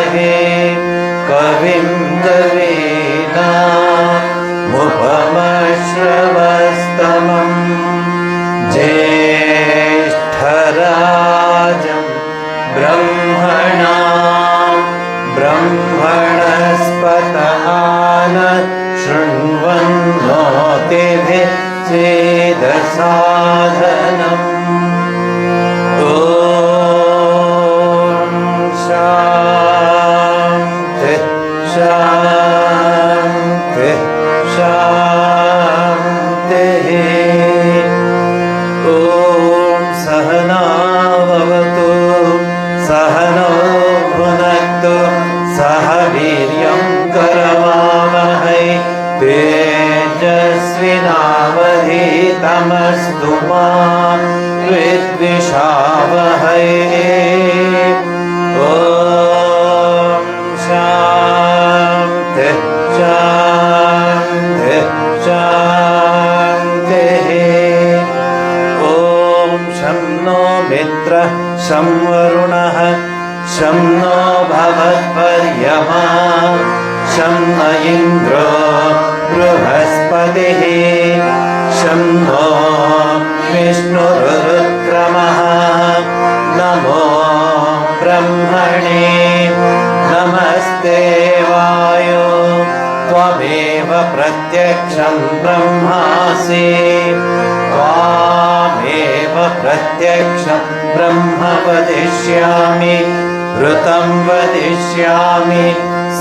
सुमहे कविं कवीनामुपमश्रवस्तमम् ज्येष्ठराजं ब्रह्मणां ब्रह्मणस्पतः शृण्वन्नोतिभिः सेदसाधनम् ॐ शान्ति शान्ति शान्तिः। ॐ सहना भवतु सहनौ भुनक्तु सह वीर्यं करवावहै तेजस्विनावधीतमस्तु मा विद्विषावहै। ॐ शान्ति शान्ति शान्तिः। ॐ शं नो मित्रः शं वरुणः शं नो भवत्वर्यमा शं न इन्द्रो बृहस्पतिः शं नो विष्णुरुक्रमः नमो ब्रह्मणे नमस्ते वायो त्वमेव प्रत्यक्षं ब्रह्मासि त्वामेव प्रत्यक्षं ब्रह्म वदिष्यामि ऋतं वदिष्यामि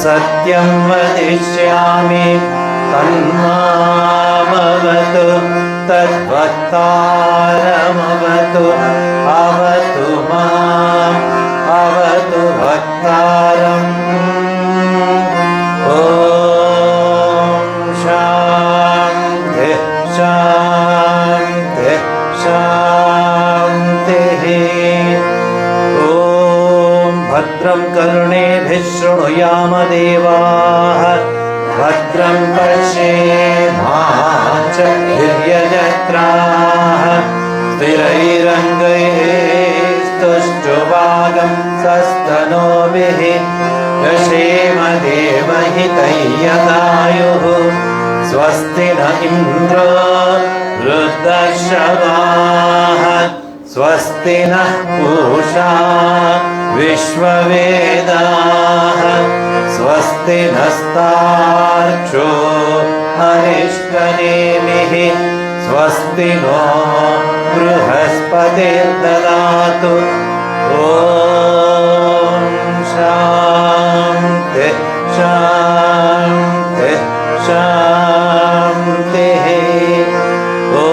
सत्यं वदिष्यामि तन्मामवतु तद्भक्तारमवतु अवतु माम् अवतु भक्तारम्। ॐ शान्ति शान्ति शान्तिः। ॐ भद्रं कर्णेभिः शृणुयाम देवाः भद्रं पश्येमाक्षभिर्यजत्राः स्थिरैरङ्गैस्तुष्टुवागं सस्तनोभिः यशेम देवहितैयदायुः स्वस्ति न इन्द्रो वृद्धश्रवाः स्वस्ति नः पूषा विश्ववेदाः स्वस्ति नस्तार्क्ष्यो अरिष्टनेमिः स्वस्ति नो बृहस्पतिर्ददातु। ॐ शान्ति शान्ति शान्तिः। ॐ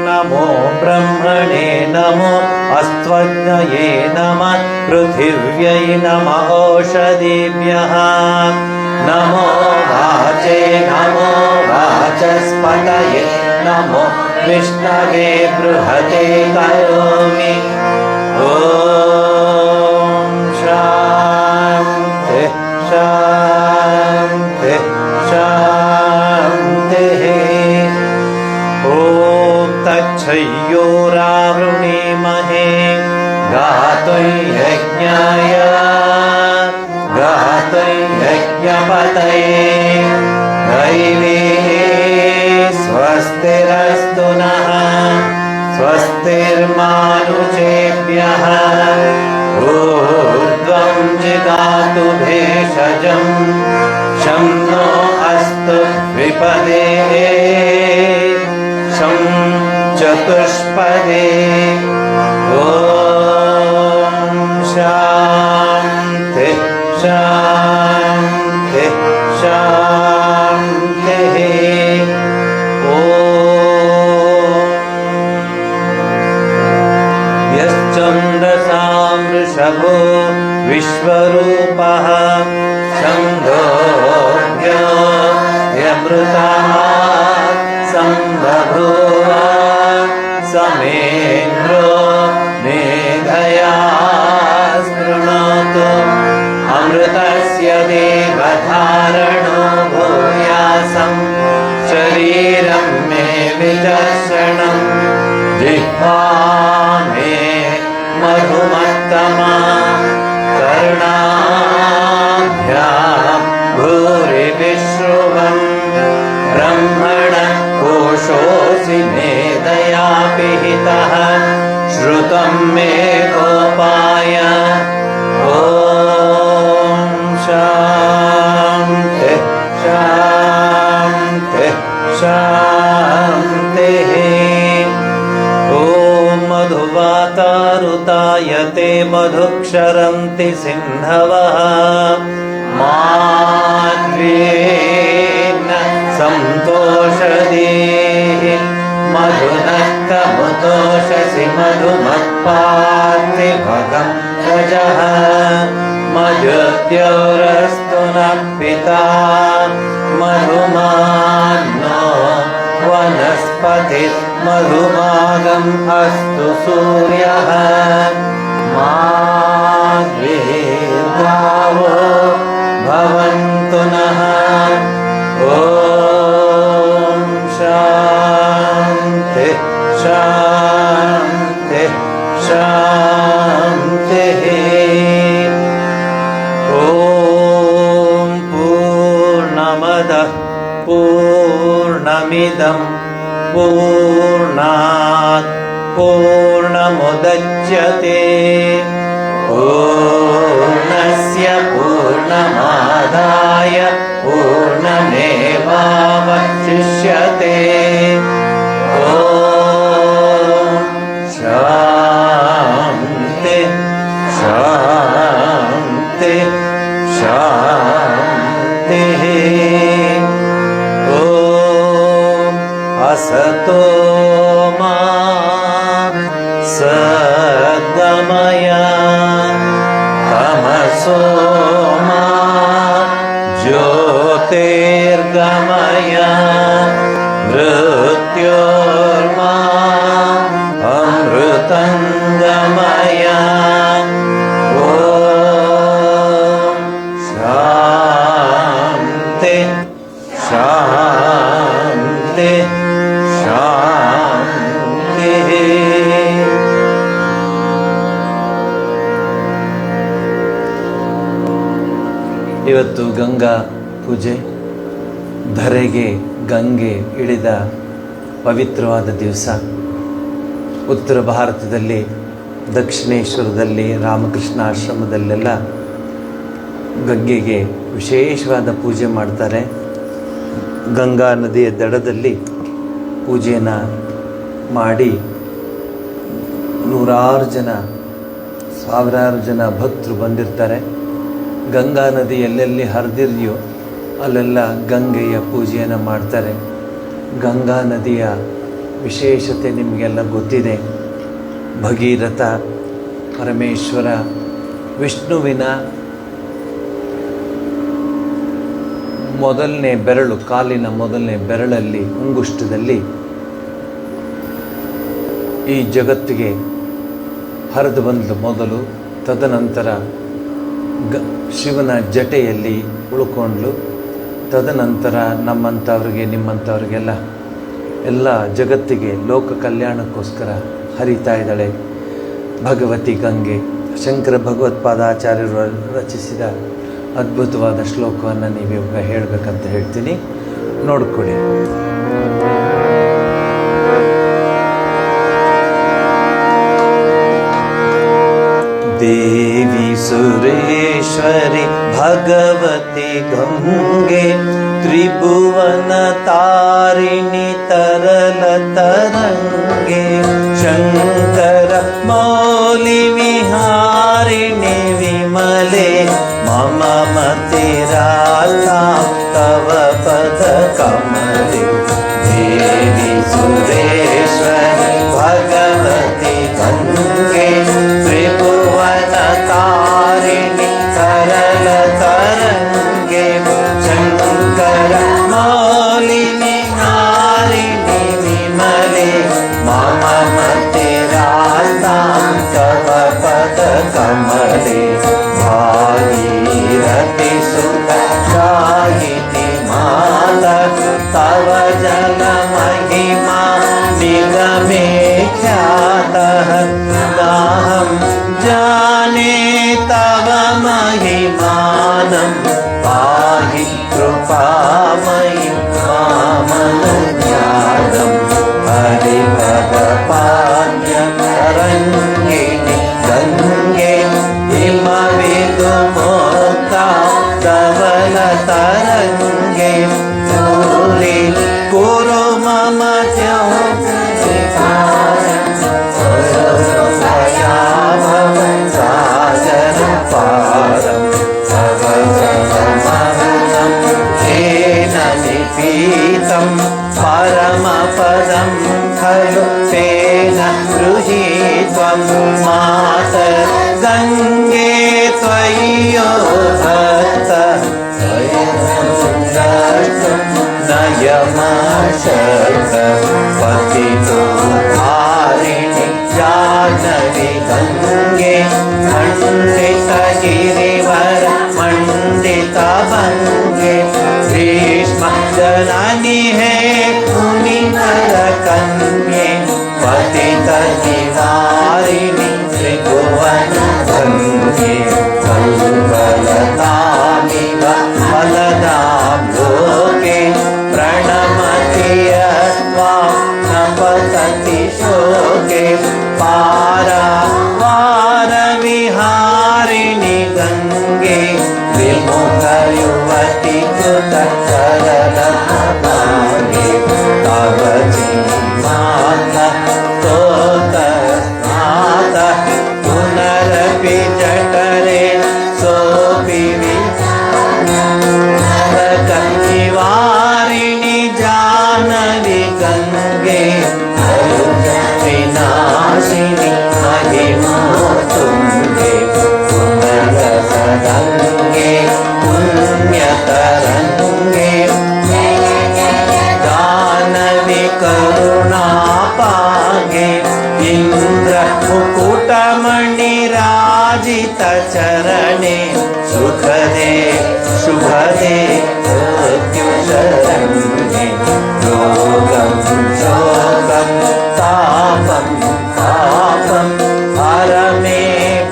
नमो ब्रह्मणे नमो अस्त्वज्ञये नमः पृथिव्यै नमः ओषधीभ्यः नमो वाचे नमो वाचस्पतये नमो विष्णवे बृहते करोमि। ॐ शान्ति शान्ति शान्तिः। ॐ तच्छयोरावृणीमहे गातुं यज्ञाय गातुं यज्ञपतये दैवी स्वस्तिरस्तु नः स्वस्तिर्मानुषेभ्यः ऊर्ध्वं जिगातु भेषजं शं नो अस्तु द्विपदे शं चतुष्पदे। ॐ शान्ति शान्ति शान्तिः। ॐ यश्चन्द्रसां वृषभो विश्वरूपः छन्दोऽभ्योऽयमृतः सम्बभूव समेन्द्रो मेधया स्पृणोतु अमृतस्य देवधारणो भूयासं शरीरं मे विदर्शनं जिह्वा मे मधुमत्तमा तरन्ति सिन्धवः माद्वेन सन्तोषदेः मधुनक्तमुतोषसि मधुमत्पार्थिभगं रजः मधुद्योरस्तु नः पिता मधुमान्नो वनस्पति मधुमागम् अस्तु सूर्यः माद्वेर्गावो भवन्तु नः ॐ शान्ति शान्ति शान्तिः ॐ पूर्णमदः पूर्णमिदं पूर्णात् पूर्णमुदच्यते पूर्णस्य पूर्णमादाय पूर्णमेवावशिष्यते ॐ शान्ति शान्ति शान्तिः ॐ असतो मा सद्गमय तमसो मा ज्योतिर्गमय मृत्योर्मा अमृतङ्गमय ॐ शान्ति शान्ति शान्तिः ಇವತ್ತು ಗಂಗಾ ಪೂಜೆ, ಧರೆಗೆ ಗಂಗೆ ಇಳಿದ ಪವಿತ್ರವಾದ ದಿವಸ. ಉತ್ತರ ಭಾರತದಲ್ಲಿ ದಕ್ಷಿಣೇಶ್ವರದಲ್ಲಿ ರಾಮಕೃಷ್ಣ ಆಶ್ರಮದಲ್ಲೆಲ್ಲ ಗಂಗೆಗೆ ವಿಶೇಷವಾದ ಪೂಜೆ ಮಾಡ್ತಾರೆ. ಗಂಗಾ ನದಿಯ ದಡದಲ್ಲಿ ಪೂಜೆಯನ್ನು ಮಾಡಿ ನೂರಾರು ಜನ, ಸಾವಿರಾರು ಜನ ಭಕ್ತರು ಬಂದಿರ್ತಾರೆ. ಗಂಗಾ ನದಿ ಎಲ್ಲೆಲ್ಲಿ ಹರಿದಿದೆಯೋ ಅಲ್ಲೆಲ್ಲ ಗಂಗೆಯ ಪೂಜೆಯನ್ನು ಮಾಡ್ತಾರೆ. ಗಂಗಾ ನದಿಯ ವಿಶೇಷತೆ ನಿಮಗೆಲ್ಲ ಗೊತ್ತಿದೆ. ಭಗೀರಥ ಪರಮೇಶ್ವರ ವಿಷ್ಣುವಿನ ಮೊದಲನೇ ಬೆರಳು, ಕಾಲಿನ ಮೊದಲನೇ ಬೆರಳಲ್ಲಿ ಅಂಗುಷ್ಟದಲ್ಲಿ ಈ ಜಗತ್ತಿಗೆ ಹರಿದು ಬಂದು ಮೊದಲು, ತದನಂತರ ಶಿವನ ಜಟೆಯಲ್ಲಿ ಉಳ್ಕೊಂಡ್ಲು. ತದನಂತರ ನಮ್ಮಂಥವ್ರಿಗೆ ನಿಮ್ಮಂಥವ್ರಿಗೆಲ್ಲ ಎಲ್ಲ ಜಗತ್ತಿಗೆ ಲೋಕ ಕಲ್ಯಾಣಕ್ಕೋಸ್ಕರ ಹರಿತಾ ಇದ್ದಾಳೆ ಭಗವತಿ ಗಂಗೆ. ಶಂಕರ ಭಗವತ್ಪಾದಾಚಾರ್ಯರು ರಚಿಸಿದ ಅದ್ಭುತವಾದ ಶ್ಲೋಕವನ್ನು ನೀವಿವಾಗ ಹೇಳಬೇಕಂತ ಹೇಳ್ತೀನಿ, ನೋಡ್ಕೊಳ್ಳಿ. देवी सुरेश्वरी भगवती गंगे त्रिभुवन तारिणी तरल तरंगे शंकर मौली विहारिणी विमले मम मतिराता तव पद कमले देवी सुरेश्वरी भगवती गंगे त्रिभुवन तारिणी तरल तरंगे शंकर मौलिनी नारिणी विमले मम मतिरातां तव पद कमले भागीरथी सुत शाहिनी माता तव जल महिमा निगमे ख्यातः नाहं जाने तव महिमानं पाहि कृपामयि मामनुज्ञातं हरिपदपाद्यतरङ्गिणि गङ्गे हिमविदुमोक्ता धवलतरङ्गे पूरि कुरु मम सागरं शक्र पतितो हारिणि जाह्नवी गंगे खंडित गिरिवर मंडित भंगे भीष्म जननी है मुनि नर कन्ये पतित निवारिणि त्रिभुवन गंगे कल्पलतामिव फलदां लोके प्रणमति यस्त्वां न पतति शोके पारावारविहारिणि गंगे विमुखयुवति कृतचरणभागे तव जीवात्मः स्तोत्रस्नातः पुनरपि जठरे सोऽपि निवारिणि जाह्नवी गंगे विनाशिनि महिमोत्तुङ्गे पुनरसगंगे पुण्यतरङ्गे जाह्नवी करुणापागे इन्द्र मुकुटमणिराजित चरणे सुखदे शुभदे मृत्युशरण्ये रोगं शोकं तापं पापं हर मे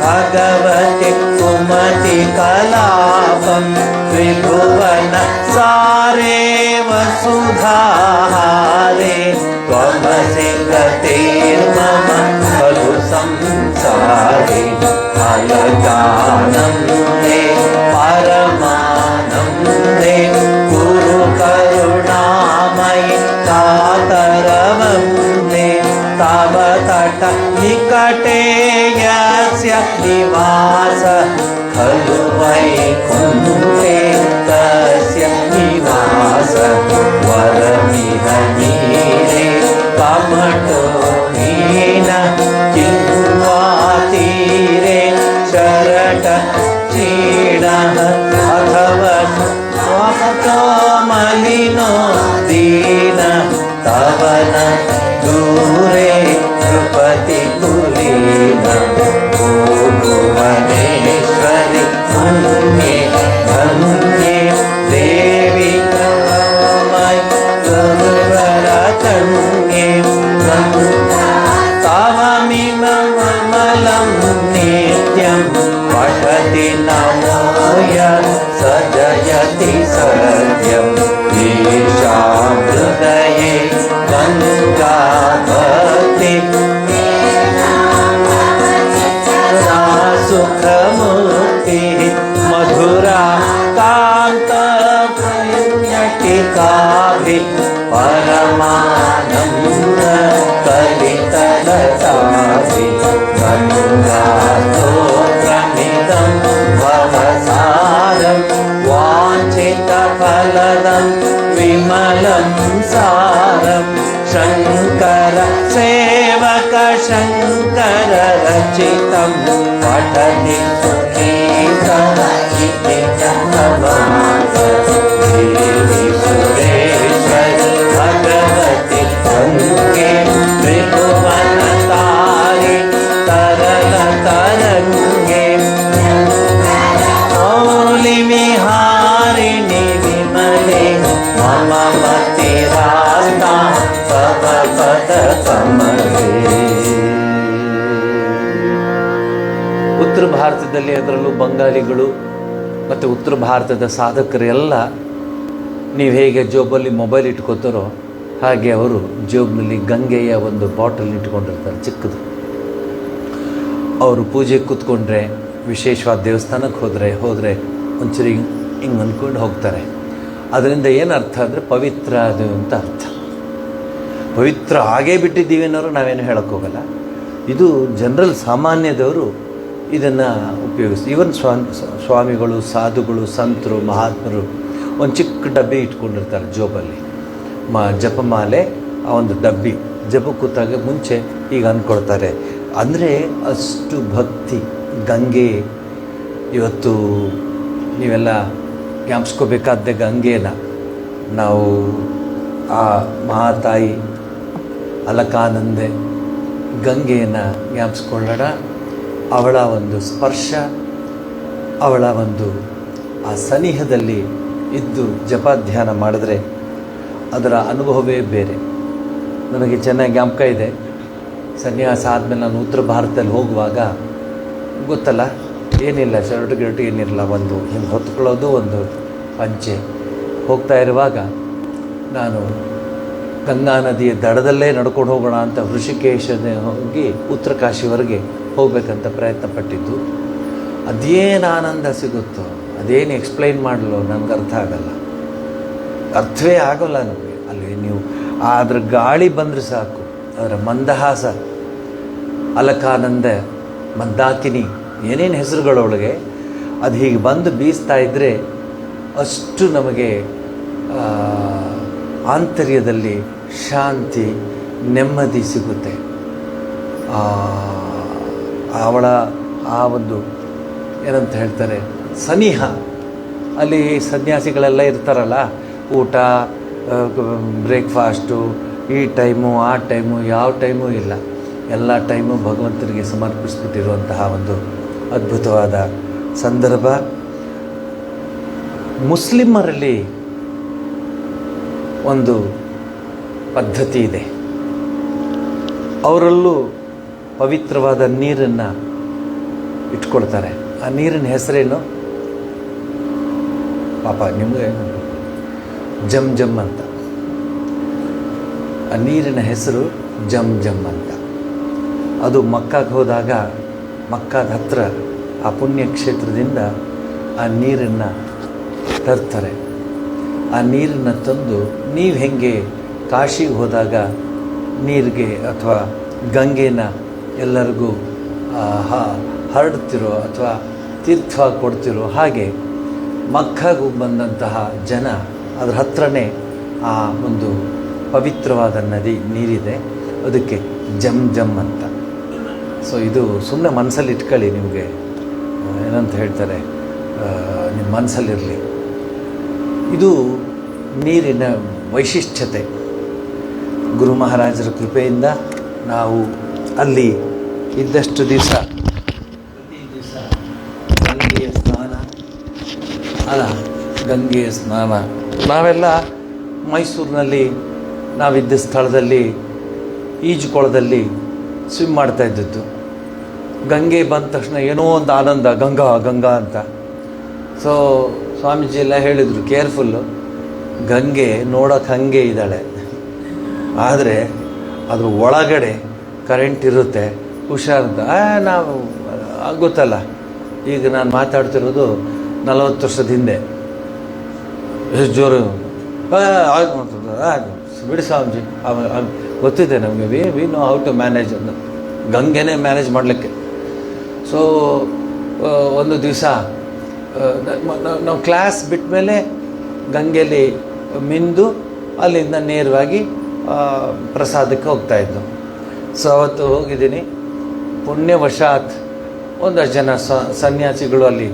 भगवति कुमति कलापं त्रिभुवन सारे वसुधाहारे त्वमसि गतिर्मम खलु संसारे फलदानन्दे परमानन्दे गुरु करुणामयि कातरवन्दे तव तट निकटे यस्य निवास खलु वैकुण्ठे तस्य निवास वरमिह नीरे कमठो हीन किंवा तीरे शरट चीणः अथवा स्वापतो मलिनो दीन तव न दूरे नृपति कुलीन भुवनेश्वरि धन्ये धन्ये देवी करुणामयि सर्वरतन्ये तवमिममलं नित्यं पठति नमो सजयति सत्यम् ईशां हृदये गंगा भक्ति सुखमुक्ति मधुरा कांत पुण्यटिकाभि परमानंद कलितलताभि गंगा स्तोत्रमिदं भवसारं वाञ्छितफलदं विमलं सारं शंकर सेवक शंकर रचितं पठति सुखीतः इति जगन्माता देवी सुरेश्वरी भगवति गंगे त्रिभुवनतारि तरल तरंगे मौलिविहारिणि विमले मम मतिरास्ता तव पद कमले. ಉತ್ತರ ಭಾರತದಲ್ಲಿ ಅದರಲ್ಲೂ ಬಂಗಾಳಿಗಳು ಮತ್ತು ಉತ್ತರ ಭಾರತದ ಸಾಧಕರೆಲ್ಲ ನೀವು ಹೇಗೆ ಜೋಬಲ್ಲಿ ಮೊಬೈಲ್ ಇಟ್ಕೋತಾರೋ ಹಾಗೆ ಅವರು ಜೋಬ್ನಲ್ಲಿ ಗಂಗೆಯ ಒಂದು ಬಾಟಲ್ ಇಟ್ಕೊಂಡಿರ್ತಾರೆ ಚಿಕ್ಕದು. ಅವರು ಪೂಜೆಗೆ ಕೂತ್ಕೊಂಡ್ರೆ ವಿಶೇಷವಾದ ದೇವಸ್ಥಾನಕ್ಕೆ ಹೋದರೆ ಒಂಚೂರು ಹಿಂಗೆ ಅಂದ್ಕೊಂಡು ಹೋಗ್ತಾರೆ. ಅದರಿಂದ ಏನು ಅರ್ಥ ಅಂದರೆ ಪವಿತ್ರ ಅದು ಅಂತ ಅರ್ಥ. ಪವಿತ್ರ ಆಗೇ ಬಿಟ್ಟಿದ್ದೀವಿ ಅನ್ನೋರು ನಾವೇನು ಹೇಳೋಕ್ಕೋಗಲ್ಲ. ಇದು ಜನರಲ್ ಸಾಮಾನ್ಯದವರು ಇದನ್ನು ಉಪಯೋಗಿಸಿ. ಈವನ್ ಸ್ವಾಮಿಗಳು, ಸಾಧುಗಳು, ಸಂತರು, ಮಹಾತ್ಮರು ಒಂದು ಚಿಕ್ಕ ಡಬ್ಬಿ ಇಟ್ಕೊಂಡಿರ್ತಾರೆ ಜೋಬಲ್ಲಿ. ಜಪಮಾಲೆ ಆ ಒಂದು ಡಬ್ಬಿ ಜಪ ಕೂತಾಗ ಮುಂಚೆ ಈಗ ಅಂದ್ಕೊಳ್ತಾರೆ. ಅಂದರೆ ಅಷ್ಟು ಭಕ್ತಿ ಗಂಗೆ. ಇವತ್ತು ನೀವೆಲ್ಲ ಜ್ಞಾಪಿಸ್ಕೋಬೇಕಾದ ಗಂಗೆನ ನಾವು ಆ ಮಹಾತಾಯಿ ಅಲಕಾನಂದೆ ಗಂಗೆಯನ್ನು ಜ್ಞಾಪಿಸ್ಕೊಳ್ಳೋಣ. ಅವಳ ಒಂದು ಸ್ಪರ್ಶ, ಅವಳ ಒಂದು ಆ ಸನಿಹದಲ್ಲಿ ಇದ್ದು ಜಪಾಧ್ಯಾನ ಮಾಡಿದ್ರೆ ಅದರ ಅನುಭವವೇ ಬೇರೆ. ನನಗೆ ಚೆನ್ನಾಗಿ ಜ್ಞಾಪಕ ಇದೆ, ಸನ್ಯಾಸ ಆದಮೇಲೆ ನಾನು ಉತ್ತರ ಭಾರತದಲ್ಲಿ ಹೋಗುವಾಗ ಗೊತ್ತಲ್ಲ, ಏನಿಲ್ಲ, ಶರ್ಟ್ ಗಿರ್ಟ್ ಏನಿರಲ್ಲ, ಒಂದು ಹಿಂಗೆ ಹೊತ್ಕೊಳ್ಳೋದು, ಒಂದು ಪಂಚೆ. ಹೋಗ್ತಾ ಇರುವಾಗ ನಾನು ಗಂಗಾ ನದಿಯ ದಡದಲ್ಲೇ ನಡ್ಕೊಂಡು ಹೋಗೋಣ ಅಂತ ಋಷಿಕೇಶನೇ ಹೋಗಿ ಉತ್ತರ ಕಾಶಿವರೆಗೆ ಹೋಗ್ಬೇಕಂತ ಪ್ರಯತ್ನ ಪಟ್ಟಿದ್ದು. ಅದೇನು ಆನಂದ ಸಿಗುತ್ತೋ, ಅದೇನು ಎಕ್ಸ್ಪ್ಲೈನ್ ಮಾಡಲು ನನಗೆ ಅರ್ಥ ಆಗಲ್ಲ, ಅರ್ಥವೇ ಆಗೋಲ್ಲ ನಮಗೆ. ಅಲ್ಲಿ ನೀವು ಅದ್ರ ಗಾಳಿ ಬಂದರೆ ಸಾಕು, ಅದರ ಮಂದಹಾಸ, ಅಲಕಾನಂದ, ಮಂದಾಕಿನಿ, ಏನೇನು ಹೆಸರುಗಳೊಳಗೆ ಅದು ಹೀಗೆ ಬಂದು ಬೀಸ್ತಾ ಇದ್ದರೆ ಅಷ್ಟು ನಮಗೆ ಆಂತರ್ಯದಲ್ಲಿ ಶಾಂತಿ, ನೆಮ್ಮದಿ ಸಿಗುತ್ತೆ. ಅವಳ ಆ ಒಂದು ಏನಂತ ಹೇಳ್ತಾರೆ ಸನಿಹ. ಅಲ್ಲಿ ಸನ್ಯಾಸಿಗಳೆಲ್ಲ ಇರ್ತಾರಲ್ಲ, ಊಟ, ಬ್ರೇಕ್ಫಾಸ್ಟು, ಈ ಟೈಮು ಆ ಟೈಮು, ಯಾವ ಟೈಮೂ ಇಲ್ಲ, ಎಲ್ಲ ಟೈಮು ಭಗವಂತನಿಗೆ ಸಮರ್ಪಿಸ್ಬಿಟ್ಟಿರುವಂತಹ ಒಂದು ಅದ್ಭುತವಾದ ಸಂದರ್ಭ. ಮುಸ್ಲಿಮರಲ್ಲಿ ಒಂದು ಪದ್ಧತಿ ಇದೆ, ಅವರಲ್ಲೂ ಪವಿತ್ರವಾದ ನೀರನ್ನು ಇಟ್ಕೊಳ್ತಾರೆ. ಆ ನೀರಿನ ಹೆಸರೇನು ಪಾಪ ನಿಮಗೆ? ಜಮ್ ಜಮ್ ಅಂತ. ಆ ನೀರಿನ ಹೆಸರು ಜಮ್ ಜಮ್ ಅಂತ. ಅದು ಮಕ್ಕಾಗೆ ಹೋದಾಗ, ಮಕ್ಕಾದ ಹತ್ರ ಆ ಪುಣ್ಯಕ್ಷೇತ್ರದಿಂದ ಆ ನೀರನ್ನು ತರ್ತಾರೆ. ಆ ನೀರನ್ನು ತಂದು ನೀವು ಹೆಂಗೆ ಕಾಶಿಗೆ ಹೋದಾಗ ನೀರಿಗೆ ಅಥವಾ ಗಂಗೆನ ಎಲ್ಲರಿಗೂ ಹರಡ್ತಿರೋ ಅಥವಾ ತೀರ್ಥ ಕೊಡ್ತಿರೋ ಹಾಗೆ ಮಕ್ಕಾಗೂ ಬಂದಂತಹ ಜನ ಅದರ ಹತ್ರನೇ ಆ ಒಂದು ಪವಿತ್ರವಾದ ನದಿ ನೀರಿದೆ, ಅದಕ್ಕೆ ಜಮ್ ಜಮ್ ಅಂತ. ಸೊ ಇದು ಸುಮ್ಮನೆ ಮನಸ್ಸಲ್ಲಿ ಇಟ್ಕೊಳ್ಳಿ, ನಿಮಗೆ ಏನಂತ ಹೇಳ್ತಾರೆ, ನಿಮ್ಮ ಮನಸ್ಸಲ್ಲಿರಲಿ. ಇದು ನೀರಿನ ವೈಶಿಷ್ಟ್ಯತೆ. ಗುರು ಮಹಾರಾಜರ ಕೃಪೆಯಿಂದ ನಾವು ಅಲ್ಲಿ ಇದ್ದಷ್ಟು ದಿವಸ ಪ್ರತಿ ದಿವಸ ಗಂಗೆಯ ಸ್ನಾನ, ಅಲ್ಲ ಗಂಗೆಯ ಸ್ನಾನ. ನಾವೆಲ್ಲ ಮೈಸೂರಿನಲ್ಲಿ ನಾವಿದ್ದ ಸ್ಥಳದಲ್ಲಿ ಈಜುಕೊಳದಲ್ಲಿ ಸ್ವಿಮ್ ಮಾಡ್ತಾ ಇದ್ದದ್ದು. ಗಂಗೆ ಬಂದ ತಕ್ಷಣ ಏನೋ ಒಂದು ಆನಂದ, ಗಂಗಾ ಗಂಗಾ ಅಂತ. ಸೊ ಸ್ವಾಮೀಜಿ ಎಲ್ಲ ಹೇಳಿದರು, ಕೇರ್ಫುಲ್ಲು, ಗಂಗೆ ನೋಡೋಕೆ ಹಾಗೆ ಇದ್ದಾಳೆ, ಆದರೆ ಅದ್ರ ಒಳಗಡೆ ಕರೆಂಟ್ ಇರುತ್ತೆ, ಹುಷಾರಂತ. ನಾವು ಗೊತ್ತಲ್ಲ, ಈಗ ನಾನು ಮಾತಾಡ್ತಿರೋದು 40 ವರ್ಷದ ಹಿಂದೆ. ಎಷ್ಟು ಜೋರು ಬಿಡಿ ಸ್ವಾಮೀಜಿ, ಗೊತ್ತಿದೆ ನಮಗೆ, we know how to manage ಅಂತ, ಗಂಗೆನೇ ಮ್ಯಾನೇಜ್ ಮಾಡಲಿಕ್ಕೆ. ಸೊ ಒಂದು ದಿವಸ ನಾವು ಕ್ಲಾಸ್ ಬಿಟ್ಟ ಮೇಲೆ ಗಂಗೆಯಲ್ಲಿ ಮಿಂದು ಅಲ್ಲಿಂದ ನೇರವಾಗಿ ಪ್ರಸಾದಕ್ಕೆ ಹೋಗ್ತಾಯಿದ್ದು. ಸೊ ಅವತ್ತು ಹೋಗಿದ್ದೀನಿ. ಪುಣ್ಯವಶಾತ್ ಒಂದಷ್ಟು ಜನ ಸನ್ಯಾಸಿಗಳು ಅಲ್ಲಿ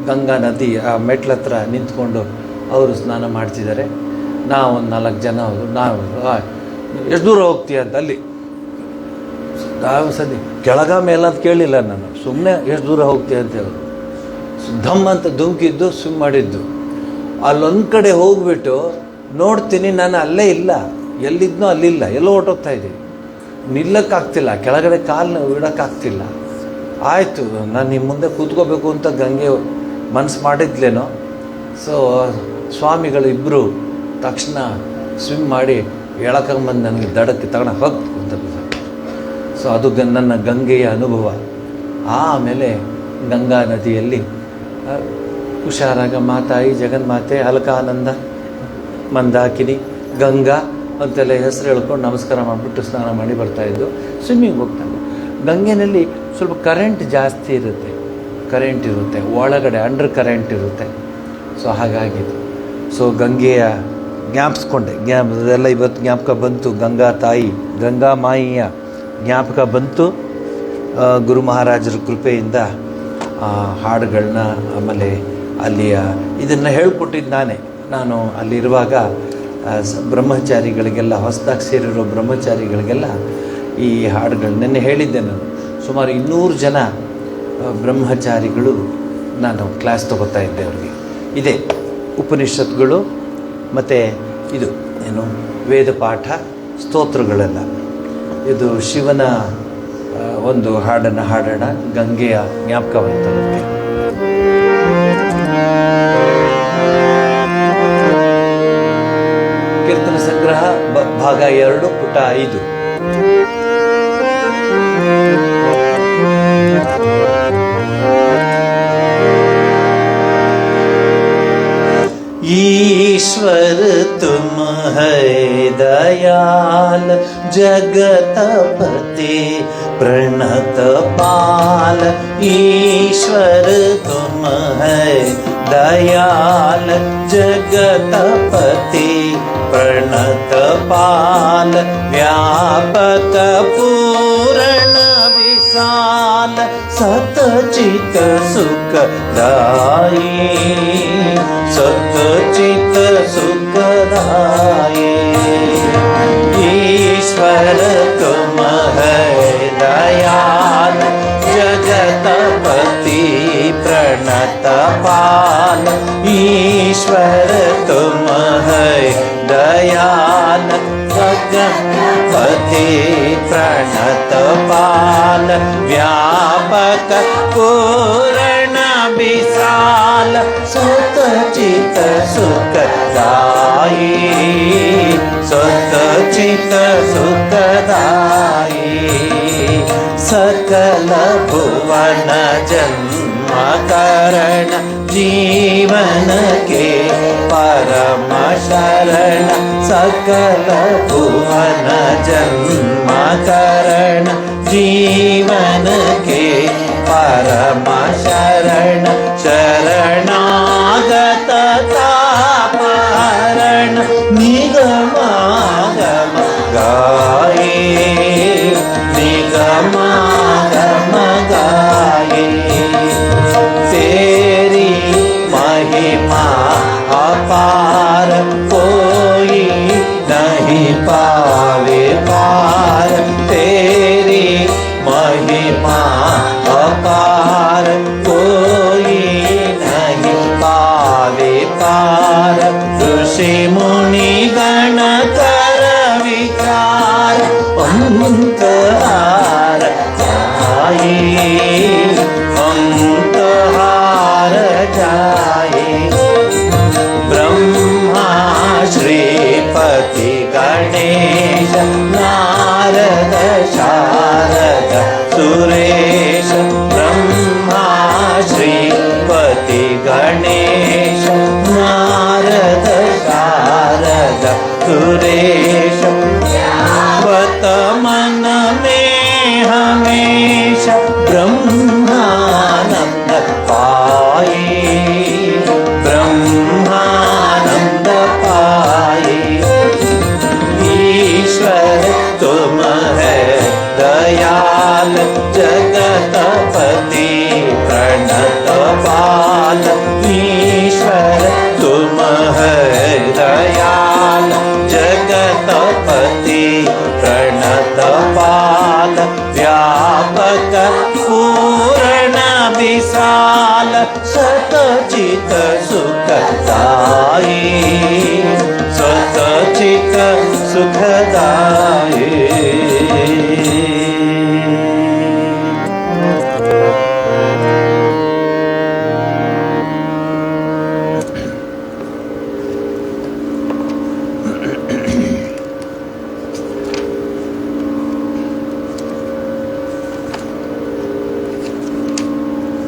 ಗಂಗಾ ನದಿ ಆ ಮೆಟ್ಲ ಹತ್ರ ನಿಂತ್ಕೊಂಡು ಅವರು ಸ್ನಾನ ಮಾಡ್ತಿದ್ದಾರೆ. ನಾವು ಒಂದು 4 ಜನ ಹೋದ್ರು. ನಾವು ಎಷ್ಟು ದೂರ ಹೋಗ್ತೀಯ ಅಂತ ಅಲ್ಲಿ ನಾವು ಸದ್ಯ ಕೆಳಗ ಮೇಲಂತ ಕೇಳಲಿಲ್ಲ ನಾನು, ಸುಮ್ಮನೆ ಎಷ್ಟು ದೂರ ಹೋಗ್ತೀಯ ಅಂತ ಹೇಳಿದ್ರು. ಧಮ್ ಅಂತ ಧುಮುಕಿದ್ದು ಸ್ವಿಮ್ ಮಾಡಿದ್ದು. ಅಲ್ಲೊಂದು ಕಡೆ ಹೋಗ್ಬಿಟ್ಟು ನೋಡ್ತೀನಿ, ನಾನು ಅಲ್ಲೇ ಇಲ್ಲ, ಎಲ್ಲಿದ್ನೋ ಅಲ್ಲಿಲ್ಲ, ಎಲ್ಲೋ ಹೊರಟೋಗ್ತಾ ಇದ್ದೀವಿ, ನಿಲ್ಲಕ್ಕಾಗ್ತಿಲ್ಲ, ಕೆಳಗಡೆ ಕಾಲು ಇಡೋಕ್ಕಾಗ್ತಿಲ್ಲ. ಆಯಿತು, ನಾನು ನಿಮ್ಮ ಮುಂದೆ ಕೂತ್ಕೋಬೇಕು ಅಂತ ಗಂಗೆ ಮನಸ್ಸು ಮಾಡಿದ್ಲೇನೋ. ಸೊ ಸ್ವಾಮಿಗಳು ಇಬ್ಬರು ತಕ್ಷಣ ಸ್ವಿಮ್ ಮಾಡಿ ಎಳಕೊಂಬಂದು ನನಗೆ ದಡಕ್ಕೆ ತಗೊಂಡು ಹೋಗಿ ಅಂತ. ಸೊ ಅದು ನನ್ನ ಗಂಗೆಯ ಅನುಭವ. ಆಮೇಲೆ ಗಂಗಾ ನದಿಯಲ್ಲಿ ಹುಷಾರಾಗ ಮಾತಾಯಿ, ಜಗನ್ಮಾತೆ, ಅಲಕಾನಂದ, ಮಂದಾಕಿನಿ, ಗಂಗಾ ಅಂತೆಲ್ಲ ಹೆಸರು ಹೇಳ್ಕೊಂಡು ನಮಸ್ಕಾರ ಮಾಡಿಬಿಟ್ಟು ಸ್ನಾನ ಮಾಡಿ ಬರ್ತಾಯಿದ್ದು. ಸ್ವಿಮ್ಮಿಂಗ್ ಹೋಗ್ತಾನೆ. ಗಂಗೆನಲ್ಲಿ ಸ್ವಲ್ಪ ಕರೆಂಟ್ ಜಾಸ್ತಿ ಇರುತ್ತೆ, ಒಳಗಡೆ ಅಂಡರ್ ಕರೆಂಟ್ ಇರುತ್ತೆ. ಸೊ ಹಾಗಾಗಿದ್ದು. ಸೊ ಗಂಗೆಯ ಜ್ಞಾಪಿಸ್ಕೊಂಡೆ, ಅದೆಲ್ಲ ಇವತ್ತು ಜ್ಞಾಪಕ ಬಂತು. ಗಂಗಾ ತಾಯಿ, ಗಂಗಾ ಮಾಯಿಯ ಜ್ಞಾಪಕ ಬಂತು. ಗುರು ಮಹಾರಾಜರ ಕೃಪೆಯಿಂದ ಹಾಡುಗಳನ್ನ, ಆಮೇಲೆ ಅಲ್ಲಿಯ ಇದನ್ನು ಹೇಳ್ಕೊಟ್ಟಿದ್ದು ನಾನೇ. ನಾನು ಅಲ್ಲಿರುವಾಗ ಬ್ರಹ್ಮಚಾರಿಗಳಿಗೆಲ್ಲ, ಹೊಸದಾಗಿ ಸೇರಿರೋ ಬ್ರಹ್ಮಚಾರಿಗಳಿಗೆಲ್ಲ ಈ ಹಾಡುಗಳು ನೆನ್ನೆ ಹೇಳಿದ್ದೆ ನಾನು. ಸುಮಾರು 200 ಜನ ಬ್ರಹ್ಮಚಾರಿಗಳು ನಾನು ಕ್ಲಾಸ್ ತೊಗೋತಾ ಇದ್ದೆ ಅವ್ರಿಗೆ. ಇದೇ ಉಪನಿಷತ್ಗಳು ಮತ್ತು ಇದು ಏನು ವೇದ ಪಾಠ, ಸ್ತೋತ್ರಗಳೆಲ್ಲ. ಇದು ಶಿವನ ಒಂದು ಹಾಡನ್ನು ಹಾಡೋಣ, ಗಂಗೆಯ ಜ್ಞಾಪಕ ಬರ್ತದಕ್ಕೆ. ಕೀರ್ತನ ಸಂಗ್ರಹ ಭಾಗ 2 ಪುಟ 5. ईश्वर तुम है दयाल, जगतपति प्रणत पाल. ईश्वर तुम है दयाल, जगतपति प्रणत पाल. व्यापक पूर्ण विशाल, सतचित सुखदाई, सतचित सुखदाई. ईश्वर तुम है दयाल, जगतपति प्रणत पाल. ईश्वर तुम है दयाल, जगतपति प्रणत पाल. व्यापक पूर्ण विशाल, सतचित सुखदाई, सतचित सुखदाई. सकल भुवन जन्म करण, जीवन के परम शरण. सकल भुवन जन्म करण, जीवन के परम शरण. शरणागत तापहरण, निगमागम गाये, निगमागम गाये. तेरी महिमा अपार, कोई नहीं पावे पार. तेरी महिमा अपार, कोई नहीं पावे पार. ऋषि मुनि गण कर विचार, अंतहार जाए, अंतहार जाए. ब्रह्मा श्रीपति गणेश, नारद शारद सुरेश. ब्रह्मा श्रीपति गणेश, नारद शारद सुरेश. वत मन में हमेशा ब्रह्मानंद पाए, ब्रह्मानंद पाए. ईश्वर तुम है दयाल, जगतपति प्रणत पाल. ईश्वर तुम है दयाल, जगतपति प्रणत पाल. व्यापक पूर्ण विशाल, सतचित सुखदाई, सतचित सुखदाई.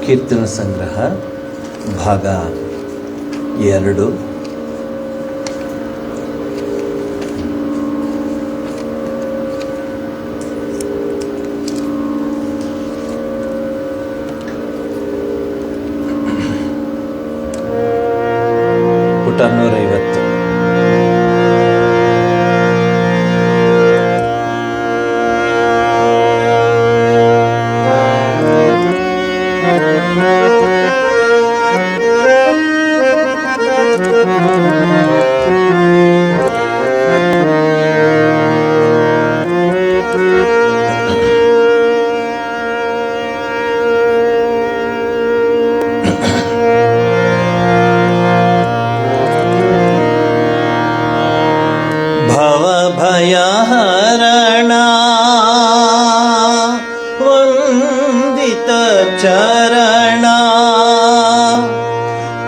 ಕೀರ್ತನ ಸಂಗ್ರಹ ಭಾಗ 2. ಪುಟ 150.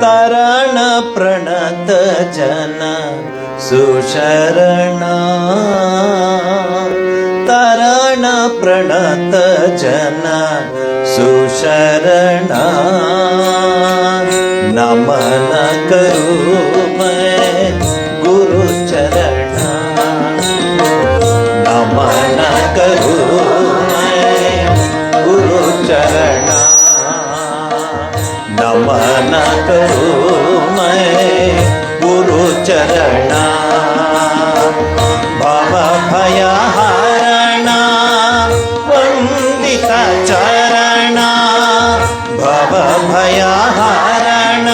ತರಣ ಪ್ರಣತ ಜನ ಸುಶರಣ, ತರಣ ಪ್ರಣತ ಜನ ಸುಶರಣ, ನಮನ ಕರು ಮೈ ಗುರು ಚರಣ, ನಮನ ಕರು ಮೈ ಗುರು ಚರಣ, ನಮನ ಕರು ಮೈ ಗುರು ಚರಣ, ಭವ ಭಯ ಹರಣ ವಂದಿತ ಚರಣ, ಭವ ಭಯ ಹರಣ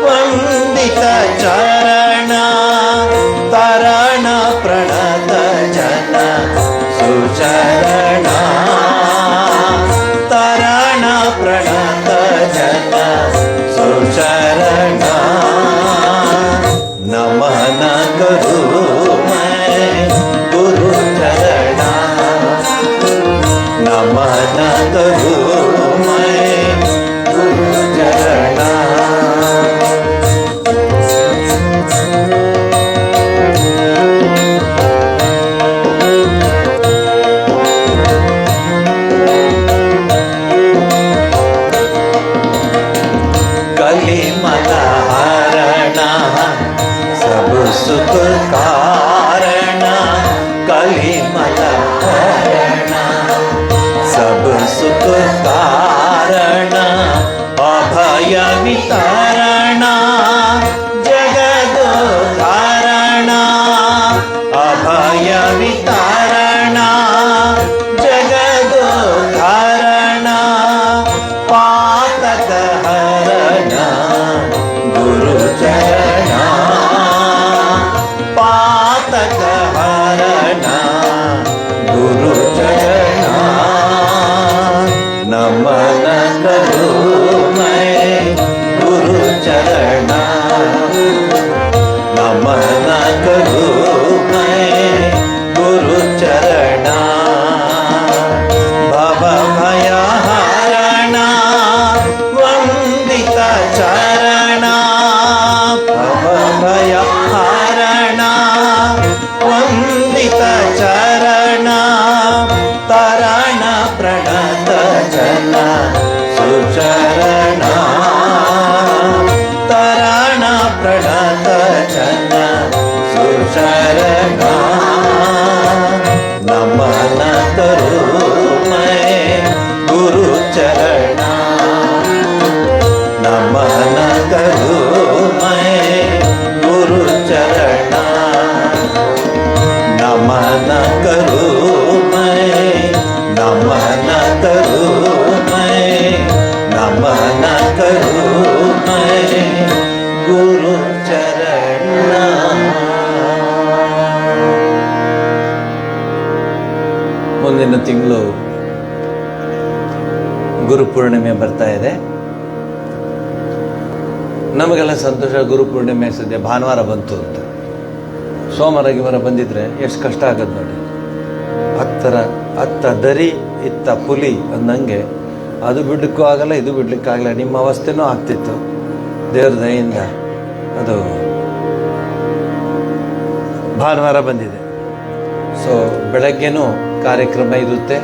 ವಂದಿತ ಚರಣ, ತರಣ ಪ್ರಣತ ಜನ ಸುಚರಣ, ತರಣ ಪ್ರಣತ ಜನ ಸುಚರಣ, ನಮನ ಕರು ಮೈ ಗುರು ಚರಣ, ನಮನ ಕರು ಮೈ ಗುರು ಚರಣ. कलिमल हरण सब सुख कारण, कलिमल हरण सब सुख कारण, अभय वितरण जगदोधारण, अभय वितरण जगदोधारण, पातक हरण गुरु चरण, पातक हरण गुरु चरण, नमन करू मैं गुरु चरण, नमन करू मैं गुरु चरण, भव भय हरण ವಂದಿತ ಚರಣ, ಭವ ಭಯ ಹರಣ ವಂದಿತ ಚರಣ, ತರಣ ಪ್ರಣತ ಜನ ಸುಚರಣ, ತರಣ ಪ್ರಣತ ಜನ ಸುಚರಣ, ನಮನ ಕರು ಮೈ ಗುರು ಚರಣ, ನಮನ ಕರು ಮೈ ಗುರು ಚರಣ, ನಮನ ಕರು ಮೈ, ನಮನ ಕರು ಮೈ, ನಮನ ಕರು ಮೈ ಗುರು ಚರಣ. ಮುಂದಿನ ತಿಂಗಳು ಗುರುಪೂರ್ಣಿಮೆ ಬರ್ತಾ ಇದೆ. ನಮಗೆಲ್ಲ ಸಂತೋಷ, ಗುರುಪೂರ್ಣಿಮೆ ಸದ್ಯ ಭಾನುವಾರ ಬಂತು ಅಂತ. ಸೋಮವಾರ ಗಿಮರ ಬಂದಿದ್ರೆ ಎಷ್ಟು ಕಷ್ಟ ಆಗೋದು ನೋಡಿ. ಅತ್ತ ದರಿ ಇತ್ತ ಪುಲಿ ಅಂದಂಗೆ ಅದು ಬಿಡ್ಲಿಕ್ಕೂ ಆಗಲ್ಲ, ಇದು ಬಿಡ್ಲಿಕ್ಕಾಗಲ್ಲ. ನಿಮ್ಮ ಅವಸ್ಥೆನೂ ಆಗ್ತಿತ್ತು. ದೇವ್ರ ದಯೆಯಿಂದ ಅದು ಭಾನುವಾರ ಬಂದಿದೆ. ಸೊ ಬೆಳಗ್ಗೆನೂ ಕಾರ್ಯಕ್ರಮ ಇರುತ್ತೆ.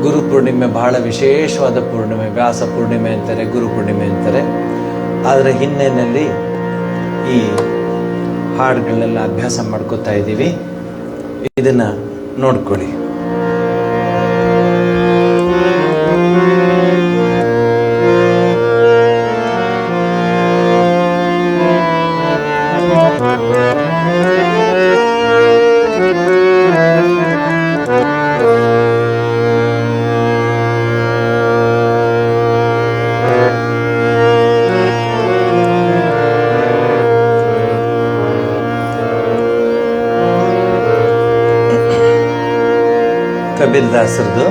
ಗುರು ಪೂರ್ಣಿಮೆ ಬಹಳ ವಿಶೇಷವಾದ ಪೂರ್ಣಿಮೆ. ವ್ಯಾಸ ಪೂರ್ಣಿಮೆ ಅಂತಾರೆ, ಗುರು ಪೂರ್ಣಿಮೆ ಅಂತಾರೆ. ಅದರ ಹಿನ್ನೆಲೆಯಲ್ಲಿ ಈ ಹಾಡುಗಳನ್ನೆಲ್ಲ ಅಭ್ಯಾಸ ಮಾಡ್ಕೋತಾ ಇದ್ದೀವಿ. ಇದನ್ನ ನೋಡ್ಕೊಳ್ಳಿ. ಕಬೀರದಾಸರದು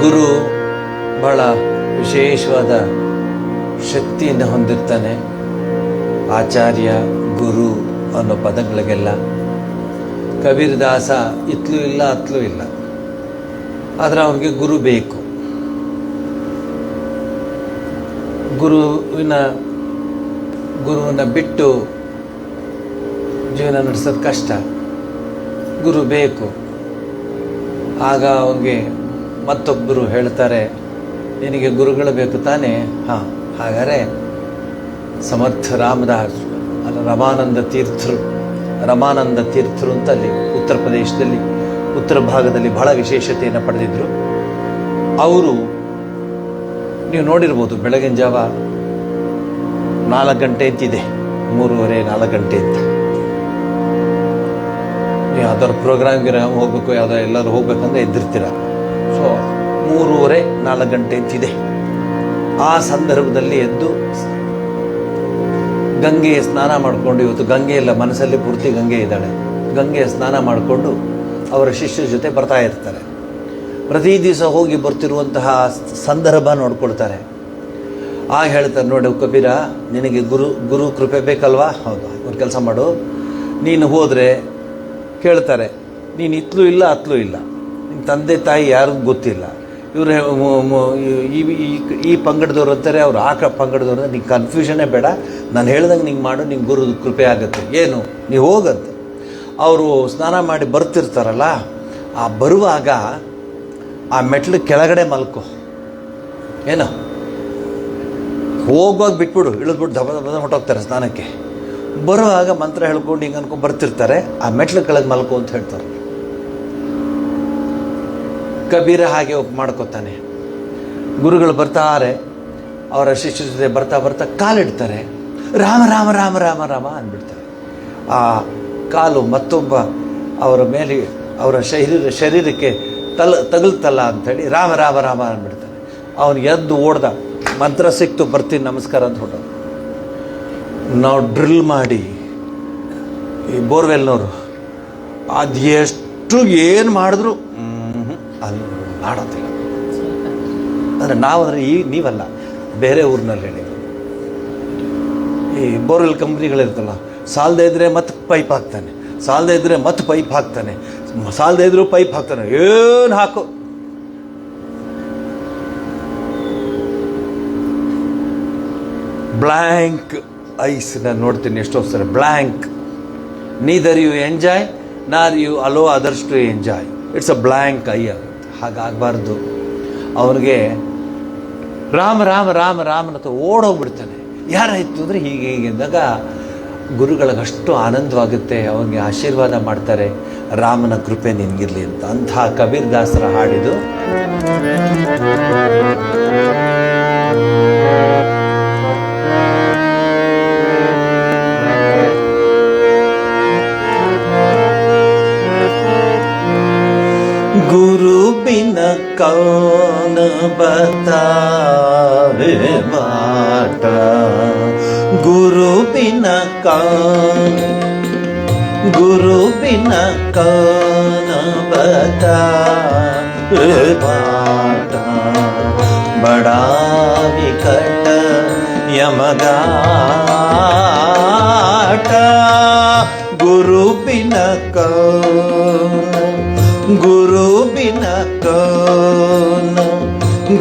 ಗುರು ಬಹಳ ವಿಶೇಷವಾದ ಶಕ್ತಿಯನ್ನು ಹೊಂದಿರ್ತಾನೆ. ಆಚಾರ್ಯ, ಗುರು ಅನ್ನೋ ಪದಗಳಿಗೆಲ್ಲ ಕಬೀರ್ ದಾಸ ಇತ್ಲೂ ಇಲ್ಲ ಅತ್ಲೂ ಇಲ್ಲ, ಆದರೆ ಅವನಿಗೆ ಗುರು ಬೇಕು. ಗುರುವಿನ ಬಿಟ್ಟು ಜೀವನ ನಡೆಸೋದು ಕಷ್ಟ, ಗುರು ಬೇಕು. ಆಗ ಅವನಿಗೆ ಮತ್ತೊಬ್ಬರು ಹೇಳ್ತಾರೆ, ನಿನಗೆ ಗುರುಗಳು ಬೇಕು ತಾನೇ? ಹಾಂ, ಹಾಗಾದರೆ ಸಮರ್ಥ ರಾಮದಾಸ್ ಅಲ್ಲ ರಮಾನಂದ ತೀರ್ಥರು ಅಂತ ಅಲ್ಲಿ ಉತ್ತರ ಪ್ರದೇಶದಲ್ಲಿ ಉತ್ತರ ಭಾಗದಲ್ಲಿ ಬಹಳ ವಿಶೇಷತೆಯನ್ನು ಪಡೆದಿದ್ದರು. ಅವರು ನೀವು ನೋಡಿರ್ಬೋದು, ಬೆಳಗಿನ ಜಾವ 4 ಗಂಟೆ ಅಂತಿದೆ, 3:30-4 ಗಂಟೆ ಅಂತ. ನೀವು ಯಾವ್ದಾದ್ರು ಪ್ರೋಗ್ರಾಮ್ಗೆ ಹೋಗ್ಬೇಕು, ಎಲ್ಲರೂ ಹೋಗ್ಬೇಕಂದ್ರೆ ಎದ್ದಿರ್ತೀರ. ಸೊ 3:30-4 ಗಂಟೆ ಅಂತಿದೆ. ಆ ಸಂದರ್ಭದಲ್ಲಿ ಎದ್ದು ಗಂಗೆಯ ಸ್ನಾನ ಮಾಡಿಕೊಂಡು, ಇವತ್ತು ಗಂಗೆ ಇಲ್ಲ, ಮನಸ್ಸಲ್ಲಿ ಪೂರ್ತಿ ಗಂಗೆ ಇದ್ದಾಳೆ, ಗಂಗೆಯ ಸ್ನಾನ ಮಾಡಿಕೊಂಡು ಅವರ ಶಿಷ್ಯರ ಜೊತೆ ಬರ್ತಾ ಇರ್ತಾರೆ. ಪ್ರತಿ ದಿವಸ ಹೋಗಿ ಬರ್ತಿರುವಂತಹ ಸಂದರ್ಭ ನೋಡ್ಕೊಳ್ತಾರೆ. ಆಗ ಹೇಳ್ತಾರೆ, ನೋಡಿ ಕಬೀರ, ನಿನಗೆ ಗುರು ಕೃಪೆ ಬೇಕಲ್ವಾ? ಹೌದು, ಒಂದು ಕೆಲಸ ಮಾಡು, ನೀನು ಹೋದರೆ ಕೇಳ್ತಾರೆ, ನೀನು ಇತ್ಲೂ ಇಲ್ಲ ಅತ್ಲೂ ಇಲ್ಲ, ನಿನ್ನ ತಂದೆ ತಾಯಿ ಯಾರಿಗೂ ಗೊತ್ತಿಲ್ಲ, ಇವರು ಈ ಪಂಗಡದವ್ರು ಅಂತಾರೆ, ಅವ್ರು ಆ ಪಂಗಡದವ್ರು, ನಿಂಗೆ ಕನ್ಫ್ಯೂಷನ್ನೇ ಬೇಡ, ನಾನು ಹೇಳ್ದಂಗೆ ನಿಂಗೆ ಮಾಡು, ನಿಂಗೆ ಗುರು ಕೃಪೆ ಆಗುತ್ತೆ. ಏನು, ನೀವು ಹೋಗತ್ತೆ. ಅವರು ಸ್ನಾನ ಮಾಡಿ ಬರ್ತಿರ್ತಾರಲ್ಲ, ಆ ಬರುವಾಗ ಆ ಮೆಟ್ಲು ಕೆಳಗಡೆ ಮಲ್ಕೋ. ಏನೋ ಹೋಗುವಾಗ ಬಿಟ್ಬಿಡು, ಇಳಿದ್ಬಿಟ್ಟು ದಬ ಹೊಟ್ಟೋಗ್ತಾರೆ ಸ್ನಾನಕ್ಕೆ. ಬರುವಾಗ ಮಂತ್ರ ಹೇಳ್ಕೊಂಡು ಹಿಂಗೆ ಅನ್ಕೊಂಡು ಬರ್ತಿರ್ತಾರೆ, ಆ ಮೆಟ್ಲು ಕೆಳಗೆ ಮಲ್ಕೋ ಅಂತ ಹೇಳ್ತಾರೆ. ಕಬೀರ ಹಾಗೆ ಮಾಡ್ಕೋತಾನೆ. ಗುರುಗಳು ಬರ್ತಾರೆ, ಅವರ ಶಿಷ್ಯರ ಜೊತೆ ಬರ್ತಾ ಬರ್ತಾ ಕಾಲಿಡ್ತಾರೆ, ರಾಮ ರಾಮ ರಾಮ ರಾಮ ರಾಮ ಅಂದ್ಬಿಡ್ತಾರೆ. ಆ ಕಾಲು ಮತ್ತೊಬ್ಬ ಅವರ ಮೇಲೆ, ಅವರ ಶರೀರಕ್ಕೆ ತಗಲ್ತಲ್ಲ ಅಂಥೇಳಿ ರಾಮ ರಾಮ ರಾಮ ಅಂದ್ಬಿಡ್ತಾನೆ. ಅವನು ಎದ್ದು ಓಡ್ದ, ಮಂತ್ರ ಸಿಕ್ತು, ಬರ್ತೀನಿ ನಮಸ್ಕಾರ ಅಂತ ಹೊಟ್ಟವು. ನಾವು ಡ್ರಿಲ್ ಮಾಡಿ ಈ ಬೋರ್ವೆಲ್ನವರು ಅದು ಎಷ್ಟು ಏನು ಮಾಡಿದ್ರು ಅದು ಮಾಡೋದಿಲ್ಲ. ಅಂದರೆ ನಾವಂದರೆ ನೀವಲ್ಲ, ಬೇರೆ ಊರಿನಲ್ಲಿ ಹೇಳಿ, ಈ ಬೋರ್ವೆಲ್ ಕಂಪ್ನಿಗಳಿರ್ತಲ್ಲ, ಸಾಲದೇ ಇದ್ದರೆ ಮತ್ತೆ ಪೈಪ್ ಹಾಕ್ತಾನೆ, ಸಾಲದೇ ಇದ್ದರೆ ಮತ್ತೆ ಪೈಪ್ ಹಾಕ್ತಾನೆ, ಸಾಲದೇ ಇದ್ರೂ ಪೈಪ್ ಹಾಕ್ತಾನೆ, ಏನು ಹಾಕು. ಬ್ಲ್ಯಾಂಕ್ ಐಸ್ ನಾನು ನೋಡ್ತೀನಿ ಎಷ್ಟೋ ಸರಿ, blank. Neither you enjoy nor you allow others to enjoy. It's a blank eye. ಹಾಗಾಗಬಾರ್ದು. ಅವನಿಗೆ ರಾಮ ರಾಮ ರಾಮ ರಾಮನತ ಓಡೋಗ್ಬಿಡ್ತಾನೆ. ಯಾರಾಯಿತು ಅಂದರೆ ಹೀಗೆ ಅಂದಾಗ ಗುರುಗಳಿಗಷ್ಟು ಆನಂದವಾಗುತ್ತೆ, ಅವನಿಗೆ ಆಶೀರ್ವಾದ ಮಾಡ್ತಾರೆ, ರಾಮನ ಕೃಪೆ ನಿನಗಿರಲಿ ಅಂತ. ಅಂಥ ಕಬೀರ್ ದಾಸರ ಹಾಡಿದು. गुरु बिन कौन बतावे बाट, गुरु बिन कौन बतावे बाट, बड़ा विकट यमगाट,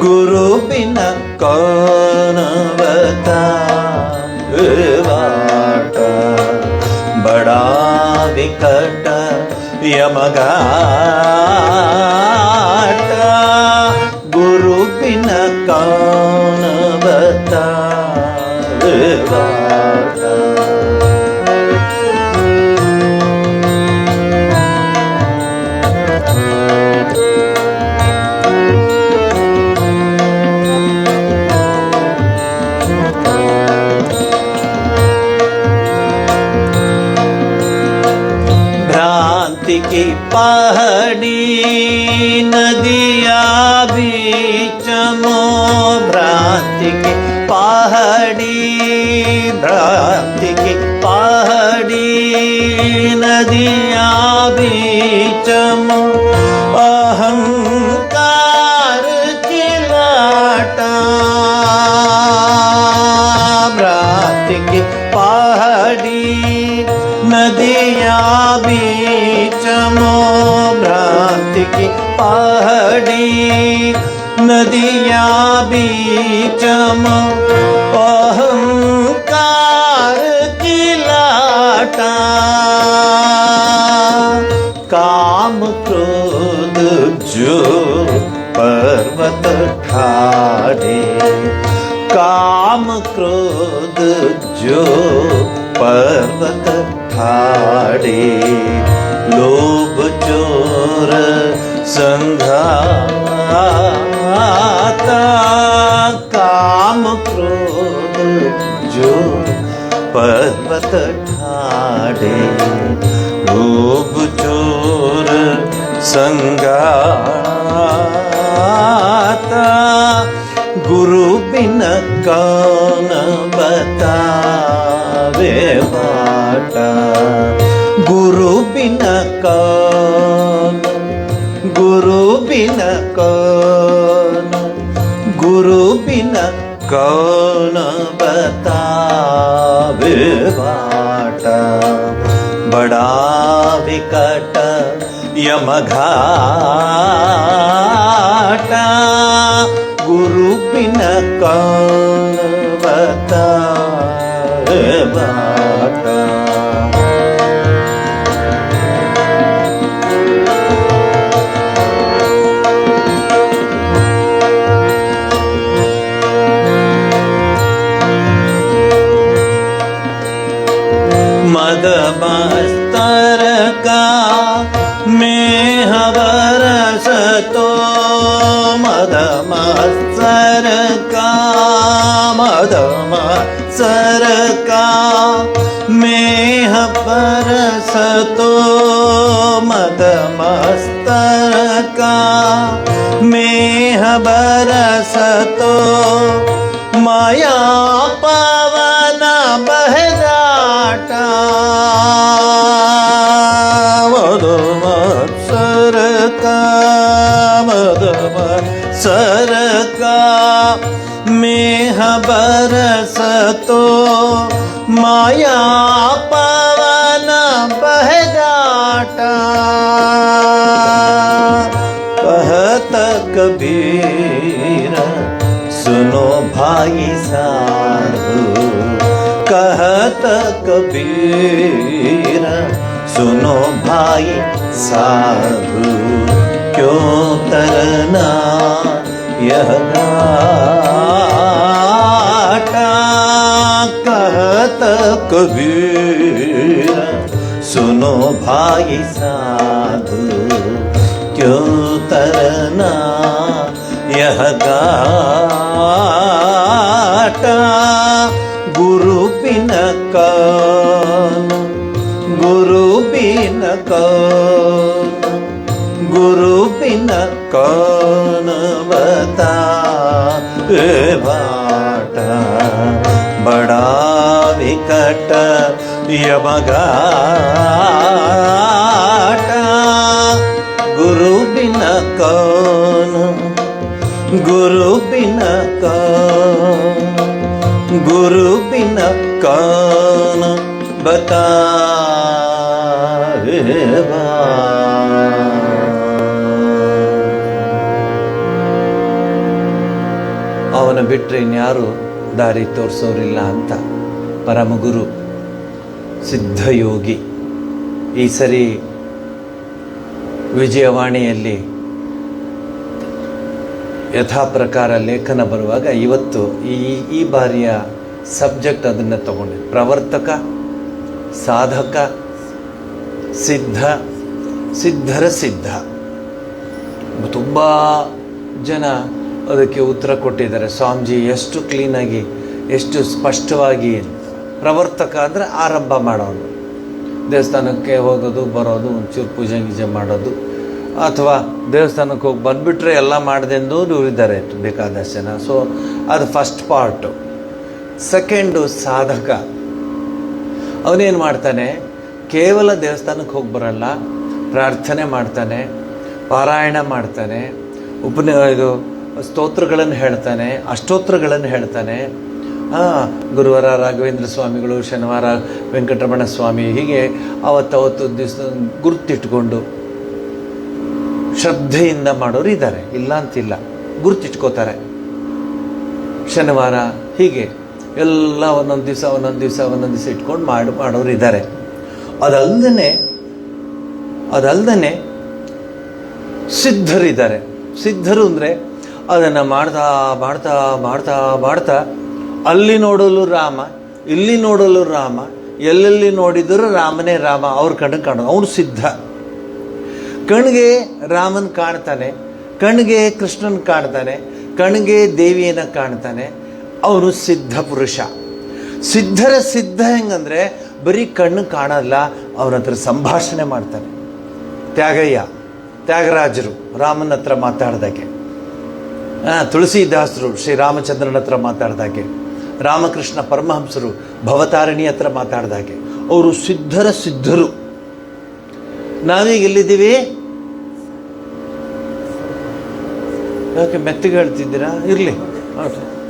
गुरु बिन कौन बतावे बाट, बड़ा विकट यमगाट, गुरु बिन कौन बतावे बाट. की पहाड़ी नदिया बीच मो, भ्रांति की पहाड़ी नदिया बीच मो, अहंकार की लाटा, भ्रांति की पहाड़ी नदिया बीच चमो भ्रांति की पहाड़ी नदिया बीचम अहंकार की लाटा काम क्रोध जो पर्वत ठाड़े काम क्रोध जो पर्वत ठाड़े लोभ चोर संघाता काम क्रोध जो पर्वत ठाड़े लोभ चोर संघाता गुरु बिन कौन बतावे बाटा गुरु बिन कौन गुरु बिन कौन गुरु बिन कौन बतावे बाटा बड़ा विकट यमघाटा गुरु बिन कौन बतावे बाटा मद मस्तर का मेह बरस तो मद मस्तर का मेह बरस तो मद मस्तर का मेह बरस तो माया पवन बहदाटा मधुमत्सर का मेह बरस तो माया पवन बहदाटा कहत कबीर सुनो भाई साधु कहत कबीर सुनो भाई साधु क्यों तरना यह घाटा कहत कबीर सुनो भाई साधु क्यों तरना यह घाटा गुरु बिन कौन गुरु बिन कौन गुरु बिन कौन बतावे बाटा बड़ा विकट यमघाटा गुरु बिन कौन गुरु बिन कौन गुरु बिन कौन बतावे ಅವನ ಬಿಟ್ಟರೆ ಇನ್ಯಾರು ದಾರಿ ತೋರಿಸೋರಿಲ್ಲ ಅಂತ ಪರಮಗುರು ಸಿದ್ಧಯೋಗಿ ಈ ಸರಿ ವಿಜಯವಾಣಿಯಲ್ಲಿ ಯಥಾ ಪ್ರಕಾರ ಲೇಖನ ಬರುವಾಗ ಇವತ್ತು ಈ ಬಾರಿಯ ಸಬ್ಜೆಕ್ಟ್ ಅದನ್ನು ತಗೊಂಡೆ ಪ್ರವರ್ತಕ ಸಾಧಕ ಸಿದ್ಧ ಸಿದ್ಧರ ಸಿದ್ಧ ತುಂಬ ಜನ ಅದಕ್ಕೆ ಉತ್ತರ ಕೊಟ್ಟಿದ್ದಾರೆ. ಸ್ವಾಮೀಜಿ ಎಷ್ಟು ಕ್ಲೀನಾಗಿ ಎಷ್ಟು ಸ್ಪಷ್ಟವಾಗಿ ಪ್ರವರ್ತಕ ಅಂದರೆ ಆರಂಭ ಮಾಡೋದು, ದೇವಸ್ಥಾನಕ್ಕೆ ಹೋಗೋದು ಬರೋದು, ಒಂಚೂರು ಪೂಜೆ ಗೀಜೆ ಮಾಡೋದು, ಅಥವಾ ದೇವಸ್ಥಾನಕ್ಕೆ ಹೋಗಿ ಬಂದುಬಿಟ್ರೆ ಎಲ್ಲ ಮಾಡ್ದೆಂದು ಇದ್ದಾರೆ ಬೇಕಾದಷ್ಟು ಜನ. ಸೊ ಅದು ಫಸ್ಟ್ ಪಾರ್ಟು. ಸೆಕೆಂಡು ಸಾಧಕ. ಅವನೇನು ಮಾಡ್ತಾನೆ, ಕೇವಲ ದೇವಸ್ಥಾನಕ್ಕೆ ಹೋಗಿ ಬರಲ್ಲ, ಪ್ರಾರ್ಥನೆ ಮಾಡ್ತಾನೆ, ಪಾರಾಯಣ ಮಾಡ್ತಾನೆ, ಸ್ತೋತ್ರಗಳನ್ನು ಹೇಳ್ತಾನೆ, ಅಷ್ಟೋತ್ರಗಳನ್ನು ಹೇಳ್ತಾನೆ, ಗುರುವಾರ ರಾಘವೇಂದ್ರ ಸ್ವಾಮಿಗಳು, ಶನಿವಾರ ವೆಂಕಟರಮಣ ಸ್ವಾಮಿ, ಹೀಗೆ ಅವತ್ತು ದಿವಸ ಗುರುತಿಟ್ಕೊಂಡು ಶ್ರದ್ಧೆಯಿಂದ ಮಾಡೋರು ಇದ್ದಾರೆ, ಇಲ್ಲ ಅಂತಿಲ್ಲ, ಗುರುತಿಟ್ಕೋತಾರೆ. ಶನಿವಾರ ಹೀಗೆ ಎಲ್ಲ ಒಂದೊಂದು ದಿವಸ ಇಟ್ಕೊಂಡು ಮಾಡೋರು ಇದ್ದಾರೆ. ಅದಲ್ಲದೆ ಸಿದ್ಧರಿದ್ದಾರೆ. ಸಿದ್ಧರು ಅಂದರೆ ಅದನ್ನು ಮಾಡ್ತಾ ಅಲ್ಲಿ ನೋಡಲು ರಾಮ, ಇಲ್ಲಿ ನೋಡಲು ರಾಮ, ಎಲ್ಲೆಲ್ಲಿ ನೋಡಿದರೂ ರಾಮನೇ ರಾಮ. ಅವ್ರ ಕಣ್ಣಿಗೆ ಕಾಣೋದು, ಅವನು ಸಿದ್ಧ. ಕಣ್ಣಿಗೆ ರಾಮನ್ ಕಾಣ್ತಾನೆ, ಕಣ್ಣಿಗೆ ಕೃಷ್ಣನ್ ಕಾಣ್ತಾನೆ, ಕಣ್ಣಿಗೆ ದೇವಿಯನ್ನು ಕಾಣ್ತಾನೆ. ಅವನು ಸಿದ್ಧ ಪುರುಷ. ಸಿದ್ಧರ ಸಿದ್ಧ ಹೆಂಗಂದ್ರೆ ಬರೀ ಕಣ್ಣು ಕಾಣಲ್ಲ, ಅವನ ಹತ್ರ ಸಂಭಾಷಣೆ ಮಾಡ್ತಾನೆ. ತ್ಯಾಗರಾಜರು ರಾಮನ ಹತ್ರ ಮಾತಾಡ್ದಾಗೆ, ತುಳಸಿದಾಸರು ಶ್ರೀರಾಮಚಂದ್ರನ ಹತ್ರ ಮಾತಾಡ್ದಾಗೆ, ರಾಮಕೃಷ್ಣ ಪರಮಹಂಸರು ಭವತಾರಿಣಿ ಹತ್ರ ಮಾತಾಡ್ದಾಗೆ ಅವರು ಸಿದ್ಧರು. ನಾವೀಗ ಎಲ್ಲಿದ್ದೀವಿ? ಯಾಕೆ ಮೆತ್ತಗೆ ಹೇಳ್ತಿದ್ದೀರಾ? ಇರಲಿ,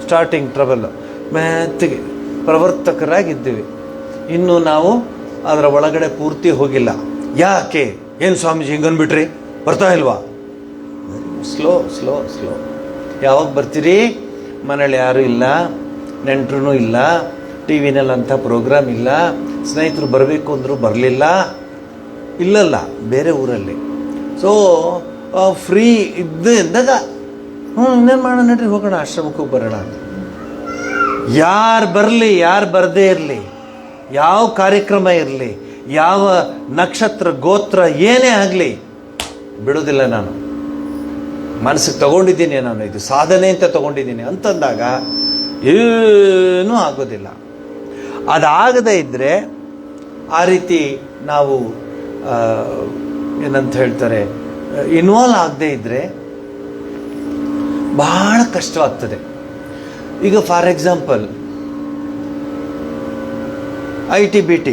ಸ್ಟಾರ್ಟಿಂಗ್ ಟ್ರಬಲ್. ಮೆತ್ತಗೆ ಪ್ರವರ್ತಕರಾಗಿದ್ದೀವಿ, ಇನ್ನು ನಾವು ಅದರ ಒಳಗಡೆ ಪೂರ್ತಿ ಹೋಗಿಲ್ಲ. ಯಾಕೆ? ಏನು ಸ್ವಾಮೀಜಿ ಹಿಂಗನ್ಬಿಟ್ರಿ, ಬರ್ತಾ ಇಲ್ವಾ? ಸ್ಲೋ. ಯಾವಾಗ ಬರ್ತೀರಿ? ಮನೇಲಿ ಯಾರೂ ಇಲ್ಲ, ನೆಂಟರು ಇಲ್ಲ, ಟಿ ವಿನಲ್ಲಿ ಅಂಥ ಪ್ರೋಗ್ರಾಮ್ ಇಲ್ಲ, ಸ್ನೇಹಿತರು ಬರಬೇಕು ಅಂದರೂ ಬರಲಿಲ್ಲ, ಇಲ್ಲಲ್ಲ, ಬೇರೆ ಊರಲ್ಲಿ. ಸೊ ಫ್ರೀ ಇದ್ದಾಗ ಇನ್ನೇನು ಮಾಡೋಣ, ನಡ್ರಿ ಹೋಗೋಣ, ಆಶ್ರಮಕ್ಕೂ ಬರೋಣ ಅಂತ. ಯಾರು ಬರಲಿ, ಯಾರು ಬರದೇ ಇರಲಿ, ಯಾವ ಕಾರ್ಯಕ್ರಮ ಇರಲಿ, ಯಾವ ನಕ್ಷತ್ರ ಗೋತ್ರ ಏನೇ ಆಗಲಿ, ಬಿಡೋದಿಲ್ಲ. ನಾನು ಮನಸ್ಸಿಗೆ ತಗೊಂಡಿದ್ದೀನಿ, ನಾನು ಇದು ಸಾಧನೆ ಅಂತ ತಗೊಂಡಿದ್ದೀನಿ ಅಂತಂದಾಗ ಏನೂ ಆಗೋದಿಲ್ಲ. ಅದಾಗದೇ ಇದ್ದರೆ, ಆ ರೀತಿ ನಾವು ಏನಂತ ಹೇಳ್ತಾರೆ, ಇನ್ವಾಲ್ವ್ ಆಗದೇ ಇದ್ದರೆ ಬಹಳ ಕಷ್ಟವಾಗ್ತದೆ. ಈಗ ಫಾರ್ ಎಕ್ಸಾಂಪಲ್ IT-BT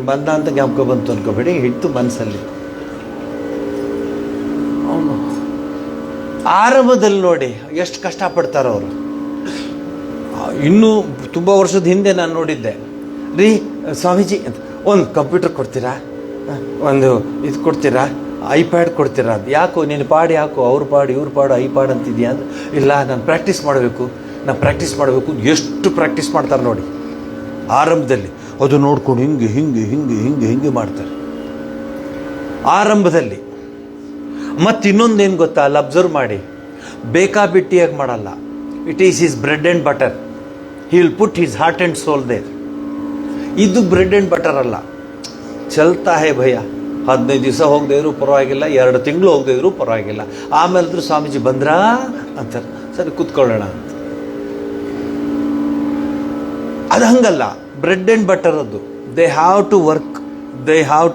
ಬಂದ ಅಂತ ಜ್ಞಾಪಕ ಬಂತು ಅನ್ಕೋಬೇಡಿ, ಹಿಡಿತು ಮನಸ್ಸಲ್ಲಿ. ಅವನು ಆರಂಭದಲ್ಲಿ ನೋಡಿ ಎಷ್ಟು ಕಷ್ಟಪಡ್ತಾರೋ ಅವರು. ಇನ್ನೂ ತುಂಬ ವರ್ಷದ ಹಿಂದೆ ನಾನು ನೋಡಿದ್ದೆ, ರೀ ಸ್ವಾಮೀಜಿ ಅಂತ, ಒಂದು ಕಂಪ್ಯೂಟರ್ ಕೊಡ್ತೀರಾ, ಒಂದು ಇದು ಕೊಡ್ತೀರಾ, iPad ಕೊಡ್ತೀರಾ? ಅದು ಯಾಕೋ ನೀನು ಪಾಡು, ಯಾಕೋ ಅವ್ರ ಪಾಡು ಇವ್ರ ಪಾಡು iPad ಅಂತಿದ್ಯಾ ಅಂದ್ರೆ, ಇಲ್ಲ ನಾನು ಪ್ರಾಕ್ಟೀಸ್ ಮಾಡಬೇಕು. ಎಷ್ಟು ಪ್ರಾಕ್ಟೀಸ್ ಮಾಡ್ತಾರೆ ನೋಡಿ ಆರಂಭದಲ್ಲಿ. ಅದು ನೋಡ್ಕೊಂಡು ಹಿಂಗೆ ಮಾಡ್ತಾರೆ ಆರಂಭದಲ್ಲಿ. ಮತ್ತು ಇನ್ನೊಂದೇನು ಗೊತ್ತಾ, ಅಲ್ಲಿ ಅಬ್ಸರ್ವ್ ಮಾಡಿ, ಬೇಕಾಬಿಟ್ಟಿಯಾಗಿ ಮಾಡಲ್ಲ. It is his bread and butter. He will put his heart and soul there. ಇದು ಬ್ರೆಡ್ ಆ್ಯಂಡ್ ಬಟರ್ ಅಲ್ಲ, ಚಲ್ತಾ ಹೇ ಭಯ. 15 ದಿವಸ ಹೋಗದೇ ಇದ್ರು ಪರವಾಗಿಲ್ಲ, 2 ತಿಂಗಳು ಹೋಗದೇ ಇದ್ರು ಪರವಾಗಿಲ್ಲ. ಆಮೇಲೆ ಸ್ವಾಮೀಜಿ ಬಂದ್ರಾ ಅಂತಾರೆ, ಸರಿ ಕೂತ್ಕೊಳ್ಳೋಣ ಅಂತ. ಅದು ಹಂಗಲ್ಲ, ಬ್ರೆಡ್ ಆ್ಯಂಡ್ ಬಟರ್ ಅದು. They have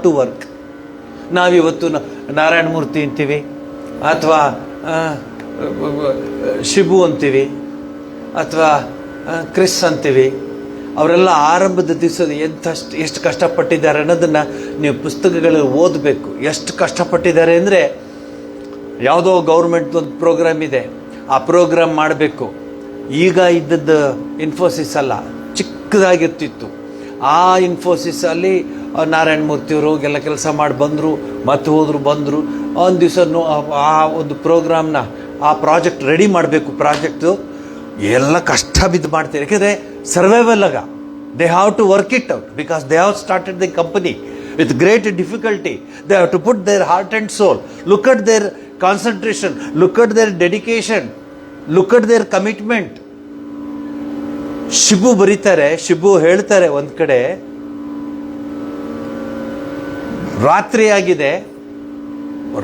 to work. ನಾವಿವತ್ತು ನಾರಾಯಣ ಮೂರ್ತಿ ಅಂತೀವಿ, ಅಥವಾ ಶಿಬು ಅಂತೀವಿ, ಅಥವಾ ಕ್ರಿಸ್ ಅಂತೀವಿ. ಅವರೆಲ್ಲ ಆರಂಭದ ದಿವಸದ ಎಷ್ಟು ಕಷ್ಟಪಟ್ಟಿದ್ದಾರೆ ಅನ್ನೋದನ್ನು ನೀವು ಪುಸ್ತಕಗಳಲ್ಲಿ ಓದಬೇಕು. ಎಷ್ಟು ಕಷ್ಟಪಟ್ಟಿದ್ದಾರೆ ಅಂದರೆ, ಯಾವುದೋ ಗೌರ್ಮೆಂಟ್ ಒಂದು ಪ್ರೋಗ್ರಾಮ್ ಇದೆ, ಆ ಪ್ರೋಗ್ರಾಮ್ ಮಾಡಬೇಕು. ಈಗ ಇದ್ದದ್ದು ಇನ್ಫೋಸಿಸ್ ಅಲ್ಲ, ಚಿಕ್ಕದಾಗಿರ್ತಿತ್ತು. ಆ ಇನ್ಫೋಸಿಸಲ್ಲಿ ನಾರಾಯಣ ಮೂರ್ತಿಯವರು ಎಲ್ಲ ಕೆಲಸ ಮಾಡಿ ಬಂದರು, ಮತ್ತೆ ಬಂದರು. ಒಂದು ದಿವಸ ಆ ಒಂದು ಪ್ರೋಗ್ರಾಮ್ನ, ಆ ಪ್ರಾಜೆಕ್ಟ್ ರೆಡಿ ಮಾಡಬೇಕು. ಪ್ರಾಜೆಕ್ಟು ಎಲ್ಲ ಕಷ್ಟ ಬಿದ್ದು ಮಾಡ್ತಾರೆ, ಯಾಕೆಂದರೆ ಸರ್ವೈವಲ್ ಆಗ they have to work it out, because they have started the company with great difficulty. They have to put their heart and soul. Look at their concentration, look at their dedication, look at their commitment. Shibu ಬರೀತಾರೆ, ಶಿಬು ಹೇಳ್ತಾರೆ, ಒಂದು ಕಡೆ ರಾತ್ರಿ ಆಗಿದೆ,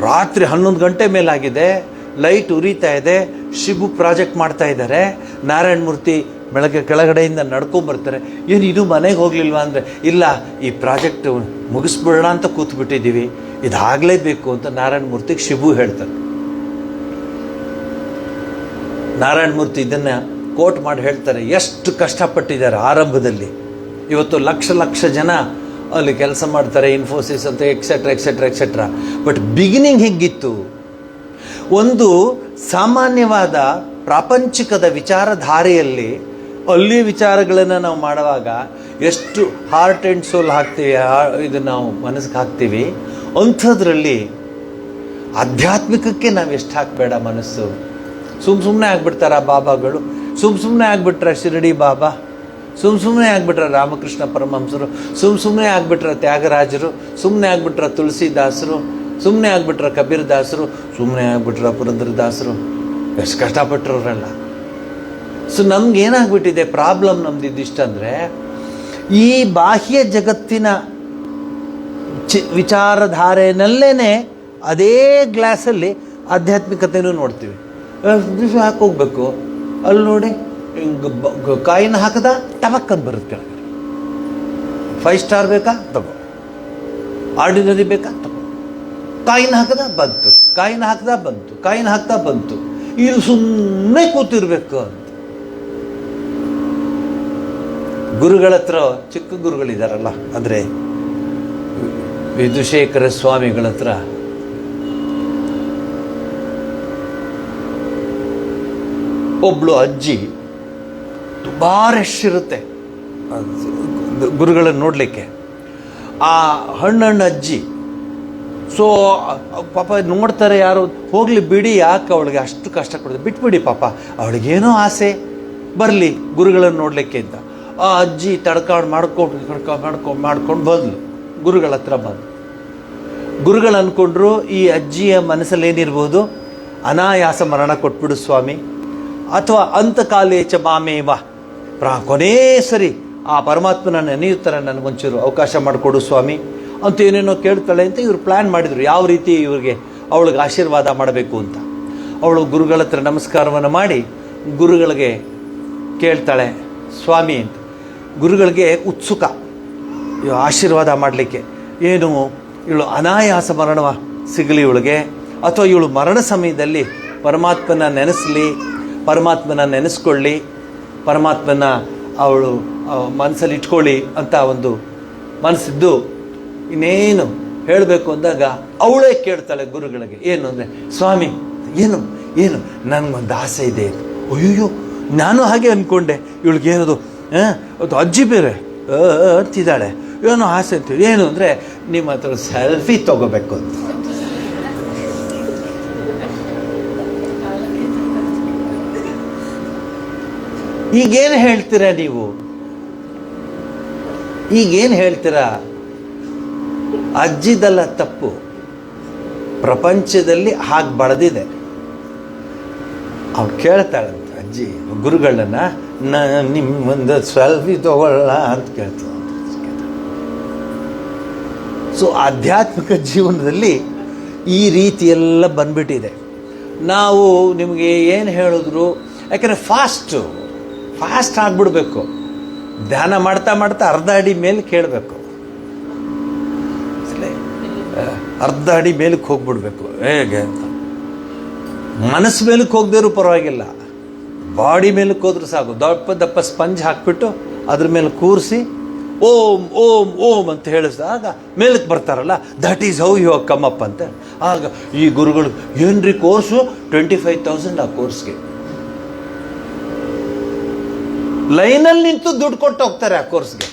ರಾತ್ರಿ 11 ಗಂಟೆ ಮೇಲಾಗಿದೆ, light ಉರಿತಾ ಇದೆ, ಶಿಬು ಪ್ರಾಜೆಕ್ಟ್ ಮಾಡ್ತಾ ಇದ್ದಾರೆ. ನಾರಾಯಣ ಮೂರ್ತಿ ಕೆಳಗಡೆಯಿಂದ ನಡ್ಕೊಂಬರ್ತಾರೆ. ಏನು ಇದು ಮನೆಗೆ ಹೋಗ್ಲಿಲ್ವಾ ಅಂದರೆ, ಇಲ್ಲ ಈ ಪ್ರಾಜೆಕ್ಟ್ ಮುಗಿಸ್ಬಿಡೋಣ ಅಂತ ಕೂತ್ಬಿಟ್ಟಿದ್ದೀವಿ, ಇದಾಗಲೇಬೇಕು ಅಂತ ನಾರಾಯಣ ಮೂರ್ತಿಗೆ ಶಿಬು ಹೇಳ್ತಾರೆ. ನಾರಾಯಣ ಮೂರ್ತಿ ಇದನ್ನು ಕೋಟ್ ಮಾಡಿ ಹೇಳ್ತಾರೆ, ಎಷ್ಟು ಕಷ್ಟಪಟ್ಟಿದ್ದಾರೆ ಆರಂಭದಲ್ಲಿ. ಇವತ್ತು ಲಕ್ಷ ಜನ ಅಲ್ಲಿ ಕೆಲಸ ಮಾಡ್ತಾರೆ, ಇನ್ಫೋಸಿಸ್ ಅಂತ ಎಕ್ಸೆಟ್ರಾ. ಬಟ್ ಬಿಗಿನಿಂಗ್ ಹೇಗಿತ್ತು? ಒಂದು ಸಾಮಾನ್ಯವಾದ ಪ್ರಾಪಂಚಿಕದ ವಿಚಾರಧಾರೆಯಲ್ಲಿ ಅಲ್ಲಿ ವಿಚಾರಗಳನ್ನು ನಾವು ಮಾಡುವಾಗ ಎಷ್ಟು ಹಾರ್ಟ್ ಆ್ಯಂಡ್ ಸೋಲ್ ಹಾಕ್ತೀವಿ, ಇದನ್ನು ನಾವು ಮನಸ್ಸಿಗೆ ಹಾಕ್ತೀವಿ. ಅಂಥದ್ರಲ್ಲಿ ಆಧ್ಯಾತ್ಮಿಕಕ್ಕೆ ನಾವು ಎಷ್ಟು ಹಾಕಬೇಡ ಮನಸ್ಸು. ಸುಮ್ಮನೆ ಆಗ್ಬಿಡ್ತಾರ ಬಾಬಾಗಳು, ಸುಮ್ಮನೆ ಆಗ್ಬಿಟ್ರ ಶಿರಡಿ ಬಾಬಾ, ಸುಮ್ಮನೆ ಆಗ್ಬಿಟ್ರ ರಾಮಕೃಷ್ಣ ಪರಮಹಂಸರು, ಸುಮ್ಮನೆ ಆಗ್ಬಿಟ್ರ ತ್ಯಾಗರಾಜರು, ಸುಮ್ಮನೆ ಆಗ್ಬಿಟ್ರ ತುಳಸಿದಾಸರು, ಸುಮ್ಮನೆ ಆಗ್ಬಿಟ್ರ ಕಬೀರ್ ದಾಸರು, ಸುಮ್ಮನೆ ಆಗ್ಬಿಟ್ರ ಪುರಂದರದಾಸರು. ಎಷ್ಟು ಕಷ್ಟಪಟ್ಟರವರೆಲ್ಲ. ಸೊ ನಮ್ಗೇನಾಗ್ಬಿಟ್ಟಿದೆ ಪ್ರಾಬ್ಲಮ್ ನಮ್ದು ಇದಿಷ್ಟಂದರೆ, ಈ ಬಾಹ್ಯ ಜಗತ್ತಿನ ವಿಚಾರಧಾರೆಯಲ್ಲೇ ಅದೇ ಗ್ಲಾಸಲ್ಲಿ ಆಧ್ಯಾತ್ಮಿಕತೆಯೂ ನೋಡ್ತೀವಿ. ಯಾಕೆ ಹೋಗ್ಬೇಕು ಅಲ್ಲಿ ನೋಡಿ, ಹಿಂಗೆ ಕಾಯಿನ ಹಾಕದ ಟಬಕ್ಕಂತ ಬರುತ್ತೆ ಕೆಳಗೆ. 5 ಸ್ಟಾರ್ ಬೇಕಾ ತಗೋ, ಆರ್ಡಿನರಿ ಬೇಕಾ ತಗೋ, ಕಾಯಿನ ಹಾಕದ ಬಂತು, ಕಾಯಿನ ಹಾಕ್ದ ಬಂತು, ಕಾಯಿನ ಹಾಕ್ತಾ ಬಂತು. ಇಲ್ಲಿ ಸುಮ್ಮನೆ ಕೂತಿರ್ಬೇಕು ಅಂತ. ಗುರುಗಳ ಹತ್ರ, ಚಿಕ್ಕ ಗುರುಗಳಿದಾರಲ್ಲ, ಅಂದರೆ ವಿಧುಶೇಖರ ಸ್ವಾಮಿಗಳ ಹತ್ರ ಒಬ್ಳು ಅಜ್ಜಿ, ತುಂಬ ರಶ್ ಇರುತ್ತೆ ಗುರುಗಳನ್ನು ನೋಡಲಿಕ್ಕೆ. ಆ ಹಣ್ಣು ಅಜ್ಜಿ, ಸೊ ಪಾಪ ನೋಡ್ತಾರೆ ಯಾರು, ಹೋಗಲಿ ಬಿಡಿ, ಯಾಕೆ ಅವಳಿಗೆ ಅಷ್ಟು ಕಷ್ಟ ಕೊಡ್ತಾರೆ, ಬಿಟ್ಬಿಡಿ ಪಾಪ, ಅವಳಿಗೇನೋ ಆಸೆ ಬರಲಿ ಗುರುಗಳನ್ನು ನೋಡಲಿಕ್ಕೆ ಅಂತ. ಆ ಅಜ್ಜಿ ತಡ್ಕೊಂಡು ಮಾಡ್ಕೊಂಡು ಬಂದ್ಲು ಗುರುಗಳ ಹತ್ರ ಬಂದು. ಗುರುಗಳು ಅಂದ್ಕೊಂಡ್ರು ಈ ಅಜ್ಜಿಯ ಮನಸ್ಸಲ್ಲಿ ಏನಿರ್ಬೋದು, ಅನಾಯಾಸ ಮರಣ ಕೊಟ್ಬಿಡು ಸ್ವಾಮಿ, ಅಥವಾ ಅಂತಕಾಲೇಚ ಮಾಮೇವ, ಕೊನೇ ಸರಿ ಆ ಪರಮಾತ್ಮನ ನೆನೆಯುತ್ತಾರೆ, ನನಗೊಂಚೂರು ಅವಕಾಶ ಮಾಡಿಕೊಡು ಸ್ವಾಮಿ ಅಂತ ಏನೇನೋ ಕೇಳ್ತಾಳೆ ಅಂತ ಇವರು ಪ್ಲ್ಯಾನ್ ಮಾಡಿದರು, ಯಾವ ರೀತಿ ಇವ್ರಿಗೆ ಅವಳಿಗೆ ಆಶೀರ್ವಾದ ಮಾಡಬೇಕು ಅಂತ. ಅವಳು ಗುರುಗಳ ಹತ್ರ ನಮಸ್ಕಾರವನ್ನು ಮಾಡಿ ಗುರುಗಳಿಗೆ ಕೇಳ್ತಾಳೆ ಸ್ವಾಮಿ ಅಂತ. ಗುರುಗಳಿಗೆ ಉತ್ಸುಕ ಆಶೀರ್ವಾದ ಮಾಡಲಿಕ್ಕೆ, ಏನು ಇವಳು ಅನಾಯಾಸ ಮರಣ ಸಿಗಲಿ ಇವಳಿಗೆ, ಅಥವಾ ಇವಳು ಮರಣ ಸಮಯದಲ್ಲಿ ಪರಮಾತ್ಮನ ನೆನೆಸಲಿ, ಪರಮಾತ್ಮನ ನೆನೆಸ್ಕೊಳ್ಳಿ, ಪರಮಾತ್ಮನ ಅವಳು ಮನಸ್ಸಲ್ಲಿ ಇಟ್ಕೊಳ್ಳಿ ಅಂತ ಒಂದು ಮನಸ್ಸಿದ್ದು ಇನ್ನೇನು ಹೇಳಬೇಕು ಅಂದಾಗ ಅವಳೇ ಕೇಳ್ತಾಳೆ ಗುರುಗಳಿಗೆ, ಏನು ಅಂದರೆ ಸ್ವಾಮಿ ಏನು ಏನು ನನಗೊಂದು ಆಸೆ ಇದೆ. ಅಯ್ಯೋ ನಾನು ಹಾಗೆ ಅಂದ್ಕೊಂಡೆ, ಇವಳಿಗೇನದು ಅದು ಅಜ್ಜಿ ಬೇರೆ ಅಂತಿದ್ದಾಳೆ, ಏನೋ ಆಸೆ ಅಂತೀವಿ. ಏನು ಅಂದರೆ ನಿಮ್ಮ ಹತ್ರ ಸೆಲ್ಫಿ ತೊಗೋಬೇಕು ಅಂತ. ಈಗೇನು ಹೇಳ್ತೀರಾ ನೀವು, ಈಗೇನು ಹೇಳ್ತೀರಾ? ಅಜ್ಜಿದಲ್ಲ ತಪ್ಪು, ಪ್ರಪಂಚದಲ್ಲಿ ಹಾಗೆ ಬಳದಿದೆ. ಅವ್ರು ಕೇಳ್ತಾಳಂತ ಅಜ್ಜಿ ಗುರುಗಳನ್ನ, ನಿಮ್ಮೊಂದು ಸೆಲ್ಫಿ ತಗೊಳ್ಳ ಅಂತ ಕೇಳ್ತಾಳೆ. ಸೊ ಆಧ್ಯಾತ್ಮಿಕ ಜೀವನದಲ್ಲಿ ಈ ರೀತಿಯೆಲ್ಲ ಬಂದ್ಬಿಟ್ಟಿದೆ. ನಾವು ನಿಮಗೆ ಏನು ಹೇಳಿದ್ರು, ಯಾಕಂದರೆ ಫಾಸ್ಟ್ ಆಗಿಬಿಡ್ಬೇಕು. ಧ್ಯಾನ ಮಾಡ್ತಾ ಮಾಡ್ತಾ ಅರ್ಧ ಅಡಿ ಮೇಲೆ ಕೇಳಬೇಕು, ಅರ್ಧ ಅಡಿ ಮೇಲಕ್ಕೆ ಹೋಗ್ಬಿಡ್ಬೇಕು. ಹೇಗೆ ಅಂತ ಮನಸ್ಸು ಮೇಲಕ್ಕೆ ಹೋಗದೇರೂ ಪರವಾಗಿಲ್ಲ, ಬಾಡಿ ಮೇಲಕ್ಕೆ ಹೋದ್ರೂ ಸಾಕು. ದಪ್ಪ ಸ್ಪಂಜ್ ಹಾಕ್ಬಿಟ್ಟು ಅದ್ರ ಮೇಲೆ ಕೂರಿಸಿ ಓಂ ಓಂ ಓಂ ಅಂತ ಹೇಳಿಸಿದಾಗ ಮೇಲಕ್ಕೆ ಬರ್ತಾರಲ್ಲ, that is how you come up ಅಂತ. ಆಗ ಈ ಗುರುಗಳು, ಏನ್ರಿ ಕೋರ್ಸು, 25,000 ಆ ಕೋರ್ಸ್ಗೆ. ಲೈನಲ್ಲಿ ನಿಂತು ದುಡ್ಡು ಕೊಟ್ಟು ಹೋಗ್ತಾರೆ ಆ ಕೋರ್ಸ್ಗೆ.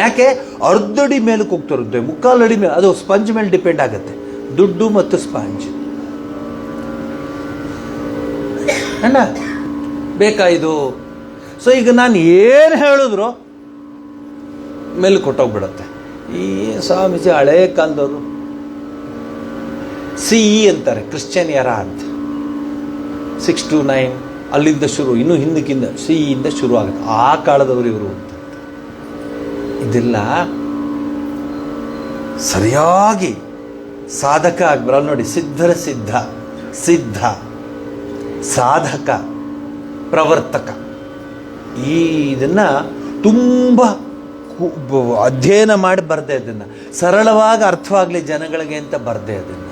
ಯಾಕೆ? ಅರ್ಧಡಿ ಮೇಲಕ್ಕೆ ಹೋಗ್ತಿರುತ್ತೆ, 3/4 ಅಡಿ ಮೇಲೆ. ಅದು ಸ್ಪಂಜ್ ಮೇಲೆ ಡಿಪೆಂಡ್ ಆಗುತ್ತೆ, ದುಡ್ಡು ಮತ್ತು ಸ್ಪಂಜ್. ಅಣ್ಣ ಬೇಕಾ ಇದು? ಸೊ ಈಗ ನಾನು ಏನು ಹೇಳಿದ್ರು ಮೇಲೆ ಕೊಟ್ಟೋಗ್ಬಿಡುತ್ತೆ. ಈ ಸ್ವಾಮೀಜಿ ಹಳೇ ಕಾಲದವರು CE ಅಂತಾರೆ, ಕ್ರಿಶ್ಚಿಯನ್ ಎರಾ ಅಂತ. 6 to 9 ಅಲ್ಲಿಂದ ಶುರು, ಇನ್ನೂ ಹಿಂದಕ್ಕಿಂದ CEಯಿಂದ ಶುರು ಆಗುತ್ತೆ. ಆ ಕಾಲದವರು ಇವರು ಅಂತ. ಇದೆಲ್ಲ ಸರಿಯಾಗಿ ಸಾಧಕ ಆಗ್ಬರಲ್ಲ ನೋಡಿ. ಸಿದ್ಧರ ಸಿದ್ಧ ಸಾಧಕ ಪ್ರವರ್ತಕ, ಇದನ್ನು ತುಂಬ ಅಧ್ಯಯನ ಮಾಡಿ ಬರದೆ, ಅದನ್ನು ಸರಳವಾಗಿ ಅರ್ಥವಾಗಲಿ ಜನಗಳಿಗೆ ಅಂತ ಬರದೆ, ಅದನ್ನು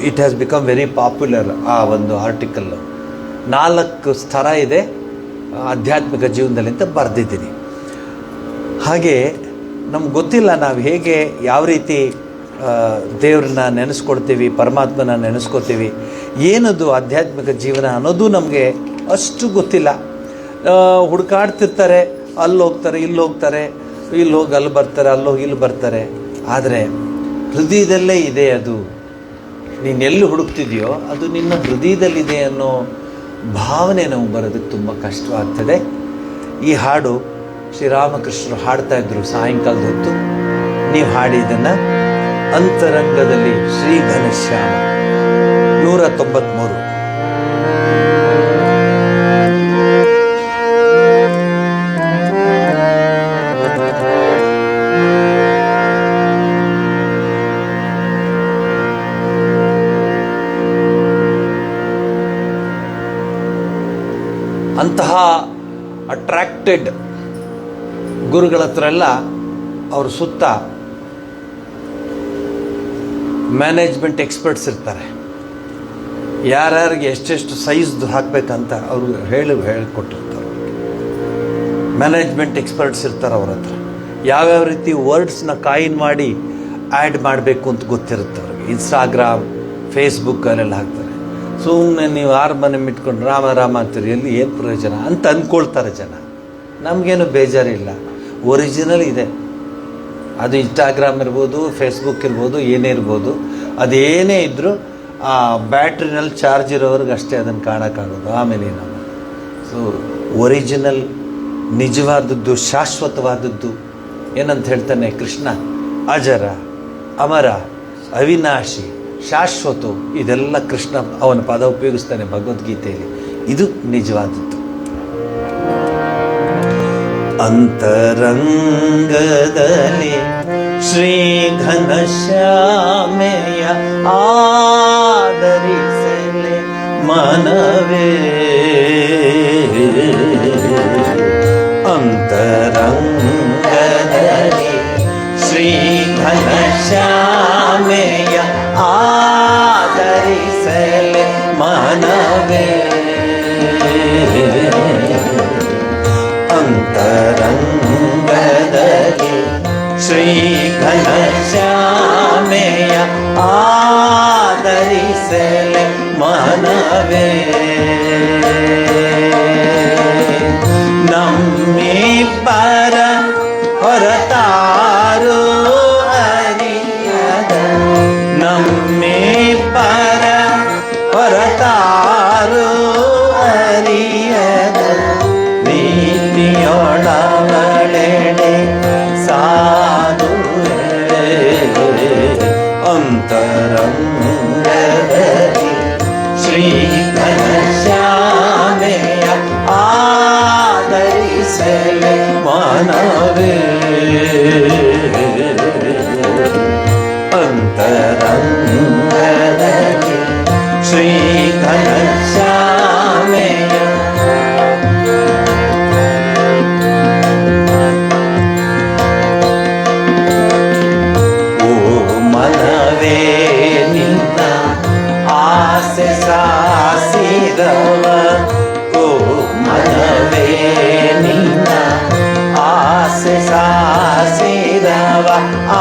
it has become very popular. ಆ ಒಂದು ಆರ್ಟಿಕಲ್ಲು 4 ಸ್ತರ ಇದೆ ಆಧ್ಯಾತ್ಮಿಕ ಜೀವನದಲ್ಲಿ ಅಂತ ಬರೆದಿದ್ದೀನಿ. ಹಾಗೆ ನಮ್ಗೆ ಗೊತ್ತಿಲ್ಲ ನಾವು ಹೇಗೆ ಯಾವ ರೀತಿ ದೇವ್ರನ್ನ ನೆನೆಸ್ಕೊಳ್ತೀವಿ, ಪರಮಾತ್ಮನ ನೆನೆಸ್ಕೊತೀವಿ, ಏನದು ಆಧ್ಯಾತ್ಮಿಕ ಜೀವನ ಅನ್ನೋದು ನಮಗೆ ಅಷ್ಟು ಗೊತ್ತಿಲ್ಲ. ಹುಡುಕಾಡ್ತಿರ್ತಾರೆ, ಅಲ್ಲಿ ಹೋಗ್ತಾರೆ, ಇಲ್ಲಿ ಹೋಗ್ತಾರೆ, ಇಲ್ಲಿ ಹೋಗಿ ಅಲ್ಲಿ ಬರ್ತಾರೆ, ಅಲ್ಲೋಗಿ ಇಲ್ಲಿ ಬರ್ತಾರೆ. ಆದರೆ ಹೃದಯದಲ್ಲೇ ಇದೆ ಅದು. ನೀನು ಎಲ್ಲಿ ಹುಡುಕ್ತಿದೆಯೋ ಅದು ನಿನ್ನ ಹೃದಯದಲ್ಲಿದೆ ಅನ್ನೋ ಭಾವನೆ ನಾವು ಬರೋದಕ್ಕೆ ತುಂಬ ಕಷ್ಟವಾಗ್ತದೆ. ಈ ಹಾಡು ಶ್ರೀರಾಮಕೃಷ್ಣರು ಹಾಡ್ತಾ ಇದ್ರು ಸಾಯಂಕಾಲದ ಹೊತ್ತು. ನೀವು ಹಾಡಿದ್ದನ್ನು ಅಂತರಂಗದಲ್ಲಿ ಶ್ರೀ ಘನಶ್ಯಾಮ 193. ಅಂತಹ ಅಟ್ರಾಕ್ಟೆಡ್ ಗುರುಗಳ ಹತ್ರ ಎಲ್ಲ ಅವ್ರ ಸುತ್ತ ಮ್ಯಾನೇಜ್ಮೆಂಟ್ ಎಕ್ಸ್ಪರ್ಟ್ಸ್ ಇರ್ತಾರೆ. ಯಾರ್ಯಾರಿಗೆ ಎಷ್ಟೆಷ್ಟು ಸೈಜ್ದು ಹಾಕಬೇಕಂತ ಅವರು ಹೇಳಿಕೊಟ್ಟಿರ್ತಾರೆ. ಮ್ಯಾನೇಜ್ಮೆಂಟ್ ಎಕ್ಸ್ಪರ್ಟ್ಸ್ ಇರ್ತಾರೆ ಅವ್ರ ಹತ್ರ. ಯಾವ್ಯಾವ ರೀತಿ ವರ್ಡ್ಸ್ನ ಕಾಯಿನ್ ಮಾಡಿ ಆ್ಯಡ್ ಮಾಡಬೇಕು ಅಂತ ಗೊತ್ತಿರುತ್ತೆ ಅವ್ರಿಗೆ. ಇನ್ಸ್ಟಾಗ್ರಾಮ್, ಫೇಸ್ಬುಕ್ಕಲ್ಲೆಲ್ಲ ಹಾಕ್ತಾರೆ. ಸುಮ್ಮನೆ ನೀವು 6 ಮನೆ ಇಟ್ಕೊಂಡು ರಾಮ ರಾಮ ಅಂತೀರಿ, ಎಲ್ಲಿ ಏನು ಪ್ರಯೋಜನ ಅಂತ ಅಂದ್ಕೊಳ್ತಾರೆ ಜನ. ನಮಗೇನು ಬೇಜಾರಿಲ್ಲ, ಒರಿಜಿನಲ್ ಇದೆ. ಅದು ಇನ್ಸ್ಟಾಗ್ರಾಮ್ ಇರ್ಬೋದು, ಫೇಸ್ಬುಕ್ ಇರ್ಬೋದು, ಏನೇ ಇರ್ಬೋದು, ಅದೇನೇ ಇದ್ದರೂ ಆ ಬ್ಯಾಟ್ರಿನಲ್ಲಿ ಚಾರ್ಜ್ ಇರೋವ್ರಿಗೆ ಅಷ್ಟೇ ಅದನ್ನು ಕಾಣೋಕ್ಕಾಗೋದು. ಆಮೇಲೆ ನಾವು ಸೊ ಒರಿಜಿನಲ್, ನಿಜವಾದದ್ದು, ಶಾಶ್ವತವಾದದ್ದು ಏನಂತ ಹೇಳ್ತಾನೆ ಕೃಷ್ಣ, ಅಜರ, ಅಮರ, ಅವಿನಾಶಿ, ಶಾಶ್ವತ. ಇದೆಲ್ಲ ಕೃಷ್ಣ ಅವನ ಪದ ಉಪಯೋಗಿಸ್ತಾನೆ ಭಗವದ್ಗೀತೆಯಲ್ಲಿ. ಇದು ನಿಜವಾದದ್ದು. ಅಂತರಂಗದಲ್ಲಿ ಶ್ರೀ ಘನಶ್ಯಾಮೆಯ ಆದರಿಸಲೆ ಮನವೇ. ಅಂತರಂಗದಲ್ಲಿ ಶ್ರೀ ಘನಶ್ಯಾಮೆಯ ಆದರಿಸಲೆ ಮನವೇ. ಅಂತರಂಗದಲ್ಲಿ ಶ್ರೀ ಘನಶ್ಯಾಮೆಯ ಆದರಿಸಲೆ ಮನವೇ. ನಮ್ಮಿಬ್ಬರ ಹೊರತಾರು ಅರಿಯದ, ನಮ್ಮಿಬ್ಬರ ಹೊರತಾರು ಅರಿಯದ ನೀತಿಯೊಳವಳೆಡೆ ಸಾಧುವೆ. ಅಂತರಂಗದಲ್ಲಿ ಶ್ರೀ ಘನಶ್ಯಾಮೆಯ ಆದರಿಸಲೆ ಮನವೇ. ಅಂತರಂಗದಲ್ಲಿ ಶ್ರೀ ಘನಶ್ಯಾಮೆಯ ಮನವೇ. ನಿನ್ನ ಆಸೆ ಸಾಸಿದವ, ಓ ಮನವೇ, ನಿನ್ನ ಆಸೆ ಸಾಸಿದವ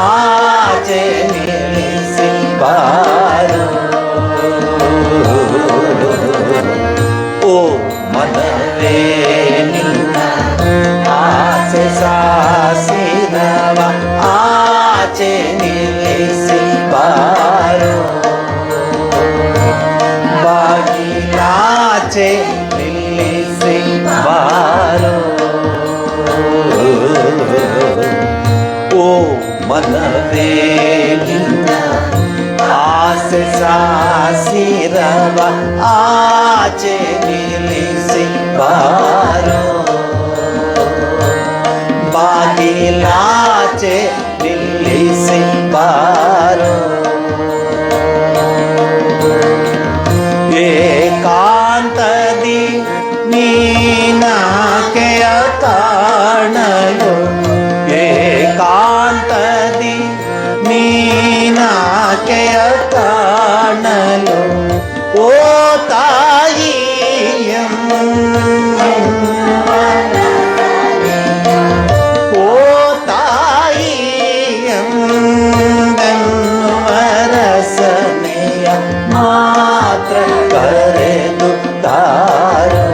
ಆಚೆ ನಿಲ್ಲಿಸಿ ಬಾರೋ. ಓ ಮನವೇ, ನಿನ್ನ ಆಸೆ ಸಾಸಿದವ ಆಚೆ ನಿಲ್ಲಿಸಿ ಬಾರೋ. ಬಾಗಿಲಾಚೆ ನಿಲ್ಲಿಸಿ ಬಾರೋ. ಓ ಮನವೇ, ನಿನ್ನ ಆಸೆ ಸಾಸಿರವ ಆಚೆ ನಿಲ್ಲಿಸಿ ಬಾರೋ. ಬಾಗಿಲಾಚೆ ನಿಲ್ಲಿಸಿ ಬಾರೋ. ಏಕಾಂತದಿ ನೀನಾಕೆಯ ಕಾಣಲು, ಏಕಾಂತದಿ ನೀನಾಕೆಯ ಕಾಣಲು, ಓ ತಾಯಿ ಓ ತಾಯಿ ಎಂದೆನ್ನುವ ರಸನೆಯ ಮಾತ್ರ ಕರೆದು ತಾರೋ.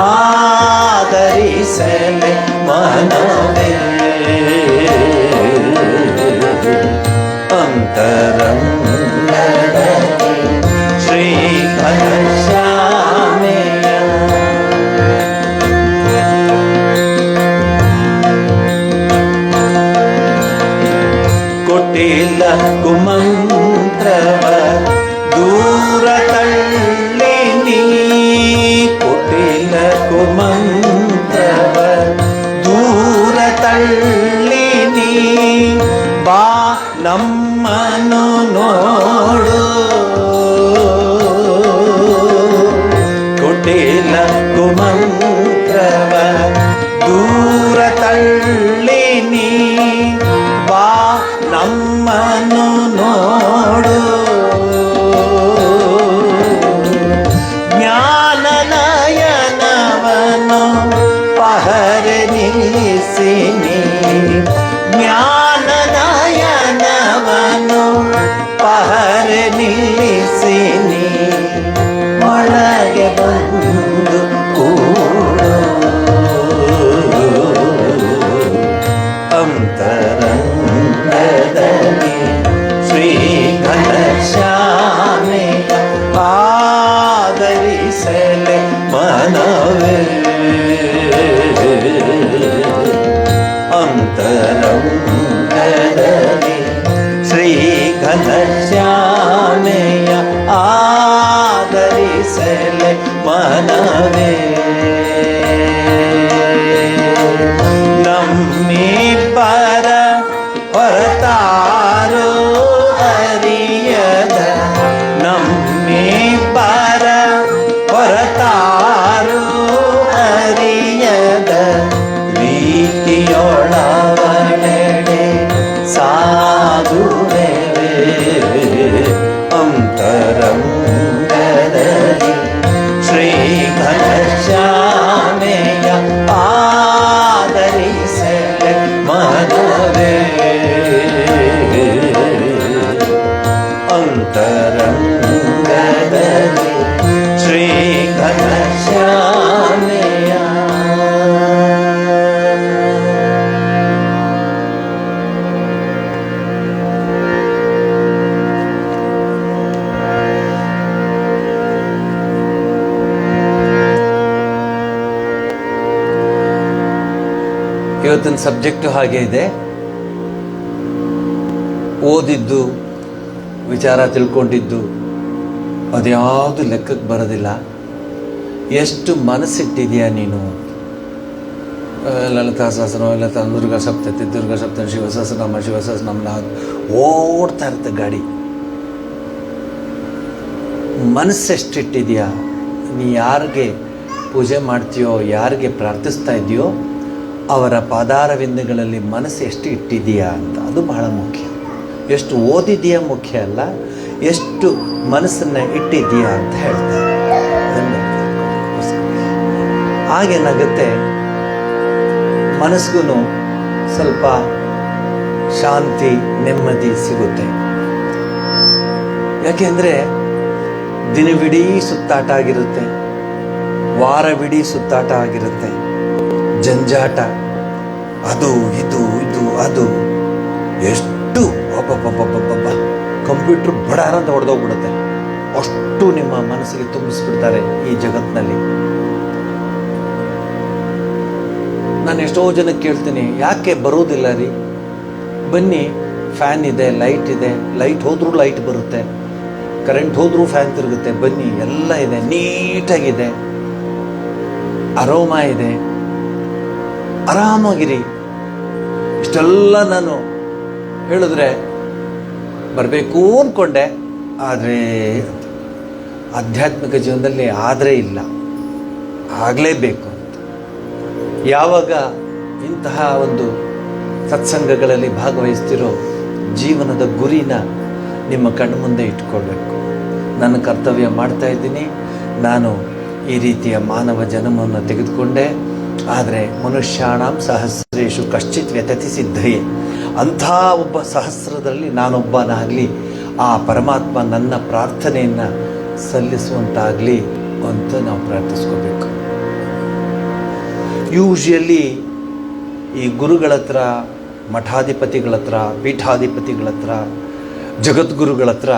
ಆದರಿಸಲೆ ಮನವೇ ಅಂತರಂಗದಲ್ಲಿ ಶ್ರೀ ಘನಶ್ಯಾಮೆಯ ಕೊಟ್ಟಿಲ್ಲ ಕುಮಂತ್ರವ ದೂರ ತಳ್ಳಿ ನೀ ಕೊಟ್ಟಿಲ್ಲ ಕುಮಂತ್ರವ ದೂರ ತಳ್ಳಿ ನೀ ಬಾ ನಮ್ಮನು ನೋಡು ಕೊಟ್ಟಿಲ್ಲ ಕುಮಂತ್ರವ ದೂರ ತಳ್ಳಿ ನೀ ಬಾ ನಮ್ಮನು ನೋಡು ಜ್ಞಾನನಯನವನು ಪಹರೆ ನಿಲ್ಲಿಸಿನಿ ಜ್ಞಾನನಯನವನು ಪಹರೆ ನಿಲ್ಲಿಸಿನಿ ಒಳಗೆ ಬಂದು ಕೂಡು ಅಂತರಂಗದಲ್ಲಿ ಶ್ರೀ ಘನಶ್ಯಾಮೆಯ ಆದರಿಸಲೆ ಮನವೇ ಅಂತರಂಗದಲ್ಲಿ ಶ್ರೀ ಘನಶ್ಯಾಮೆಯ ಆದರಿಸಲೆ ಮನವೇ ನಮ್ಮಿಬ್ಬರ ಹೊರತಾರೋ ಅರಿಯದ ನಮ್ಮಿಬ್ಬರ ಹೊರತಾರೋ ಅರಿಯದ ರೀತಿಯೊಳವಳೆಡೆ ಸಾಧುವೆವೇ ಅಂತರಂಗದಲ್ಲಿ ಶ್ರೀ ಘನಶ್ಯಾಮೆಯ ಆದರಿಸಲೆ ಮನವೇ ಅಂತರಂಗದಲ್ಲಿ ಶ್ರೀ ಘನಶ್ಯಾಮೆಯ ಇವತ್ತಿನ ಸಬ್ಜೆಕ್ಟು ಹಾಗೆ ಇದೆ. ಓದಿದ್ದು ವಿಚಾರ ತಿಳ್ಕೊಂಡಿದ್ದು ಅದ್ಯಾವುದು ಲೆಕ್ಕಕ್ಕೆ ಬರೋದಿಲ್ಲ. ಎಷ್ಟು ಮನಸ್ಸಿಟ್ಟಿದೆಯಾ ನೀನು? ಲಲಿತಾ ಸಹಸ್ರನಾಮ, ಲಲಿತಾ ದುರ್ಗಾ ಸಪ್ತತಿ, ದುರ್ಗಾ ಸಪ್ತತಿ, ಶಿವಸಹಸ್ರನಾಮ, ಶಿವಸಹಸ್ರನಾಮ ಓಡ್ತಾ ಇರುತ್ತೆ ಗಾಡಿ. ಮನಸ್ಸೆಷ್ಟಿಟ್ಟಿದೆಯಾ? ನೀ ಯಾರಿಗೆ ಪೂಜೆ ಮಾಡ್ತೀಯೋ, ಯಾರಿಗೆ ಪ್ರಾರ್ಥಿಸ್ತಾ ಇದೆಯೋ ಅವರ ಪಾದಾರವಿಂದಗಳಲ್ಲಿ ಮನಸ್ಸು ಎಷ್ಟು ಇಟ್ಟಿದೆಯಾ ಅಂತ, ಅದು ಬಹಳ ಮುಖ್ಯ. ಎಷ್ಟು ಓದಿದೆಯಾ ಮುಖ್ಯ ಅಲ್ಲ, ಎಷ್ಟು ಮನಸ್ಸನ್ನು ಇಟ್ಟಿದೆಯಾ ಅಂತ ಹೇಳ್ತಾರೆ. ಹಾಗೇನಾಗುತ್ತೆ, ಮನಸ್ಸಿಗೂ ಸ್ವಲ್ಪ ಶಾಂತಿ ನೆಮ್ಮದಿ ಸಿಗುತ್ತೆ. ಯಾಕೆಂದರೆ ದಿನವಿಡೀ ಸುತ್ತಾಟ ಆಗಿರುತ್ತೆ, ವಾರವಿಡೀ ಸುತ್ತಾಟ ಆಗಿರುತ್ತೆ, ಜಂಜಾಟ, ಅದು ಇದು ಇದು ಅದು, ಎಷ್ಟು ಒಬ್ಬೊಬ್ಬೊಬ್ಬೊಬ್ಬೊಬ್ಬ ಕಂಪ್ಯೂಟ್ರ್ ಬಡಾರ ಅಂತ ಹೊಡೆದೋಗ್ಬಿಡುತ್ತೆ. ಅಷ್ಟು ನಿಮ್ಮ ಮನಸ್ಸಿಗೆ ತುಂಬಿಸ್ಬಿಡ್ತಾರೆ ಈ ಜಗತ್ತಿನಲ್ಲಿ. ನಾನು ಎಷ್ಟೋ ಜನಕ್ಕೆ ಕೇಳ್ತೀನಿ, ಯಾಕೆ ಬರೋದಿಲ್ಲ ರೀ? ಬನ್ನಿ, ಫ್ಯಾನ್ ಇದೆ, ಲೈಟ್ ಇದೆ, ಲೈಟ್ ಹೋದ್ರೂ ಲೈಟ್ ಬರುತ್ತೆ, ಕರೆಂಟ್ ಹೋದ್ರೂ ಫ್ಯಾನ್ ತಿರುಗುತ್ತೆ, ಬನ್ನಿ, ಎಲ್ಲ ಇದೆ, ನೀಟಾಗಿದೆ, ಅರೋಮಾ ಇದೆ, ಆರಾಮಾಗಿರಿ. ಇಷ್ಟೆಲ್ಲ ನಾನು ಹೇಳಿದ್ರೆ ಬರಬೇಕು ಅಂದ್ಕೊಂಡೆ, ಆದರೆ ಆಧ್ಯಾತ್ಮಿಕ ಜೀವನದಲ್ಲಿ ಆದರೆ ಇಲ್ಲ, ಆಗಲೇಬೇಕು ಅಂತ. ಯಾವಾಗ ಇಂತಹ ಒಂದು ಸತ್ಸಂಗಗಳಲ್ಲಿ ಭಾಗವಹಿಸ್ತಿರೋ ಜೀವನದ ಗುರಿನ ನಿಮ್ಮ ಕಣ್ಣು ಮುಂದೆ ಇಟ್ಕೊಳ್ಬೇಕು. ನನ್ನ ಕರ್ತವ್ಯ ಮಾಡ್ತಾ ಇದ್ದೀನಿ, ನಾನು ಈ ರೀತಿಯ ಮಾನವ ಜನ್ಮವನ್ನು ತೆಗೆದುಕೊಂಡೆ, ಆದರೆ ಮನುಷ್ಯಾಣಂ ಸಹಸ್ರೇಶು ಕಶ್ಚಿತ್ ವ್ಯತತಿ ಸಿದ್ಧಯೇ, ಅಂಥ ಒಬ್ಬ ಸಹಸ್ರದಲ್ಲಿ ನಾನೊಬ್ಬನಾಗಲಿ ಆ ಪರಮಾತ್ಮ ನನ್ನ ಪ್ರಾರ್ಥನೆಯನ್ನು ಸಲ್ಲಿಸುವಂತಾಗಲಿ ಅಂತ ನಾವು ಪ್ರಾರ್ಥಿಸ್ಕೋಬೇಕು. ಯೂಶಲಿ ಈ ಗುರುಗಳ ಹತ್ರ, ಮಠಾಧಿಪತಿಗಳ ಹತ್ರ, ಪೀಠಾಧಿಪತಿಗಳ ಹತ್ರ, ಜಗದ್ಗುರುಗಳ ಹತ್ರ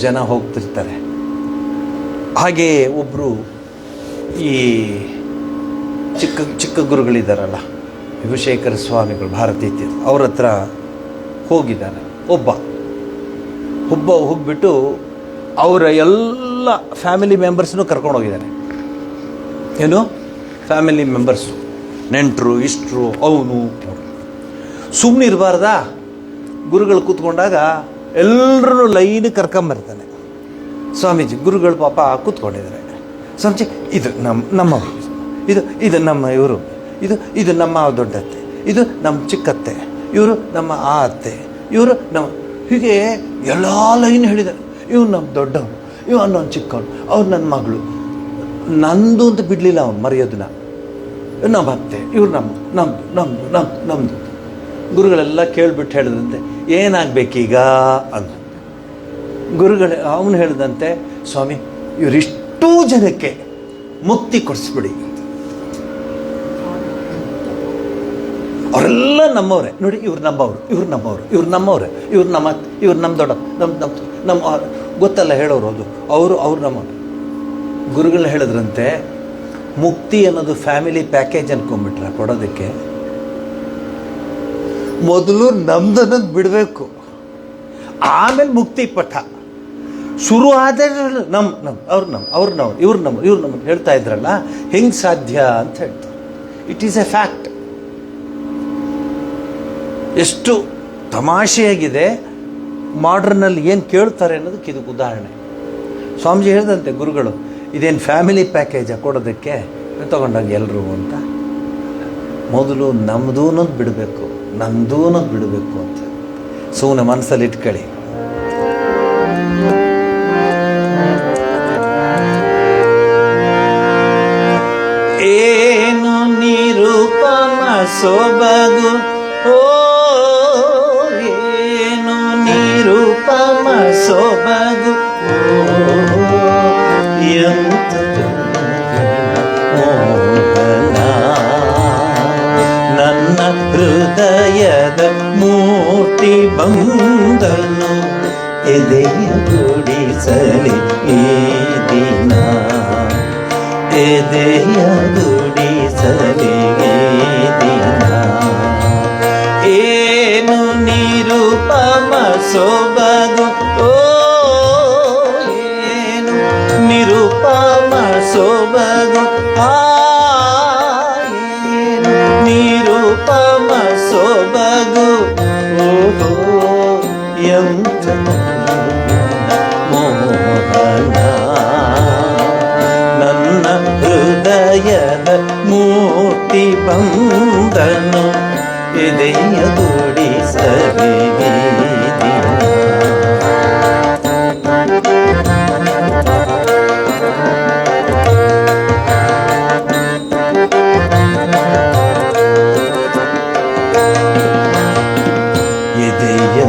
ಜನ ಹೋಗ್ತಿರ್ತಾರೆ. ಹಾಗೆ ಒಬ್ಬರು ಈ ಚಿಕ್ಕ ಚಿಕ್ಕ ಗುರುಗಳಿದ್ದಾರಲ್ಲ, ವಿಭುಶೇಖರ ಸ್ವಾಮಿಗಳು, ಭಾರತೀ ತೀರ್ಥ, ಅವ್ರ ಹತ್ರ ಹೋಗಿದ್ದಾನೆ ಒಬ್ಬ ಹೋಗ್ಬಿಟ್ಟು ಅವರ ಎಲ್ಲ ಫ್ಯಾಮಿಲಿ ಮೆಂಬರ್ಸ್ನೂ ಕರ್ಕೊಂಡು ಹೋಗಿದ್ದಾನೆ. ಏನು ಫ್ಯಾಮಿಲಿ ಮೆಂಬರ್ಸು, ನೆಂಟರು, ಇಷ್ಟರು, ಅವನು. ಸುಮ್ಮನೆ ಇರಬಾರ್ದಾ? ಗುರುಗಳು ಕೂತ್ಕೊಂಡಾಗ ಎಲ್ಲರೂ ಲೈನಿಗೆ ಕರ್ಕೊಂಬರ್ತಾನೆ. ಸ್ವಾಮೀಜಿ ಗುರುಗಳು ಪಾಪ ಕೂತ್ಕೊಂಡಿದ್ದಾರೆ. ಸ್ವಾಮೀಜಿ ಇದು ನಮ್ಮವರು, ಇದು ನಮ್ಮ ಇವರು, ಇದು ನಮ್ಮ ದೊಡ್ಡತ್ತೆ, ಇದು ನಮ್ಮ ಚಿಕ್ಕತ್ತೆ, ಇವರು ನಮ್ಮ ಆ ಅತ್ತೆ, ಇವರು ನಮ್ಮ, ಹೀಗೆ ಎಲ್ಲ ಲೈನ್ ಹೇಳಿದ್ದಾರೆ. ಇವ್ರು ನಮ್ಮ ದೊಡ್ಡವನು, ಇವ್ ನನ್ನ ಚಿಕ್ಕವನು, ಅವ್ರು ನನ್ನ ಮಗಳು, ನಂದು ಅಂತ ಬಿಡಲಿಲ್ಲ ಅವನು ಮರೆಯೋದನ್ನ. ನಮ್ಮ ಅತ್ತೆ, ಇವ್ರು ನಮ್ಮದು. ಗುರುಗಳೆಲ್ಲ ಕೇಳಿಬಿಟ್ಟು ಹೇಳಿದಂತೆ, ಏನಾಗಬೇಕೀಗ ಅಂತ. ಅವನು ಹೇಳಿದಂತೆ, ಸ್ವಾಮಿ ಇವರಿಷ್ಟೂ ಜನಕ್ಕೆ ಮುಕ್ತಿ ಕೊಡಿಸ್ಬಿಡಿ. ಅವರೆಲ್ಲ ನಮ್ಮವರೇ ನೋಡಿ, ಇವ್ರು ನಮ್ಮವರು, ಇವ್ರು ನಮ್ಮ ದೊಡ್ಡ, ನಮ್ಮ ಗೊತ್ತಲ್ಲ ಹೇಳೋರು, ಅವರು ನಮ್ಮವರು. ಗುರುಗಳು ಹೇಳಿದ್ರಂತೆ, ಮುಕ್ತಿ ಅನ್ನೋದು ಫ್ಯಾಮಿಲಿ ಪ್ಯಾಕೇಜ್ ಅನ್ಕೊಂಡ್ಬಿಟ್ರೆ ಕೊಡೋದಕ್ಕೆ ಮೊದಲು ನಮ್ದನ್ನೋದು ಬಿಡಬೇಕು, ಆಮೇಲೆ ಮುಕ್ತಿ ಪಠ ಶುರು ಆದರೆ ಇವ್ರು ನಮ್ಮ ಹೇಳ್ತಾ ಇದ್ರಲ್ಲ, ಹೆಂಗೆ ಸಾಧ್ಯ ಅಂತ ಹೇಳ್ತಾರೆ. It is A fact. ಎಷ್ಟು ತಮಾಷೆಯಾಗಿದೆ ಮಾಡ್ರನ್ನಲ್ಲಿ ಏನು ಕೇಳ್ತಾರೆ ಅನ್ನೋದಕ್ಕೆ ಇದಕ್ಕೆ ಉದಾಹರಣೆ. ಸ್ವಾಮೀಜಿ ಹೇಳಿದಂತೆ ಗುರುಗಳು, ಇದೇನು ಫ್ಯಾಮಿಲಿ ಪ್ಯಾಕೇಜ ಕೊಡೋದಕ್ಕೆ ತಗೊಂಡಾಗ ಎಲ್ಲರೂ ಅಂತ. ಮೊದಲು ನಮ್ಮದೂ ಅನ್ನೋದು ಬಿಡಬೇಕು, ನಂದೂ ಅನ್ನೋದು ಬಿಡಬೇಕು ಅಂತ ಸುಮ್ಮನೆ ಮನಸ್ಸಲ್ಲಿ ಇಟ್ಕೊಳ್ಳಿ. ಏನು ನಿರೂಪಮ ಸೊಬಗು, ಓ ಏನು ನಿರೂಪಮ ಸೊಬಗು, ಎಂತ ಮೋಹನ ನನ್ನ ಹೃದಯದ ಮೂರ್ತಿ ಬಂದನು, ಎದೆಯ ಗುಡಿಸಲಿ ಈ ದಿನ, ಎದೆಯ ಗುಡಿಸಲಿ ಈ ದಿನ. ಏನು ನಿರೂಪಮ ಸೊಬಗು, ಓ ಏನು ನಿರೂಪಮ ಸೊಬಗು, ಏನು ನಿರೂಪಮ ಸೊಬಗು, ಓಹೋ ಎಂತ ಮೋಹನ ನನ್ನ ಹೃದಯದ ಮೂರ್ತಿ ಬಂದನು, ಎದೆಯ ಗುಡಿಸಲಿ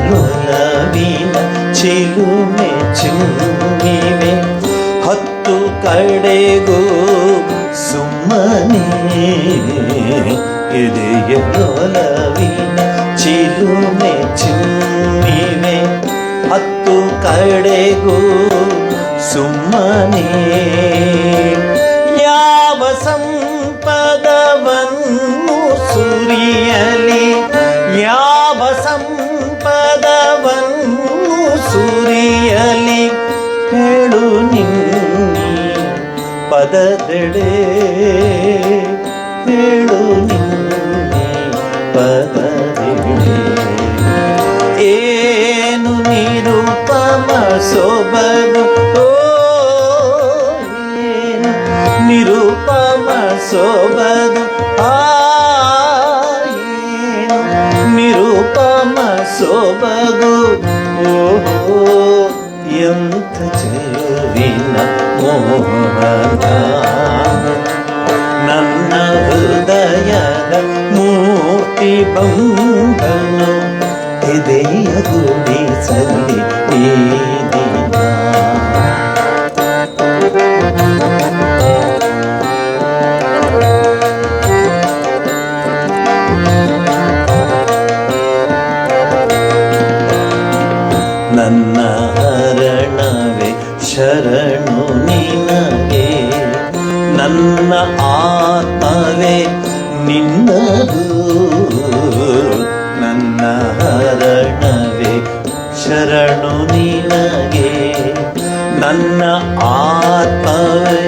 ಎದೆಯಲೊಲವಿನ ಚಿಲುಮೆ ಚುಮ್ಮಿವೆ, ಹತ್ತು ಕಡೆಗೂ ಸುಮ್ಮನೆ. ಎದೆಯಲೊಲವಿನ ಚಿಲುಮೆ ಚುಮ್ಮಿವೆ, ಹತ್ತು ಕಡೆಗೂ ಸುಮ್ಮನೆ. ಯಾವ ಸಂಪದವನ್ನು ಸುರಿಯಲಿ, ಯಾವ ಸಂಪದವನ್ನು ಸುರಿಯಲಿ, ಹೇಳು ನಿನ್ನಿ ಪದದೆಡೆ, ಹೇಳು ನಿನ್ನಿ ಪದದೆಡೆ. ಏನು ನಿರೂಪಮ ಸೊಬಗು, ಓ ಏನು ನಿರೂಪಮ ಸೊಬಗು, ಏನು ನಿರೂಪಮ ಸೊಬಗು, ಓಹೋ ಎಂಥ ಚೆಲುವಿನ ಮೋಹನ ನನ್ನ ಹೃದಯದ ಮೂರ್ತಿ ಬಂದನು, ಎದೆಯ ಗುಡಿಸಲಿ ಈ ದಿನ. ನಿನ್ನದು ನನ್ನ ಹರಣವೇ ಶರಣು ನಿನಗೆ ನನ್ನ ಆತ್ಮವೇ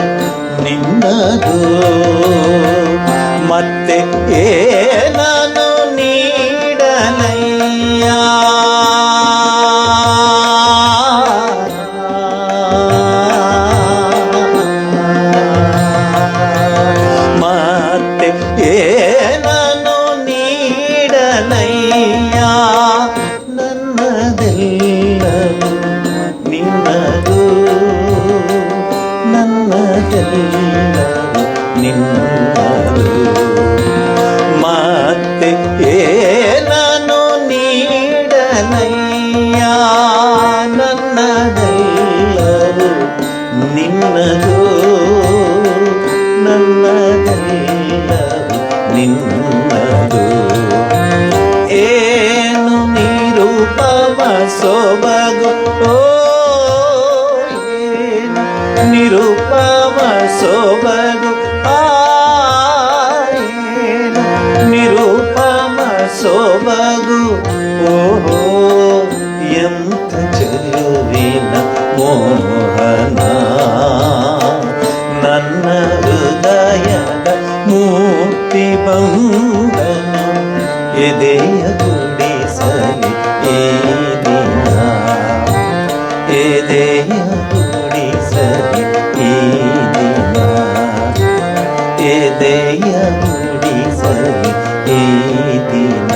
ನಿನ್ನದು ಮತ್ತೆ ಏನನು ನೀಡಲಯ್ಯ ಮತ್ತೆ ಏನನು ನೀಡಲಯ್ಯ ನನ್ನದೆಲ್ಲವೂ ನಿನ್ನದು ನನ್ನದೆಲ್ಲವೂ ನಿನ್ನದು ಮತ್ತೆ ಏನನು ನೀಡಲಯ್ಯ ನನ್ನದೆಲ್ಲವೂ ನಿನ್ನದು ನನ್ನದೆಲ್ಲವೂ ನಿನ್ನದು ಏನು ನಿರೂಪಮ ಸೊಬಗು ಏನು ನಿರೂಪಮ ಸೊಬಗು ಏನು ನಿರೂಪಮ ಸೊಬಗು ಓಹೋ ಎಂಥ ಚೆಲುವಿನ ಮೋಹನ ನನ್ನ ಹೃದಯದ ಮೂರ್ತಿ ಬಂಧನ ಎದೆಯ ಗುಡಿಸಲಿ ಈ ದಿನ ಎದೆಯ ಗುಡಿಸಲಿ ಈ ದಿನ ಎದೆಯ ಗುಡಿಸಲಿ ಈ ದಿನ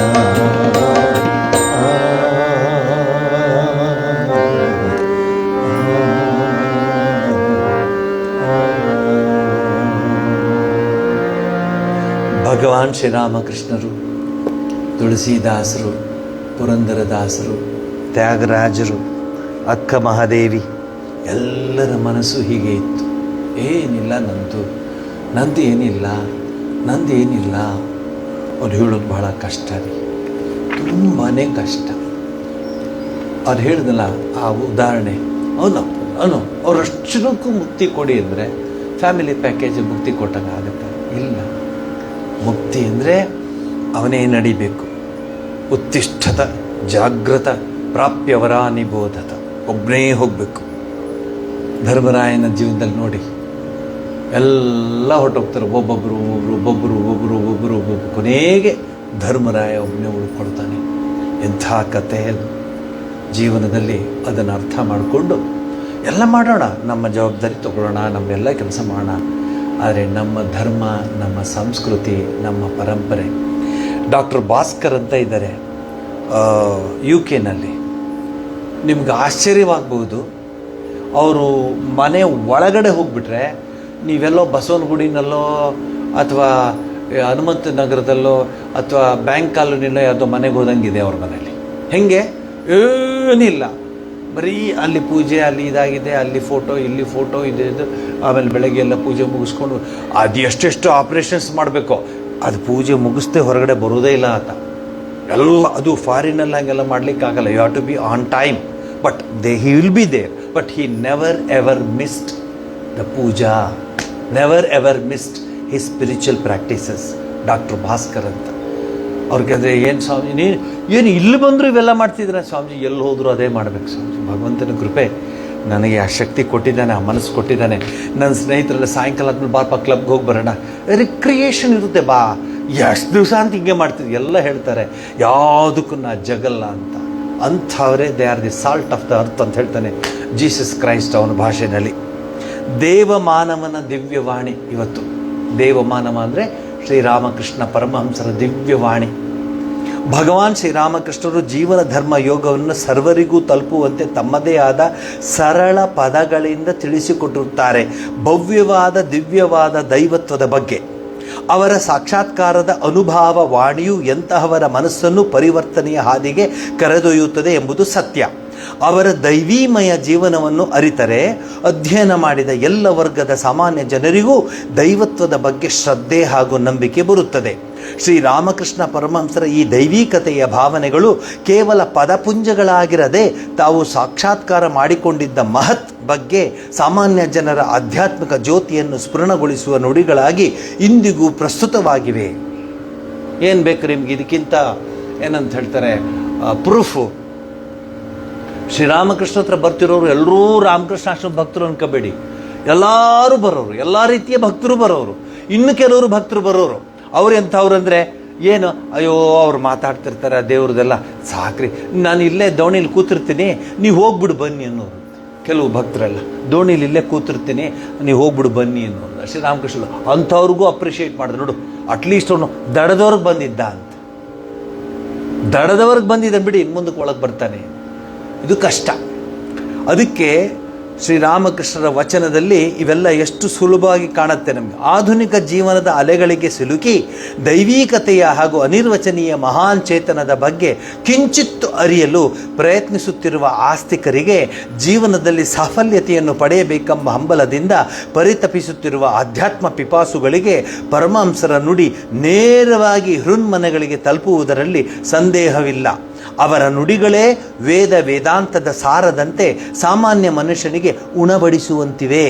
ಭಗವಾನ್ ಶ್ರೀರಾಮಕೃಷ್ಣರು, ತುಳಸಿದಾಸರು, ಪುರಂದರದಾಸರು, ತ್ಯಾಗರಾಜರು, ಅಕ್ಕ ಮಹಾದೇವಿ ಎಲ್ಲರ ಮನಸ್ಸು ಹೀಗೆ ಇತ್ತು. ಏನಿಲ್ಲ ನಂದು ಏನಿಲ್ಲ ಅವ್ರು ಹೇಳೋದು ಬಹಳ ಕಷ್ಟ ರೀ, ತುಂಬಾ ಕಷ್ಟ. ಅವ್ರು ಹೇಳಿದಲ್ಲ ಆ ಉದಾಹರಣೆ, ಅವನು ಅವರಷ್ಟಕ್ಕೂ ಮುಕ್ತಿ ಕೊಡಿ ಅಂದರೆ ಫ್ಯಾಮಿಲಿ ಪ್ಯಾಕೇಜ್ ಮುಕ್ತಿ ಕೊಟ್ಟಂಗೆ ಆಗುತ್ತೆ? ಇಲ್ಲ. ಮುಕ್ತಿ ಅಂದರೆ ಅವನೇ ನಡಿಬೇಕು. ಉತ್ತಿಷ್ಠತ ಜಾಗೃತ ಪ್ರಾಪ್ಯವರ ನಿಬೋಧತ, ಒಬ್ಬನೇ ಹೋಗಬೇಕು. ಧರ್ಮರಾಯನ ಜೀವನದಲ್ಲಿ ನೋಡಿ, ಎಲ್ಲ ಹೊರಟೋಗ್ತಾರೆ, ಒಬ್ಬೊಬ್ಬರು. ಕೊನೆಗೆ ಧರ್ಮರಾಯ ಒಬ್ಬನೇ ಉಳ್ಕೊಳ್ತಾನೆ. ಎಂಥ ಕಥೆ ಜೀವನದಲ್ಲಿ. ಅದನ್ನು ಅರ್ಥ ಮಾಡಿಕೊಂಡು ಎಲ್ಲ ಮಾಡೋಣ, ನಮ್ಮ ಜವಾಬ್ದಾರಿ ತಗೊಳ್ಳೋಣ, ನಮ್ಮೆಲ್ಲ ಕೆಲಸ ಮಾಡೋಣ. ಆದರೆ ನಮ್ಮ ಧರ್ಮ, ನಮ್ಮ ಸಂಸ್ಕೃತಿ, ನಮ್ಮ ಪರಂಪರೆ. ಡಾಕ್ಟರ್ ಭಾಸ್ಕರ್ ಅಂತ ಇದ್ದಾರೆ UK ನಲ್ಲಿ. ನಿಮ್ಗೆ ಆಶ್ಚರ್ಯವಾಗ್ಬೋದು, ಅವರು ಮನೆ ಒಳಗಡೆ ಹೋಗ್ಬಿಟ್ರೆ ನೀವೆಲ್ಲೋ ಬಸವನಗುಡಿನಲ್ಲೋ ಅಥವಾ ಹನುಮಂತ ನಗರದಲ್ಲೋ ಅಥವಾ ಬ್ಯಾಂಕ್ ಕಾಲೋನಿನೋ ಯಾವುದೋ ಮನೆಗೆ ಹೋದಂಗಿದೆ ಅವ್ರ ಮನೇಲಿ. ಹೆಂಗೆ? ಏನಿಲ್ಲ, ಬರೀ ಅಲ್ಲಿ ಪೂಜೆ, ಅಲ್ಲಿ ಇದಾಗಿದೆ, ಅಲ್ಲಿ ಫೋಟೋ, ಇಲ್ಲಿ ಫೋಟೋ, ಇದು. ಆಮೇಲೆ ಬೆಳಗ್ಗೆ ಎಲ್ಲ ಪೂಜೆ ಮುಗಿಸ್ಕೊಂಡು ಅದು ಎಷ್ಟೆಷ್ಟು ಆಪ್ರೇಷನ್ಸ್ ಮಾಡಬೇಕೋ ಅದು ಪೂಜೆ ಮುಗಿಸ್ದೆ ಹೊರಗಡೆ ಬರೋದೇ ಇಲ್ಲ ಆತ. ಎಲ್ಲ ಅದು ಫಾರಿನಲ್ಲಿ ಹಾಗೆಲ್ಲ ಮಾಡಲಿಕ್ಕಾಗಲ್ಲ. You have to be on time. But he will be there. But he never ever missed the puja, never ever missed his spiritual practices. Doctor Bhaskar ಅಂತ. ಅವ್ರಿಗೆ ಅಂದರೆ ಏನು ಸ್ವಾಮಿ, ಏನು ಇಲ್ಲಿ ಬಂದರೂ ಇವೆಲ್ಲ ಮಾಡ್ತಿದ್ರೆ ಸ್ವಾಮೀಜಿ, ಎಲ್ಲಿ ಹೋದರೂ ಅದೇ ಮಾಡಬೇಕು ಸ್ವಾಮೀಜಿ. ಭಗವಂತನ ಕೃಪೆ, ನನಗೆ ಆ ಶಕ್ತಿ ಕೊಟ್ಟಿದ್ದಾನೆ, ಆ ಮನಸ್ಸು ಕೊಟ್ಟಿದ್ದಾನೆ. ನನ್ನ ಸ್ನೇಹಿತರೆಲ್ಲ ಸಾಯಂಕಾಲ ಆದ್ಮೇಲೆ ಬಾರಪ್ಪ ಕ್ಲಬ್ಗೆ ಹೋಗಿ ಬರೋಣ, ರಿಕ್ರಿಯೇಷನ್ ಇರುತ್ತೆ ಬಾ, ಎಷ್ಟು ದಿವಸ ಅಂತ ಹಿಂಗೆ ಮಾಡ್ತಿದ್ವಿ ಎಲ್ಲ ಹೇಳ್ತಾರೆ. ಯಾವುದಕ್ಕೂ ನಾ ಜಗಲ್ಲ ಅಂತ. ಅಂಥವರೇ they are the salt of the earth ಅಂತ ಹೇಳ್ತಾನೆ ಜೀಸಸ್ ಕ್ರೈಸ್ಟ್ ಅವನ ಭಾಷೆಯಲ್ಲಿ. ದೇವಮಾನವನ ದಿವ್ಯವಾಣಿ ಇವತ್ತು. ದೇವಮಾನವ ಅಂದರೆ ಶ್ರೀರಾಮಕೃಷ್ಣ ಪರಮಹಂಸರ ದಿವ್ಯವಾಣಿ. ಭಗವಾನ್ ಶ್ರೀರಾಮಕೃಷ್ಣರು ಜೀವನ ಧರ್ಮ ಯೋಗವನ್ನು ಸರ್ವರಿಗೂ ತಲುಪುವಂತೆ ತಮ್ಮದೇ ಆದ ಸರಳ ಪದಗಳಿಂದ ತಿಳಿಸಿಕೊಟ್ಟಿರುತ್ತಾರೆ. ಭವ್ಯವಾದ ದಿವ್ಯವಾದ ದೈವತ್ವದ ಬಗ್ಗೆ ಅವರ ಸಾಕ್ಷಾತ್ಕಾರದ ಅನುಭವ ವಾಣಿಯು ಎಂತಹವರ ಮನಸ್ಸನ್ನು ಪರಿವರ್ತನೆಯ ಹಾದಿಗೆ ಕರೆದೊಯ್ಯುತ್ತದೆ ಎಂಬುದು ಸತ್ಯ. ಅವರ ದೈವೀಮಯ ಜೀವನವನ್ನು ಅರಿತರೆ ಅಧ್ಯಯನ ಮಾಡಿದ ಎಲ್ಲ ವರ್ಗದ ಸಾಮಾನ್ಯ ಜನರಿಗೂ ದೈವತ್ವದ ಬಗ್ಗೆ ಶ್ರದ್ಧೆ ಹಾಗೂ ನಂಬಿಕೆ ಬರುತ್ತದೆ. ಶ್ರೀರಾಮಕೃಷ್ಣ ಪರಮಹಂಸರ ಈ ದೈವೀಕತೆಯ ಭಾವನೆಗಳು ಕೇವಲ ಪದಪುಂಜಗಳಾಗಿರದೆ ತಾವು ಸಾಕ್ಷಾತ್ಕಾರ ಮಾಡಿಕೊಂಡಿದ್ದ ಮಹತ್ ಬಗ್ಗೆ ಸಾಮಾನ್ಯ ಜನರ ಆಧ್ಯಾತ್ಮಿಕ ಜ್ಯೋತಿಯನ್ನು ಸ್ಫುರಣಗೊಳಿಸುವ ನುಡಿಗಳಾಗಿ ಇಂದಿಗೂ ಪ್ರಸ್ತುತವಾಗಿವೆ. ಏನು ಬೇಕು ನಿಮ್ಗೆ ಇದಕ್ಕಿಂತ ಏನಂತ ಹೇಳ್ತಾರೆ ಪ್ರೂಫು? ಶ್ರೀರಾಮಕೃಷ್ಣ ಹತ್ರ ಬರ್ತಿರೋರು ಎಲ್ಲರೂ ರಾಮಕೃಷ್ಣಾಶ್ರಮ ಭಕ್ತರು ಅನ್ಕೋಬೇಡಿ. ಎಲ್ಲರೂ ಬರೋರು, ಎಲ್ಲ ರೀತಿಯ ಭಕ್ತರು ಬರೋರು. ಇನ್ನು ಕೆಲವರು ಭಕ್ತರು ಬರೋರು. ಅವ್ರು ಎಂಥವ್ರು ಅಂದರೆ ಏನು, ಅಯ್ಯೋ ಅವ್ರು ಮಾತಾಡ್ತಿರ್ತಾರೆ ದೇವ್ರದೆಲ್ಲ, ಸಾಕ್ರಿ ನಾನು ಇಲ್ಲೇ ದೋಣಿಲಿ ಕೂತಿರ್ತೀನಿ, ನೀವು ಹೋಗ್ಬಿಡು ಬನ್ನಿ ಅನ್ನೋರು. ಕೆಲವು ಭಕ್ತರೆಲ್ಲ ದೋಣಿಲಿ ಇಲ್ಲೇ ಕೂತಿರ್ತೀನಿ, ನೀವು ಹೋಗ್ಬಿಡು ಬನ್ನಿ ಅನ್ನೋರು. ಶ್ರೀರಾಮಕೃಷ್ಣ ಅಂಥವ್ರಿಗೂ ಅಪ್ರಿಷಿಯೇಟ್ ಮಾಡಿದ್ರು. ನೋಡು, ಅಟ್ಲೀಸ್ಟ್ ಅವನು ದಡದವ್ರಿಗೆ ಬಂದಿದ್ದ ಅಂತ. ದಡದವ್ರಿಗೆ ಬಂದಿದ್ದ ಬಿಡಿ, ಇನ್ನು ಮುಂದಕ್ಕೆ ಒಳಗೆ ಬರ್ತಾನೆ. ಇದು ಕಷ್ಟ. ಅದಕ್ಕೆ ಶ್ರೀರಾಮಕೃಷ್ಣರ ವಚನದಲ್ಲಿ ಇವೆಲ್ಲ ಎಷ್ಟು ಸುಲಭವಾಗಿ ಕಾಣುತ್ತೆ ನಮಗೆ. ಆಧುನಿಕ ಜೀವನದ ಅಲೆಗಳಿಗೆ ಸಿಲುಕಿ ದೈವೀಕತೆಯ ಹಾಗೂ ಅನಿರ್ವಚನೀಯ ಮಹಾನ್ ಚೇತನದ ಬಗ್ಗೆ ಕಿಂಚಿತ್ತು ಅರಿಯಲು ಪ್ರಯತ್ನಿಸುತ್ತಿರುವ ಆಸ್ತಿಕರಿಗೆ, ಜೀವನದಲ್ಲಿ ಸಾಫಲ್ಯತೆಯನ್ನು ಪಡೆಯಬೇಕೆಂಬ ಹಂಬಲದಿಂದ ಪರಿತಪಿಸುತ್ತಿರುವ ಆಧ್ಯಾತ್ಮ ಪಿಪಾಸುಗಳಿಗೆ ಪರಮಹಂಸರ ನುಡಿ ನೇರವಾಗಿ ಹೃನ್ಮನೆಗಳಿಗೆ ತಲುಪುವುದರಲ್ಲಿ ಸಂದೇಹವಿಲ್ಲ. ಅವರ ನುಡಿಗಳೇ ವೇದ ವೇದಾಂತದ ಸಾರದಂತೆ ಸಾಮಾನ್ಯ ಮನುಷ್ಯನಿಗೆ ಉಣಬಡಿಸುವಂತಿವೆ.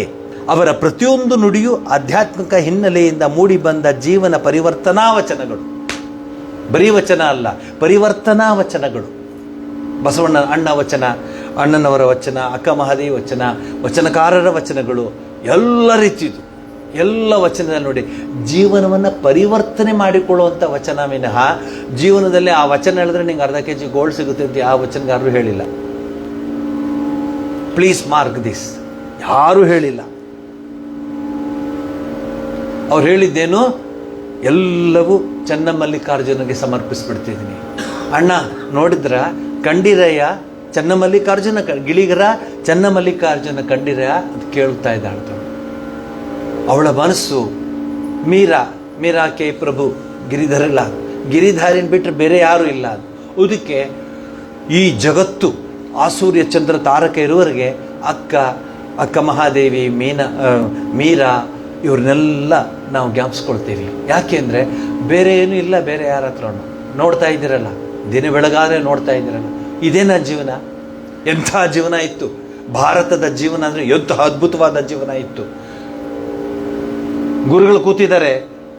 ಅವರ ಪ್ರತಿಯೊಂದು ನುಡಿಯೂ ಆಧ್ಯಾತ್ಮಿಕ ಹಿನ್ನೆಲೆಯಿಂದ ಮೂಡಿಬಂದ ಜೀವನ ಪರಿವರ್ತನಾ ವಚನಗಳು. ಬರೀ ವಚನ ಅಲ್ಲ, ಪರಿವರ್ತನಾ ವಚನಗಳು. ಬಸವಣ್ಣ ಅಣ್ಣ ವಚನ, ಅಣ್ಣನವರ ವಚನ, ಅಕ್ಕ ಮಹಾದೇವಿ ವಚನ, ವಚನಕಾರರ ವಚನಗಳು, ಎಲ್ಲ ರೀತಿಯದು. ಎಲ್ಲ ವಚನದಲ್ಲಿ ನೋಡಿ, ಜೀವನವನ್ನು ಪರಿವರ್ತನೆ ಮಾಡಿಕೊಳ್ಳುವಂಥ ವಚನ ವಿನಃ ಜೀವನದಲ್ಲಿ ಆ ವಚನ ಹೇಳಿದ್ರೆ ನಿಂಗೆ ಅರ್ಧ ಕೆಜಿ ಗೋಲ್ಡ್ ಸಿಗುತ್ತೆ ಅಂತ ಯಾವ ವಚನಗಾರರು ಹೇಳಿಲ್ಲ. ಪ್ಲೀಸ್ ಮಾರ್ಕ್ ದಿಸ್, ಯಾರೂ ಹೇಳಿಲ್ಲ. ಅವ್ರು ಹೇಳಿದ್ದೇನು, ಎಲ್ಲವೂ ಚನ್ನಮಲ್ಲಿಕಾರ್ಜುನಿಗೆ ಸಮರ್ಪಿಸ್ಬಿಡ್ತಿದ್ದೀನಿ. ಅಣ್ಣ ನೋಡಿದ್ರ, ಕಂಡಿರಯ್ಯ ಚನ್ನಮಲ್ಲಿಕಾರ್ಜುನ, ಗಿಳಿಗರ ಚನ್ನಮಲ್ಲಿಕಾರ್ಜುನ ಕಂಡಿರಯ್ಯ ಅಂತ ಕೇಳ್ತಾ ಇದ್ದಾಳ್ತಾಳೆ. ಅವಳ ಮನಸ್ಸು ಮೀರಾ ಕೆ ಪ್ರಭು ಗಿರಿಧರಲ್ಲ, ಗಿರಿಧಾರಿನ ಬಿಟ್ಟರೆ ಬೇರೆ ಯಾರೂ ಇಲ್ಲ. ಅದಕ್ಕೆ ಈ ಜಗತ್ತು ಆಸೂರ್ಯ ಚಂದ್ರ ತಾರಕ ಇರುವವರೆಗೆ ಅಕ್ಕ ಮಹಾದೇವಿ, ಮೀರಾ ಇವ್ರನ್ನೆಲ್ಲ ನಾವು ಜ್ಞಾಪಿಸ್ಕೊಳ್ತೀವಿ. ಯಾಕೆ ಅಂದರೆ ಬೇರೆ ಏನೂ ಇಲ್ಲ, ಬೇರೆ ಯಾರ ಹತ್ರ ನೋಡ್ತಾ ಇದ್ದೀರಲ್ಲ, ದಿನ ಬೆಳಗಾದರೆ ನೋಡ್ತಾ ಇದ್ದೀರಲ್ಲ. ಇದೇನಾ ಜೀವನ? ಎಂಥ ಜೀವನ ಇತ್ತು ಭಾರತದ ಜೀವನ ಅಂದರೆ, ಎಂಥ ಅದ್ಭುತವಾದ ಜೀವನ ಇತ್ತು. ಗುರುಗಳು ಕೂತಿದ್ದಾರೆ,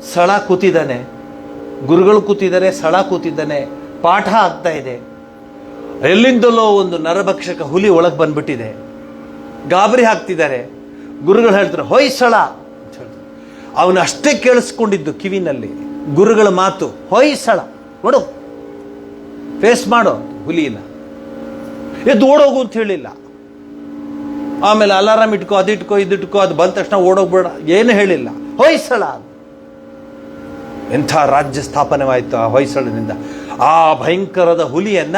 ಸ್ಥಳ ಕೂತಿದ್ದಾನೆ, ಗುರುಗಳು ಕೂತಿದ್ದಾರೆ, ಸ್ಥಳ ಕೂತಿದ್ದಾನೆ, ಪಾಠ ಆಗ್ತಾ ಇದೆ. ಎಲ್ಲಿಂದಲೋ ಒಂದು ನರಭಕ್ಷಕ ಹುಲಿ ಒಳಗೆ ಬಂದ್ಬಿಟ್ಟಿದೆ, ಗಾಬರಿ ಹಾಕ್ತಿದ್ದಾರೆ. ಗುರುಗಳು ಹೇಳ್ತಾರೆ ಹೊಯ್ಸಳ ಅಂತ ಹೇಳ್ತಾರೆ. ಅವನು ಅಷ್ಟೇ ಕೇಳಿಸ್ಕೊಂಡಿದ್ದು ಕಿವಿನಲ್ಲಿ ಗುರುಗಳ ಮಾತು, ಹೊಯ್ಸಳ ನೋಡು, ಫೇಸ್ ಮಾಡೋ ಹುಲಿನ, ಎದ್ದು ಓಡೋಗು ಅಂತ ಹೇಳಿಲ್ಲ. ಆಮೇಲೆ ಅಲಾರಾಮ್ ಇಟ್ಕೋ, ಅದಿಟ್ಕೋ, ಇದಿಟ್ಕೋ, ಅದು ಬಂದ ತಕ್ಷಣ ಓಡೋಗ್ಬೇಡ, ಏನು ಹೇಳಿಲ್ಲ. ಹೊಯ್ಸಳ, ಎಂಥ ರಾಜ್ಯ ಸ್ಥಾಪನೆವಾಯಿತು ಆ ಹೊಯ್ಸಳನಿಂದ. ಆ ಭಯಂಕರದ ಹುಲಿಯನ್ನ,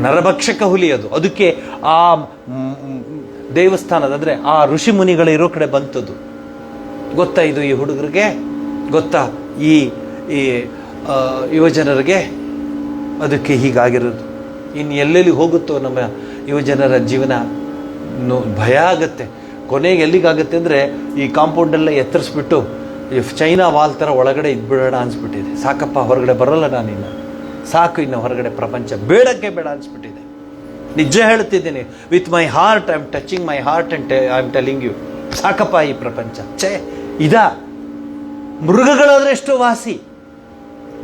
ನರಭಕ್ಷಕ ಹುಲಿ ಅದು. ಅದಕ್ಕೆ ಆ ದೇವಸ್ಥಾನದ ಅಂದರೆ ಆ ಋಷಿ ಮುನಿಗಳಿರೋ ಕಡೆ ಬಂತದ್ದು. ಗೊತ್ತಾ ಇದು ಈ ಹುಡುಗರಿಗೆ? ಗೊತ್ತಾ ಈ ಯುವಜನರಿಗೆ? ಅದಕ್ಕೆ ಹೀಗಾಗಿರೋದು. ಇನ್ನು ಎಲ್ಲೆಲ್ಲಿ ಹೋಗುತ್ತೋ ನಮ್ಮ ಯುವಜನರ ಜೀವನ, ಭಯ ಆಗುತ್ತೆ. ಕೊನೆಗೆ ಎಲ್ಲಿಗಾಗುತ್ತೆ ಅಂದರೆ ಈ ಕಾಂಪೌಂಡೆಲ್ಲ ಎತ್ತರಿಸ್ಬಿಟ್ಟು ಈ ಚೈನಾ ವಾಲ್ ಥರ ಒಳಗಡೆ ಇದ್ಬಿಡೋಣ ಅನಿಸ್ಬಿಟ್ಟಿದೆ. ಸಾಕಪ್ಪ, ಹೊರಗಡೆ ಬರೋಲ್ಲ ನಾನಿನ್ನು, ಸಾಕು ಇನ್ನು ಹೊರಗಡೆ ಪ್ರಪಂಚ, ಬೇಡಕ್ಕೆ ಬೇಡ ಅನಿಸ್ಬಿಟ್ಟಿದೆ. ನಿಜ ಹೇಳ್ತಿದ್ದೀನಿ, with my heart I am touching my heart and I am telling you, ಸಾಕಪ್ಪ ಈ ಪ್ರಪಂಚ. ಇದಾ? ಮೃಗಗಳಾದರೆ ಎಷ್ಟು ವಾಸಿ.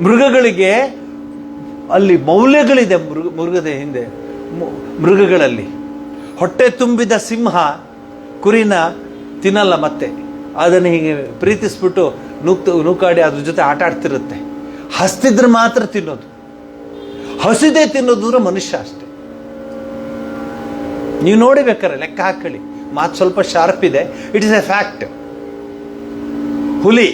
ಮೃಗಗಳಿಗೆ ಅಲ್ಲಿ ಮೌಲ್ಯಗಳಿದೆ. ಮೃಗದ ಹಿಂದೆ ಮೃಗಗಳಲ್ಲಿ ಹೊಟ್ಟೆ ತುಂಬಿದ ಸಿಂಹ ಕುರಿನ ತಿನ್ನಲ್ಲ, ಮತ್ತೆ ಅದನ್ನು ಹೀಗೆ ಪ್ರೀತಿಸ್ಬಿಟ್ಟು ನೂಕಾಡಿ ಅದ್ರ ಜೊತೆ ಆಟ ಆಡ್ತಿರುತ್ತೆ. ಹಸ್ತಿದ್ರೆ ಮಾತ್ರ ತಿನ್ನೋದು, ಹಸಿದೇ ತಿನ್ನೋದು ಮನುಷ್ಯ ಅಷ್ಟೆ. ನೀವು ನೋಡಿಬೇಕಾರೆ ಲೆಕ್ಕ ಹಾಕೊಳ್ಳಿ, ಮಾತು ಸ್ವಲ್ಪ ಶಾರ್ಪ್ ಇದೆ, ಇಟ್ ಇಸ್ ಎ ಫ್ಯಾಕ್ಟ್. ಹುಲಿ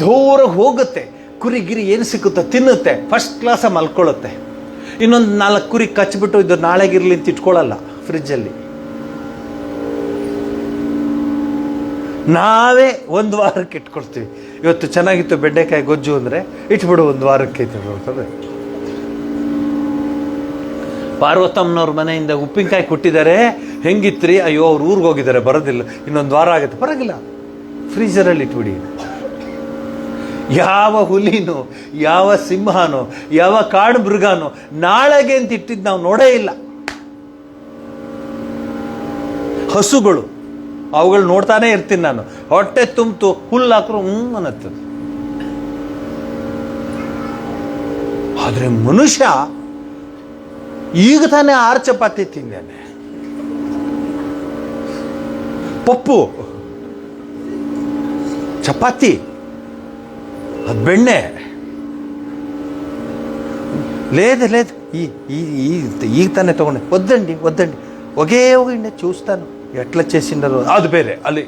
ದೂರ ಹೋಗುತ್ತೆ, ಕುರಿ ಗಿರಿ ಏನು ಸಿಕ್ಕುತ್ತೋ ತಿನ್ನುತ್ತೆ, ಫಸ್ಟ್ ಕ್ಲಾಸ ಮಲ್ಕೊಳ್ಳುತ್ತೆ. ಇನ್ನೊಂದು 4 ಕುರಿ ಕಚ್ಬಿಟ್ಟು ಇದು ನಾಳೆಗಿರ್ಲಿ ಅಂತ ಇಟ್ಕೊಳ್ಳಲ್ಲ ಫ್ರಿಜ್ಜಲ್ಲಿ. ನಾವೇ 1 ವಾರಕ್ಕೆ ಇಟ್ಕೊಳ್ತೀವಿ. ಇವತ್ತು ಚೆನ್ನಾಗಿತ್ತು ಬೆಂಡೆಕಾಯಿ ಗೊಜ್ಜು ಅಂದರೆ ಇಟ್ಬಿಡು 1 ವಾರಕ್ಕೆ ಇಟ್ಕೊಳ್ತದೆ. ಪಾರ್ವತಮ್ಮನವ್ರ ಮನೆಯಿಂದ ಉಪ್ಪಿನಕಾಯಿ ಕೊಟ್ಟಿದ್ದಾರೆ, ಹೆಂಗಿತ್ರಿ? ಅಯ್ಯೋ ಅವ್ರು ಊರಿಗೆ ಹೋಗಿದ್ದಾರೆ, ಬರೋದಿಲ್ಲ, ಇನ್ನೊಂದು ವಾರ ಆಗುತ್ತೆ. ಪರವಾಗಿಲ್ಲ, ಫ್ರೀಜರಲ್ಲಿ ಇಟ್ಬಿಡಿ. ಯಾವ ಹುಲಿನೋ, ಯಾವ ಸಿಂಹನೋ, ಯಾವ ಕಾಡು ಮೃಗನೋ ನಾಳೆಗೆ ಅಂತ ಇಟ್ಟಿದ್ದು ನಾವು ನೋಡೇ ಇಲ್ಲ. ಹಸುಗಳು, ಅವುಗಳು ನೋಡ್ತಾನೆ ಇರ್ತೀನಿ ನಾನು. ಹೊಟ್ಟೆ ತುಂಬಿತು ಹುಲ್ಲು ಹಾಕ್ರು ಅನ್ನತ್ತದು. ಆದರೆ ಮನುಷ್ಯ ಈಗ ತಾನೇ 6 ಚಪಾತಿ ತಿಂದಾನೆ, ಪಪ್ಪು ಚಪಾತಿ ಅದು ಬೆಣ್ಣೆ లేదు ಈಗ ತಾನೇ ತೊಗೊಂಡೆ, వద్దండి ఒకే ఒక చూస్తాను ఎట్లా చేసిండారు, ಅದು ಬೇರೆ. ಅಲ್ಲಿ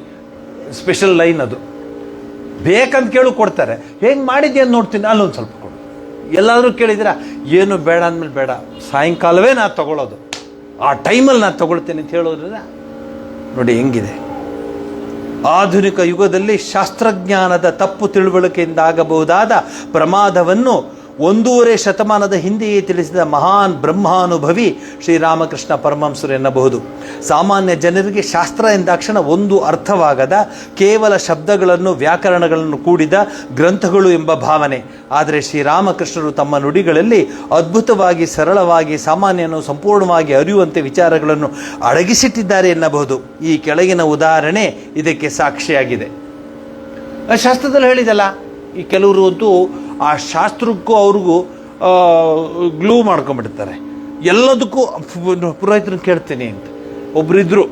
ಸ್ಪೆಷಲ್ ಲೈನ್ ಅದು, ಬೇಕಂತ ಕೇಳು ಕೊಡ್ತಾರೆ. ಹೇಗೆ ಮಾಡಿದ್ಯಾ ಅಂತ ನೋಡ್ತೀನಿ, ಅಲ್ಲೊಂದು ಸ್ವಲ್ಪ ಕೊಡು. ಎಲ್ಲಾದರೂ ಕೇಳಿದಿರ, ಏನು ಬೇಡ ಅಂದಮೇಲೆ ಬೇಡ, ಸಾಯಂಕಾಲವೇ ನಾನು ತಗೊಳ್ಳೋದು, ಆ ಟೈಮಲ್ಲಿ ನಾನು ತಗೊಳ್ತೇನೆ ಅಂತ ಹೇಳೋದ್ರಿಂದ ನೋಡಿ ಹೆಂಗಿದೆ. ಆಧುನಿಕ ಯುಗದಲ್ಲಿ ಶಾಸ್ತ್ರಜ್ಞಾನದ ತಪ್ಪು ತಿಳುವಳಿಕೆಯಿಂದ ಆಗಬಹುದಾದ ಪ್ರಮಾದವನ್ನು 1.5 ಶತಮಾನದ ಹಿಂದೆಯೇ ತಿಳಿಸಿದ ಮಹಾನ್ ಬ್ರಹ್ಮಾನುಭವಿ ಶ್ರೀರಾಮಕೃಷ್ಣ ಪರಮಹಂಸರು ಎನ್ನಬಹುದು. ಸಾಮಾನ್ಯ ಜನರಿಗೆ ಶಾಸ್ತ್ರ ಎಂದಾಕ್ಷಣ ಒಂದು ಅರ್ಥವಾಗದ ಕೇವಲ ಶಬ್ದಗಳನ್ನು ವ್ಯಾಕರಣಗಳನ್ನು ಕೂಡಿದ ಗ್ರಂಥಗಳು ಎಂಬ ಭಾವನೆ. ಆದರೆ ಶ್ರೀರಾಮಕೃಷ್ಣರು ತಮ್ಮ ನುಡಿಗಳಲ್ಲಿ ಅದ್ಭುತವಾಗಿ ಸರಳವಾಗಿ ಸಾಮಾನ್ಯನು ಸಂಪೂರ್ಣವಾಗಿ ಅರಿಯುವಂತೆ ವಿಚಾರಗಳನ್ನು ಅಡಗಿಸಿಟ್ಟಿದ್ದಾರೆ ಎನ್ನಬಹುದು. ಈ ಕೆಳಗಿನ ಉದಾಹರಣೆ ಇದಕ್ಕೆ ಸಾಕ್ಷಿಯಾಗಿದೆ. ಶಾಸ್ತ್ರದಲ್ಲಿ ಹೇಳಿದಲ್ಲ, ಈ ಕೆಲವರು ಅಂತೂ ಆ ಶಾಸ್ತ್ರಕ್ಕೂ ಅವ್ರಿಗೂ ಗ್ಲೂ ಮಾಡ್ಕೊಂಡ್ಬಿಡ್ತಾರೆ. ಎಲ್ಲದಕ್ಕೂ ಪುರೋಹಿತರನ್ನ ಕೇಳ್ತೀನಿ ಅಂತ ಒಬ್ಬರಿದ್ದರು,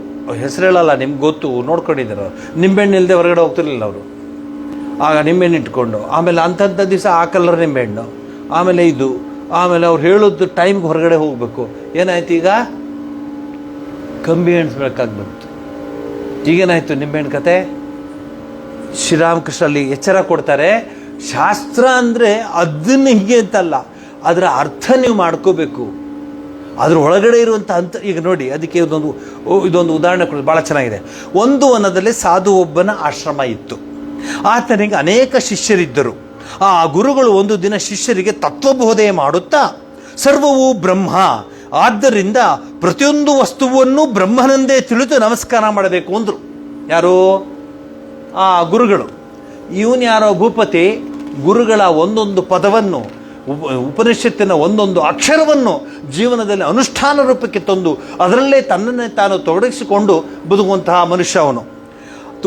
ಹೆಸರು ಹೇಳಲ್ಲ, ನಿಮ್ಗೆ ಗೊತ್ತು, ನೋಡ್ಕೊಂಡಿದ್ದಾರೆ. ನಿಂಬೆಹಣ್ಣು ಇಲ್ಲದೆ ಹೊರಗಡೆ ಹೋಗ್ತಿರ್ಲಿಲ್ಲ ಅವರು. ಆಗ ನಿಂಬೆಹಣ್ಣು ಇಟ್ಕೊಂಡು, ಆಮೇಲೆ ಅಂಥಂಥ ದಿವಸ ಆ ಕಲರ್ ನಿಂಬೆಹಣ್ಣು, ಆಮೇಲೆ ಇದು, ಆಮೇಲೆ ಅವ್ರು ಹೇಳೋದು ಟೈಮ್ಗೆ ಹೊರಗಡೆ ಹೋಗಬೇಕು. ಏನಾಯ್ತು ಈಗ? ಕಂಬಿ ಎಣಿಸ್ಬೇಕಾಗಿ ಬಂತು. ಈಗೇನಾಯಿತು ನಿಂಬೆಹಣ್ಣು ಕತೆ? ಶ್ರೀರಾಮಕೃಷ್ಣ ಅಲ್ಲಿ ಎಚ್ಚರ ಕೊಡ್ತಾರೆ, ಶಾಸ್ತ್ರ ಅಂದರೆ ಅದನ್ನು ಹೀಗೆ ಅಂತಲ್ಲ, ಅದರ ಅರ್ಥ ನೀವು ಮಾಡ್ಕೋಬೇಕು, ಅದ್ರ ಒಳಗಡೆ ಇರುವಂಥ ಅಂತ. ಈಗ ನೋಡಿ, ಅದಕ್ಕೆ ಇದೊಂದು ಉದಾಹರಣೆ ಕೊಡೋದು ಭಾಳ ಚೆನ್ನಾಗಿದೆ. ಒಂದು ವನದಲ್ಲಿ ಸಾಧು ಒಬ್ಬನ ಆಶ್ರಮ ಇತ್ತು. ಆತನಿಗೆ ಅನೇಕ ಶಿಷ್ಯರಿದ್ದರು. ಆ ಗುರುಗಳು ಒಂದು ದಿನ ಶಿಷ್ಯರಿಗೆ ತತ್ವಬೋಧೆ ಮಾಡುತ್ತಾ, ಸರ್ವವೂ ಬ್ರಹ್ಮ, ಆದ್ದರಿಂದ ಪ್ರತಿಯೊಂದು ವಸ್ತುವನ್ನು ಬ್ರಹ್ಮನೆಂದೇ ತಿಳಿದು ನಮಸ್ಕಾರ ಮಾಡಬೇಕು ಅಂದರು. ಯಾರು? ಆ ಗುರುಗಳು. ಇವನು ಯಾರೋ ಭೂಪತಿ ಗುರುಗಳ ಒಂದೊಂದು ಪದವನ್ನು, ಉಪನಿಷತ್ತಿನ ಒಂದೊಂದು ಅಕ್ಷರವನ್ನು ಜೀವನದಲ್ಲಿ ಅನುಷ್ಠಾನ ರೂಪಕ್ಕೆ ತಂದು ಅದರಲ್ಲೇ ತನ್ನನ್ನೇ ತಾನು ತೊಡಗಿಸಿಕೊಂಡು ಬದುಕುವಂತಹ ಮನುಷ್ಯ ಅವನು.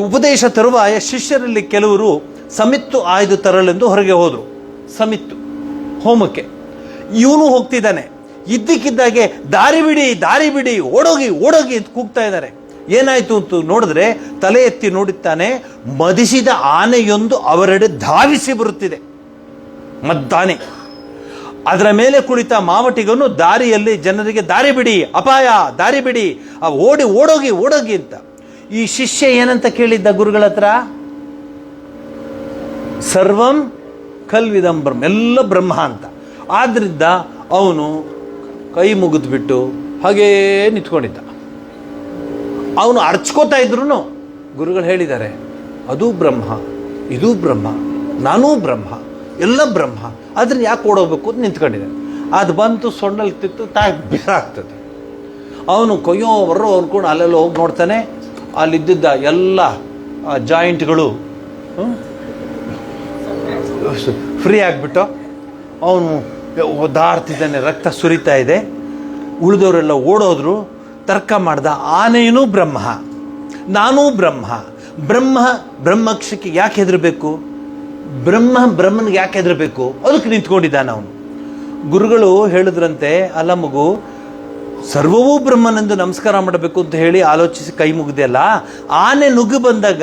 ಉಪದೇಶ ತರುವಾಯ ಶಿಷ್ಯರಲ್ಲಿ ಕೆಲವರು ಸಮಿತ್ತು ಆಯ್ದು ತರಲೆಂದು ಹೊರಗೆ ಹೋದರು. ಸಮಿತ್ತು ಹೋಮಕ್ಕೆ ಇವನು ಹೋಗ್ತಿದ್ದಾನೆ. ಇದ್ದಕ್ಕಿದ್ದಾಗೆ ದಾರಿ ಬಿಡಿ, ಓಡೋಗಿ ಅಂತ ಕೂಗ್ತಾ ಇದ್ದಾರೆ. ಏನಾಯಿತು ಅಂತ ನೋಡಿದ್ರೆ ತಲೆ ಎತ್ತಿ ನೋಡುತ್ತಾನೆ, ಮದಿಸಿದ ಆನೆಯೊಂದು ಅವರೆಡೆ ಧಾವಿಸಿ ಬರುತ್ತಿದೆ. ಮದ್ದಾನೆ. ಅದರ ಮೇಲೆ ಕುಳಿತ ಮಾವಟಿಗನು ದಾರಿಯಲ್ಲಿ ಜನರಿಗೆ ದಾರಿ ಬಿಡಿ, ಅಪಾಯ, ದಾರಿ ಬಿಡಿ, ಓಡೋಗಿ ಅಂತ. ಈ ಶಿಷ್ಯ ಏನಂತ ಕೇಳಿದ್ದ ಗುರುಗಳ ಹತ್ರ? ಸರ್ವಂ ಕಲ್ವಿದಂ ಬ್ರಹ್ಮ, ಎಲ್ಲ ಬ್ರಹ್ಮ ಅಂತ. ಆದ್ರಿಂದ ಅವನು ಕೈ ಮುಗಿದ್ಬಿಟ್ಟು ಹಾಗೇ ನಿಂತ್ಕೊಂಡಿದ್ದ. ಅವನು ಅರ್ಚ್ಕೋತಾ ಇದ್ರು ಗುರುಗಳು ಹೇಳಿದ್ದಾರೆ, ಅದು ಬ್ರಹ್ಮ, ಇದು ಬ್ರಹ್ಮ, ನಾನೂ ಬ್ರಹ್ಮ, ಎಲ್ಲ ಬ್ರಹ್ಮ, ಅದನ್ನ ಯಾಕೆ ಓಡೋಗ್ಬೇಕು ಅಂತ ನಿಂತ್ಕೊಂಡಿದ್ದಾನೆ. ಅದು ಬಂತು, ಸೊಣ್ಣಲ್ಲಿ ತಿತ್ತು ಬೇರಾಗ್ತದೆ. ಅವನು ಕೊಯ್ಯೋ ಬರೋ ಅನ್ಕೊಂಡು ಅಲ್ಲೆಲ್ಲ ಹೋಗಿ ನೋಡ್ತಾನೆ. ಅಲ್ಲಿದ್ದ ಎಲ್ಲ ಜಾಯಿಂಟ್ಗಳು ಫ್ರೀ ಆಗಿಬಿಟ್ಟು ಅವನು ಒದ್ದಾಡ್ತಿದ್ದಾನೆ, ರಕ್ತ ಸುರಿತಾ ಇದೆ. ಉಳಿದವರೆಲ್ಲ ಓಡೋದ್ರು. ತರ್ಕ ಮಾಡ್ದ, ಆನೆಯೂ ಬ್ರಹ್ಮ, ನಾನೂ ಬ್ರಹ್ಮ, ಬ್ರಹ್ಮಕ್ಷಕ್ಕೆ ಯಾಕೆ ಹೆದರಬೇಕು, ಬ್ರಹ್ಮನಿಗೆ ಯಾಕೆ ಹೆದರಬೇಕು, ಅದಕ್ಕೆ ನಿಂತ್ಕೊಂಡಿದ್ದಾನೆ ಅವನು. ಗುರುಗಳು ಹೇಳಿದ್ರಂತೆ, ಅಲ್ಲ ಮಗು, ಸರ್ವವೂ ಬ್ರಹ್ಮನೆಂದು ನಮಸ್ಕಾರ ಮಾಡಬೇಕು ಅಂತ ಹೇಳಿ ಆಲೋಚಿಸಿ ಕೈ ಮುಗಿದೆಯಲ್ಲ, ಆನೆ ನುಗ್ಗು ಬಂದಾಗ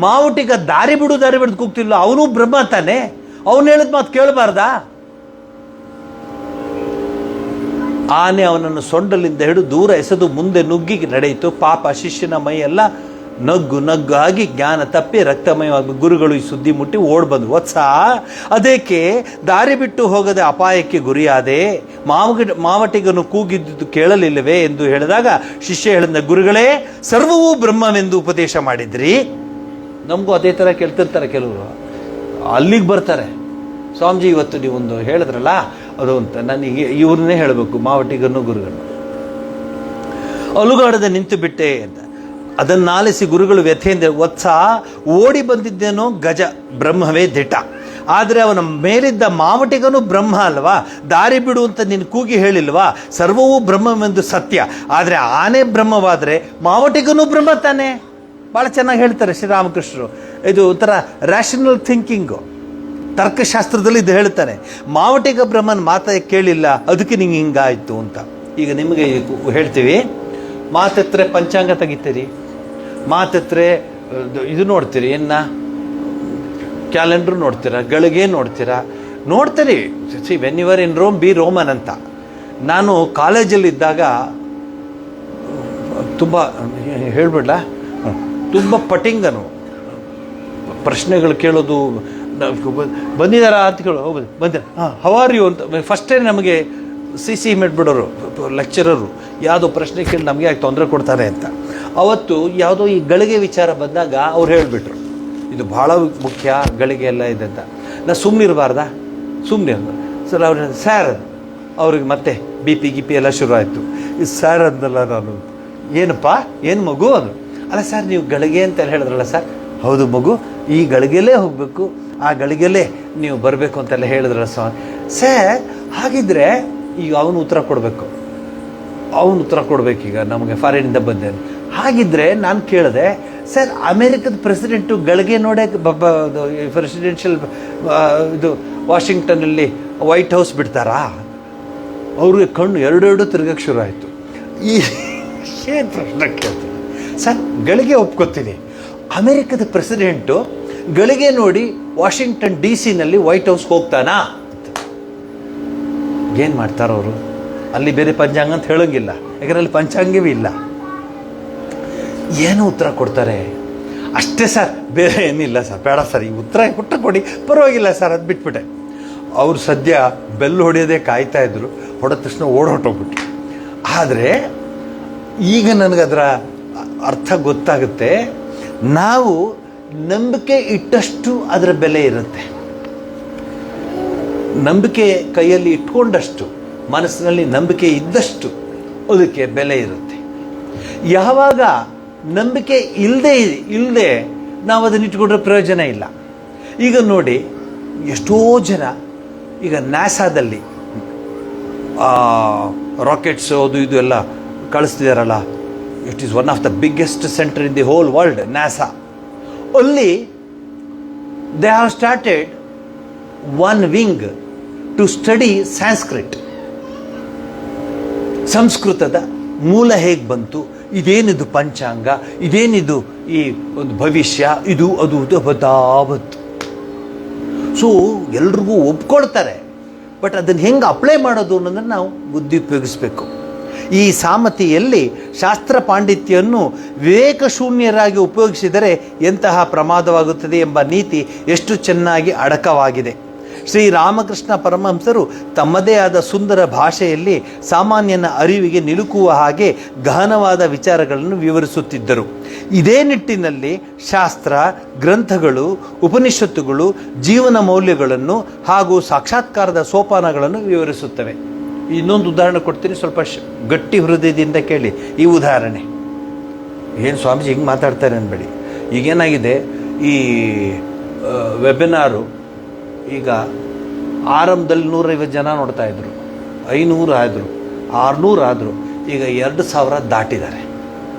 ಮಾವುಟಿಗ ದಾರಿ ಬಿಡು ಕೂಗ್ತಿಲ್ಲ, ಅವನು ಬ್ರಹ್ಮ ತಾನೆ, ಅವನು ಹೇಳಿದ ಮಾತು ಕೇಳಬಾರ್ದಾ? ಆನೆ ಅವನನ್ನು ಸೊಂಡಲಿಂದ ಹಿಡಿದು ದೂರ ಎಸೆದು ಮುಂದೆ ನುಗ್ಗಿ ನಡೆಯಿತು. ಪಾಪ ಶಿಷ್ಯನ ಮೈಯೆಲ್ಲ ನಗ್ಗು ಆಗಿ ಜ್ಞಾನ ತಪ್ಪಿ ರಕ್ತಮಯವಾಗಿ ಗುರುಗಳು ಈ ಸುದ್ದಿ ಮುಟ್ಟಿ ಓಡ್ಬಂದು, ವತ್ಸ, ಅದಕ್ಕೆ ದಾರಿ ಬಿಟ್ಟು ಹೋಗದೆ ಅಪಾಯಕ್ಕೆ ಗುರಿಯಾದೆ, ಮಾವಟಿಗನು ಕೂಗಿದ್ದು ಕೇಳಲಿಲ್ಲವೇ ಎಂದು ಹೇಳಿದಾಗ ಶಿಷ್ಯ ಹೇಳಿದ, ಗುರುಗಳೇ, ಸರ್ವವೂ ಬ್ರಹ್ಮವೆಂದು ಉಪದೇಶ ಮಾಡಿದ್ರಿ. ನಮಗೂ ಅದೇ ಥರ ಕೇಳ್ತಿರ್ತಾರೆ ಕೆಲವರು. ಅಲ್ಲಿಗೆ ಬರ್ತಾರೆ, ಸ್ವಾಮೀಜಿ ಇವತ್ತು ನೀವೊಂದು ಹೇಳಿದ್ರಲ್ಲ ಅದು ಅಂತ. ನನಗೆ ಇವ್ರನ್ನೇ ಹೇಳಬೇಕು, ಮಾವಟಿಗನ್ನು ಗುರುಗಳು. ಅಲುಗಾಡದೆ ನಿಂತು ಬಿಟ್ಟೆ ಅಂತ. ಅದನ್ನಾಲಿಸಿ ಗುರುಗಳು ವ್ಯಥೆಯಿಂದ, ವತ್ಸ, ಓಡಿ ಬಂದಿದ್ದೇನೋ ಗಜ, ಬ್ರಹ್ಮವೇ ದಿಟ, ಆದರೆ ಅವನ ಮೇಲಿದ್ದ ಮಾವಟಿಗನು ಬ್ರಹ್ಮ ಅಲ್ವಾ, ದಾರಿ ಬಿಡು ಅಂತ ನೀನು ಕೂಗಿ ಹೇಳಿಲ್ವಾ, ಸರ್ವವೂ ಬ್ರಹ್ಮವೆಂದು ಸತ್ಯ, ಆದರೆ ಆನೆ ಬ್ರಹ್ಮವಾದರೆ ಮಾವಟಿಗನು ಬ್ರಹ್ಮ ತಾನೆ. ಭಾಳ ಚೆನ್ನಾಗಿ ಹೇಳ್ತಾರೆ ಶ್ರೀರಾಮಕೃಷ್ಣರು. ಇದು ಒಂಥರ ರ್ಯಾಷನಲ್ ಥಿಂಕಿಂಗು, ತರ್ಕಶಾಸ್ತ್ರದಲ್ಲಿ ಇದು ಹೇಳ್ತಾನೆ, ಮಾವಟಿಗ ಬ್ರಹ್ಮನ್ ಮಾತ ಕೇಳಿಲ್ಲ ಅದಕ್ಕೆ ನಿಂಗೆ ಹಿಂಗಾಯಿತು ಅಂತ. ಈಗ ನಿಮಗೆ ಹೇಳ್ತೀವಿ, ಮಾತೆತ್ತರೆ ಪಂಚಾಂಗ ತೆಗಿತೀರಿ, ಮಾತೆತ್ತರೆ ಇದು ನೋಡ್ತೀರಿ, ಕ್ಯಾಲೆಂಡ್ರು ನೋಡ್ತೀರಾ, ಗಳಿಗೆ ನೋಡ್ತೀರಿ. See when you're in Rome be Roman ಅಂತ. ನಾನು ಕಾಲೇಜಲ್ಲಿದ್ದಾಗ ತುಂಬ ಹೇಳ್ಬಿಡ್ಲ, ತುಂಬ ಪಟಿಂಗನು, ಪ್ರಶ್ನೆಗಳು ಕೇಳೋದು, ಬಂದಿದ್ದಾರಾ ಅಂತ ಕೇಳೋ, ಹೌದು ಬಂದಿರ, ಹಾಂ ಹವಾರ್ ಯು ಅಂತ ಫಸ್ಟೇ ನಮಗೆ ಸಿ ಮಾಡಿಬಿಡೋರು ಲೆಕ್ಚರರು. ಯಾವುದೋ ಪ್ರಶ್ನೆ ಕೇಳಿ ನಮಗೆ ಯಾಕೆ ತೊಂದರೆ ಕೊಡ್ತಾರೆ ಅಂತ. ಅವತ್ತು ಯಾವುದೋ ಈ ಗಳಿಗೆ ವಿಚಾರ ಬಂದಾಗ ಅವ್ರು ಹೇಳಿಬಿಟ್ರು, ಇದು ಭಾಳ ಮುಖ್ಯ, ಗಳಿಗೆ ಎಲ್ಲ ಇದೆ ಅಂತ. ನಾನು ಸುಮ್ಮನಿರಬಾರ್ದಾ? ಸುಮ್ಮನೆ ಸರ್ ಅವ್ರು ಸ್ಯಾರ್, ಅವ್ರಿಗೆ ಮತ್ತೆ ಬಿ ಪಿ ಎಲ್ಲ ಶುರು ಆಯಿತು. ಇದು ಸ್ಯಾರ್ ಅಂದಲ್ಲ ನಾನು, ಏನಪ್ಪ ಏನು ಮಗು ಅದು? ಅಲ್ಲ ಸರ್ ನೀವು ಗಳಿಗೆ ಅಂತ ಹೇಳಿದ್ರಲ್ಲ ಸರ್. ಹೌದು ಮಗು, ಈ ಗಳಿಗೆಲ್ಲೇ ಹೋಗಬೇಕು, ಆ ಗಳಿಗೆಲ್ಲೇ ನೀವು ಬರಬೇಕು ಅಂತೆಲ್ಲ ಹೇಳಿದ್ರಲ್ಲ ಸರ್. ಹಾಗಿದ್ರೆ ಈಗ ಅವನು ಉತ್ತರ ಕೊಡಬೇಕೀಗ, ನಮಗೆ ಫಾರಿನಿಂದ ಬಂದೇನೆ. ಹಾಗಿದ್ರೆ ನಾನು ಕೇಳಿದೆ, ಸರ್ ಅಮೇರಿಕದ ಪ್ರೆಸಿಡೆಂಟು ಗಳಿಗೆ ನೋಡೇ ಪ್ರೆಸಿಡೆನ್ಷಿಯಲ್ ಇದು ವಾಷಿಂಗ್ಟನ್ನಲ್ಲಿ ವೈಟ್ ಹೌಸ್ ಬಿಡ್ತಾರಾ? ಅವ್ರಿಗೆ ಕಣ್ಣು ಎರಡು ತಿರುಗಕ್ಕೆ ಶುರು ಆಯಿತು. ಈ ಏನು ಪ್ರಶ್ನೆ ಕೇಳ್ತೀನಿ ಸರ್? ಗಳಿಗೆ ಒಪ್ಕೋತೀನಿ, ಅಮೇರಿಕದ ಪ್ರೆಸಿಡೆಂಟು ಗಳಿಗೆ ನೋಡಿ ವಾಷಿಂಗ್ಟನ್ DC ವೈಟ್ ಹೌಸ್ಗೆ ಹೋಗ್ತಾನಾ? ಏನು ಮಾಡ್ತಾರವರು? ಅಲ್ಲಿ ಬೇರೆ ಪಂಚಾಂಗ ಅಂತ ಹೇಳೋಂಗಿಲ್ಲ, ಯಾಕಂದ್ರೆ ಅಲ್ಲಿ ಪಂಚಾಂಗವೇ ಇಲ್ಲ. ಏನು ಉತ್ತರ ಕೊಡ್ತಾರೆ? ಅಷ್ಟೇ ಸರ್, ಬೇರೆ ಏನಿಲ್ಲ ಸರ್, ಬೇಡ ಸರ್, ಈ ಉತ್ತರ ಕೊಡಿ, ಪರವಾಗಿಲ್ಲ ಸರ್, ಅದು ಬಿಟ್ಬಿಟ್ಟೆ. ಅವ್ರು ಸದ್ಯ ಬೆಲ್ ಹೊಡೆಯೋದೇ ಕಾಯ್ತಾ ಇದ್ರು, ಹೊಡೆದ ತಕ್ಷಣ ಹೊರಟೋಗ್ಬಿಟ್ರು. ಆದರೆ ಈಗ ನನಗದರ ಅರ್ಥ ಗೊತ್ತಾಗುತ್ತೆ. ನಾವು ನಂಬಿಕೆ ಇಟ್ಟಷ್ಟು ಅದರ ಬೆಲೆ ಇರುತ್ತೆ. ನಂಬಿಕೆ ಕೈಯಲ್ಲಿ ಇಟ್ಕೊಂಡಷ್ಟು, ಮನಸ್ಸಿನಲ್ಲಿ ನಂಬಿಕೆ ಇದ್ದಷ್ಟು ಅದಕ್ಕೆ ಬೆಲೆ ಇರುತ್ತೆ. ಯಾವಾಗ ನಂಬಿಕೆ ಇಲ್ಲದೆ ನಾವು ಅದನ್ನು ಇಟ್ಕೊಂಡ್ರೆ ಪ್ರಯೋಜನ ಇಲ್ಲ. ಈಗ ನೋಡಿ, ಎಷ್ಟೋ ಜನ ಈಗ ನಾಸಾದಲ್ಲಿ ರಾಕೆಟ್ಸ್ ಅದು ಇದು ಎಲ್ಲ ಕಳಿಸ್ತಿದಾರಲ್ಲ. It is one of the biggest centre in the whole world, NASA. ಅಲ್ಲಿ they have started one wing to study Sanskrit. ಸಂಸ್ಕೃತದ ಮೂಲ ಹೇಗೆ ಬಂತು, ಇದೇನಿದು ಪಂಚಾಂಗ, ಇದೇನಿದು ಈ ಒಂದು ಭವಿಷ್ಯ, ಇದು ಅದು ಬದಾಬತ್ತು. ಸೊ ಎಲ್ರಿಗೂ ಒಪ್ಕೊಳ್ತಾರೆ, ಬಟ್ ಅದನ್ನು ಹೆಂಗೆ ಅಪ್ಲೈ ಮಾಡೋದು ಅನ್ನೋದನ್ನು ನಾವು ಬುದ್ಧಿ ಉಪಯೋಗಿಸ್ಬೇಕು. ಈ ಸಾಮತಿಯಲ್ಲಿ ಶಾಸ್ತ್ರ ಪಾಂಡಿತ್ಯವನ್ನು ವಿವೇಕಶೂನ್ಯರಾಗಿ ಉಪಯೋಗಿಸಿದರೆ ಎಂತಹ ಪ್ರಮಾದವಾಗುತ್ತದೆ ಎಂಬ ನೀತಿ ಎಷ್ಟು ಚೆನ್ನಾಗಿ ಅಡಕವಾಗಿದೆ. ಶ್ರೀರಾಮಕೃಷ್ಣ ಪರಮಹಂಸರು ತಮ್ಮದೇ ಆದ ಸುಂದರ ಭಾಷೆಯಲ್ಲಿ ಸಾಮಾನ್ಯನ ಅರಿವಿಗೆ ನಿಲುಕುವ ಹಾಗೆ ಗಹನವಾದ ವಿಚಾರಗಳನ್ನು ವಿವರಿಸುತ್ತಿದ್ದರು. ಇದೇ ನಿಟ್ಟಿನಲ್ಲಿ ಶಾಸ್ತ್ರ ಗ್ರಂಥಗಳು, ಉಪನಿಷತ್ತುಗಳು ಜೀವನ ಮೌಲ್ಯಗಳನ್ನು ಹಾಗೂ ಸಾಕ್ಷಾತ್ಕಾರದ ಸೋಪಾನಗಳನ್ನು ವಿವರಿಸುತ್ತವೆ. ಇನ್ನೊಂದು ಉದಾಹರಣೆ ಕೊಡ್ತೀನಿ, ಸ್ವಲ್ಪ ಗಟ್ಟಿ ಹೃದಯದಿಂದ ಕೇಳಿ ಈ ಉದಾಹರಣೆ. ಏನು ಸ್ವಾಮೀಜಿ ಹಿಂಗೆ ಮಾತಾಡ್ತಾರೆ ಅನ್ಬೇಡಿ. ಈಗೇನಾಗಿದೆ, ಈ ವೆಬಿನಾರು ಈಗ ಆರಂಭದಲ್ಲಿ 150 ಜನ ನೋಡ್ತಾ ಇದ್ರು, 500 ಆದರು, 600 ಆದರು, ಈಗ 2000 ದಾಟಿದ್ದಾರೆ.